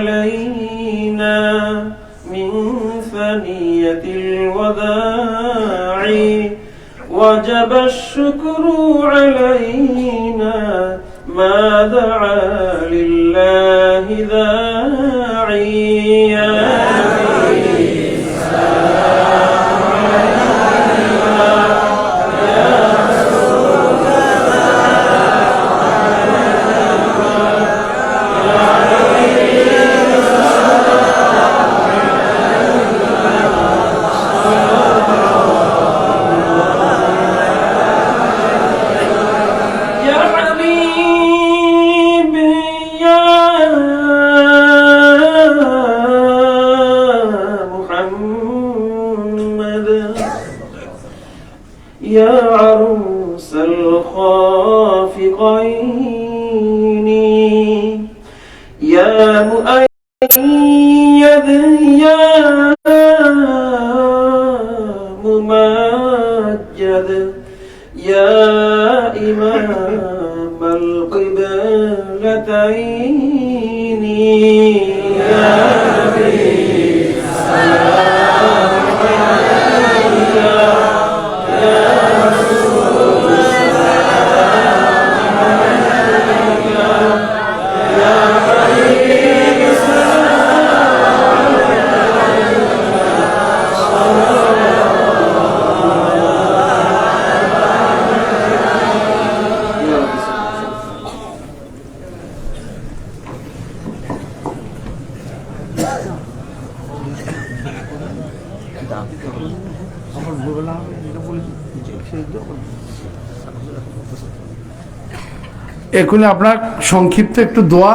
S2: علينا من ثنية الوداع وجب الشكر علينا ما دعا لله داعي. يا عروس الخافقين يا مؤيد يا ممجد يا إمام القبلتين يا نبي
S1: এখনই আপনার সংক্ষিপ্ত একটু দোয়া,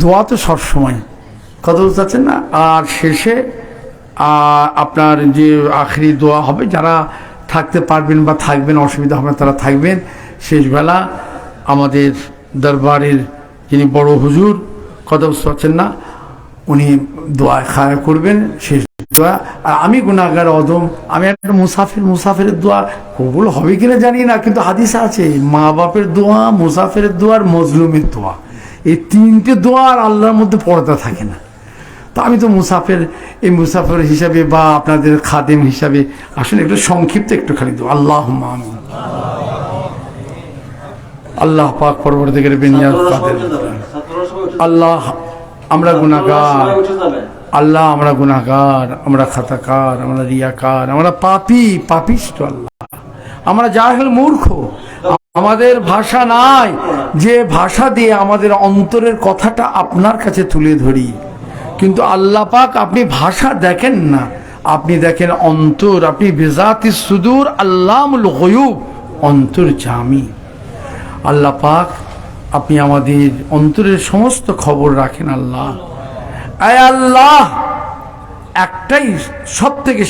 S1: দোয়া তো সবসময় কথা বুঝতে পারছেন না। আর শেষে আপনার যে আখেরি দোয়া হবে, যারা থাকতে পারবেন বা থাকবেন, অসুবিধা হবে তারা থাকবেন। শেষবেলা আমাদের দরবারের যিনি বড় হুজুর, কথা বুঝতে পারছেন না, উনি দোয়া খায়া করবেন শেষ দোয়া। আর আমি গুনাহগার অদম, আমি একটা মুসাফিরের দোয়া কবুল হবে কিনা জানি না, কিন্তু হাদিসে আছে মা বাপের দোয়া, মুসাফিরের দোয়া আর মজলুমের দোয়া, এই তিনটে দোয়া আর আল্লাহর মধ্যে পর্দা থাকে না। তো আমি তো মুসাফির, এই মুসাফির হিসাবে বা আপনাদের খাদেম হিসাবে আসলে একটু সংক্ষিপ্ত একটু খালি দোয়া। আল্লাহুম্মা আমিন। আল্লাহ পাক পরবর্তীকালে বেনিয়াত কাদের, আল্লাহ আমরা গুনাহগার, আল্লাহ আমরা গুনাহগার, আমরা খাতাকার, আমরা রিয়াকার, আমরা পাপিষ্ট আল্লাহ, আমরা জাহেল মূর্খ, আমাদের ভাষা নাই যে ভাষা দিয়ে আমাদের অন্তরের কথাটা আপনার কাছে তুলে ধরি। কিন্তু আল্লাহ পাক আপনি ভাষা দেখেন না, আপনি দেখেন অন্তর, আপনি বিজাতিস সুদূর আল্লামুল গায়ুব, অন্তর জামি। আল্লাহ পাক আপনি আমাদের অন্তরের সমস্ত খবর রাখেন আল্লাহ। আয় আল্লাহ, একটাই সব থেকে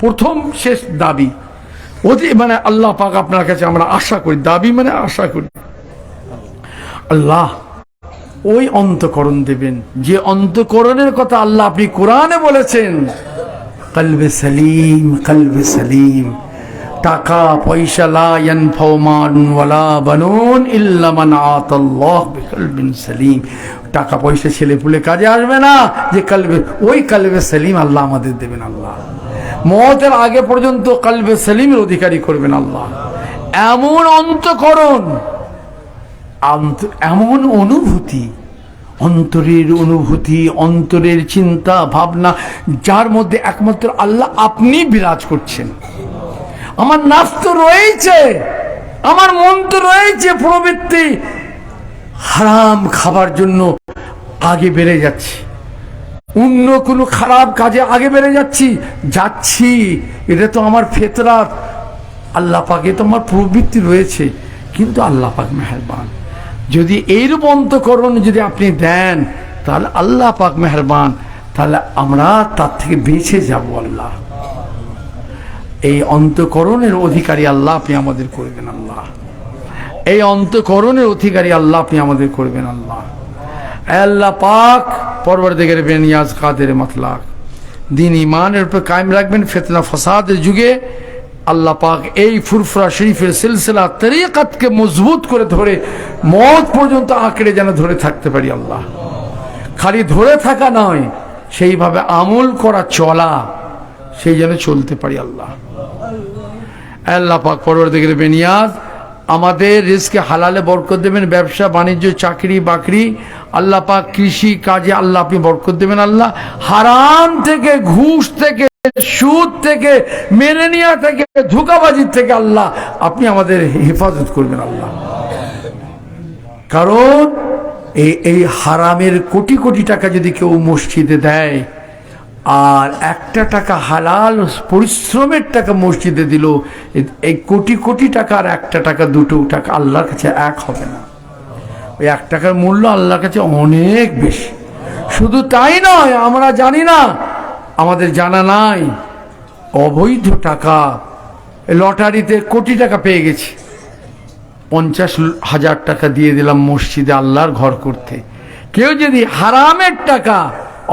S1: প্রথম শেষ দাবি, মানে আল্লাহ পাক আপনার কাছে আমরা আশা করি, দাবি মানে আশা করি, আল্লাহ ওই অন্তঃকরণ দেবেন যে অন্তঃকরণের কথা আল্লাহ আপনি কোরআনে বলেছেন, কলবে সলিম, কলবে সলিম, টাকা পয়সা লা ইয়ানফাউ মালুন ওয়ালা বানুন ইল্লা মান আতাল্লাহ বিকলবিন সলিম। টাকা পয়সা ছেলে পুলে কাজে আসবে না, যে কলবে, ওই কলবে সলিম আল্লাহ আমাদের দেবেন। আল্লাহ মওতের আগে পর্যন্ত কলবে সেলিমের অধিকারী করবেন আল্লাহ। এমন অন্তঃকরণ, এমন অনুভূতি, অন্তরের অনুভূতি, অন্তরের চিন্তা ভাবনা, যার মধ্যে একমাত্র আল্লাহ আপনি বিরাজ করছেন। আমার নাফস তো রয়েছে, আমার মন তো রয়েছে, প্রবৃত্তি হারাম খাবার জন্য আগে বেড়ে যাচ্ছে, অন্য কোনো খারাপ কাজে আগে বেড়ে যাচ্ছি। এটা তো আমার ফেতরাত, আল্লাহ পাকে তো আমার প্রবৃত্তি রয়েছে। কিন্তু আল্লাহ পাক মেহেরবান, যদি এইরূপ অন্তঃকরণ যদি আপনি দেন, তাহলে আল্লাহ পাক মেহেরবান, তাহলে আমরা তার থেকে বেঁচে যাব। আল্লাহ এই অন্তঃকরণের অধিকারী আল্লাহ আপনি আমাদের করবেন আল্লাহ। এই অন্তঃকরণের অধিকারী আল্লাহ আপনি আমাদের করবেন আল্লাহ। আল্লাহ পাক পরওয়ারদিগার বেনিয়াজ কাদের মতলাক দিন ইমানের উপর কায়েম রাখবেন। ফিতনা ফাসাদের যুগে আল্লাহ পাক এই ফুরফুরা শরীফের সিলসিলা তরিকাতকে মজবুত করে ধরে মওত পর্যন্ত আঁকড়ে যেন ধরে থাকতে পারি আল্লাহ। খালি ধরে থাকা নয়, সেইভাবে আমল করা, চলা, সেই যেন চলতে পারি আল্লাহ। আল্লাহ পাক পরওয়ারদিগার বেনিয়াজ আমাদের রিজকে হালালে বরকত দেবেন। ব্যবসা বাণিজ্য, চাকরি বাকরি, আল্লাহ পাক কৃষি কাজে আল্লাহ আপনি বরকত দেবেন আল্লাহ। হারাম থেকে, ঘুষ থেকে, সুদ থেকে, মেনে নেওয়া থেকে, ধোঁকাবাজির থেকে আল্লাহ আপনি আমাদের হেফাজত করবেন আল্লাহ। কারণ এই হারামের কোটি কোটি টাকা যদি কেউ মসজিদে দেয়, আর একটা টাকা হালাল পরিশ্রমের টাকা মসজিদে দিল, এই কোটি কোটি টাকা আর একটা টাকা, দুটো টাকা আল্লাহর কাছে এক হবে না। ওই এক টাকার মূল্য আল্লাহর কাছে অনেক বেশি। শুধু তাই নয়, আমরা জানি না, আমাদের জানা নাই, অবৈধ টাকা, লটারিতে কোটি টাকা পেয়ে গেছি, 50,000 টাকা দিয়ে দিলাম মসজিদে আল্লাহর ঘর করতে। কেউ যদি হারামের টাকা,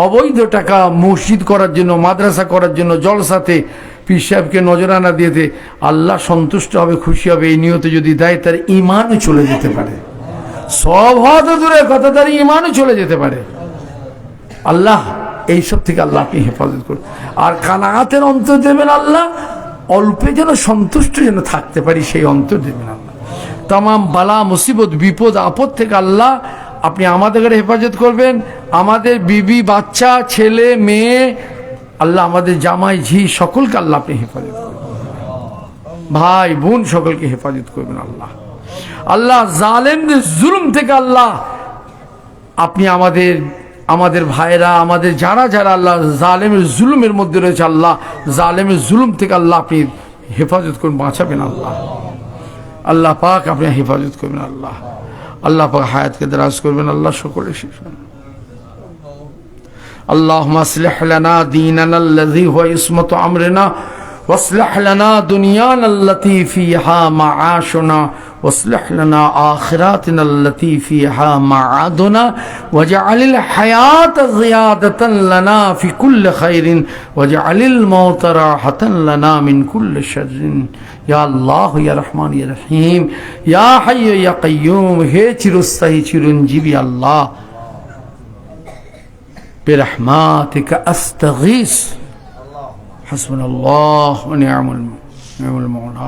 S1: অবৈধ টাকা মসজিদ করার জন্য, মাদ্রাসা করার জন্য, জলসাতে পীর সাহেবকে নজরানা দিয়েতে আল্লাহ সন্তুষ্ট হবে, খুশি হবে, এই নিয়তে যদি দেয়, তার ইমানও চলে যেতে পারে। সব হয়তো দূরের কথা, তার ইমানও চলে যেতে পারে। আল্লাহ এইসব থেকে আল্লাহ আপনি হেফাজত করুন। আর কানাআতের অন্তর দেবেন আল্লাহ, অল্পে যেন সন্তুষ্ট যেন থাকতে পারি, সেই অন্তর দেবেন আল্লাহ। তামাম বালা মুসিবত বিপদ আপদ থেকে আল্লাহ আপনি আমাদের হেফাজত করবেন। আমাদের বিবি বাচ্চা, ছেলে মেয়ে, আল্লাহ আমাদের জামাই ঝি সকলকে আল্লাহ আপনি হেফাজত করবেন। ভাই বোন সকলকে হেফাজত করবেন আল্লাহ। আল্লাহ জালেমদের জুলুম থেকে আল্লাহ আপনি আমাদের ভাইরা, আমাদের যারা যারা আল্লাহ জালেমের জুলুমের মধ্যে রয়েছে, আল্লাহ জালেমের জুলুম থেকে আল্লাহ আপনি হেফাজত করুন, বাঁচাবেন আল্লাহ। আল্লাহ পাক আপনি হেফাজত করবেন আল্লাহ। আল্লাহ পাক হায়াতকে দারাজ করবেন আল্লাহ। সকলে শিখবেন। اللهم اصلح لنا ديننا الذي هو عصمة أمرنا، واصلح لنا دنيانا التي فيها معاشنا، واصلح لنا آخراتنا التي فيها معادنا، واجعل الحياة زيادة لنا في كل خير، واجعل الموت راحة لنا من كل شر، يا الله يا رحمن يا رحيم يا حي يا قيوم হে চিরস্থায়ী চিরঞ্জীবী আল্লাহ, برحمتك أستغيث، حسبنا الله ونعم المولى،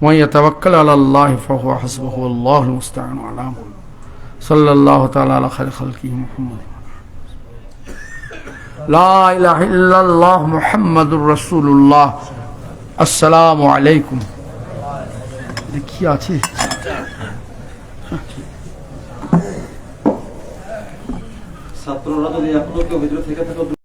S1: ومن يتوكل على الله فهو حسبه، والله المستعان على ما صلى الله تعالى على خير خلقه محمد، لا إله إلا الله محمد رسول الله। السلام عليكم। কি আছে
S2: ছাত্ররা যদি এখনো কেউ ভিতরে থেকে থাকে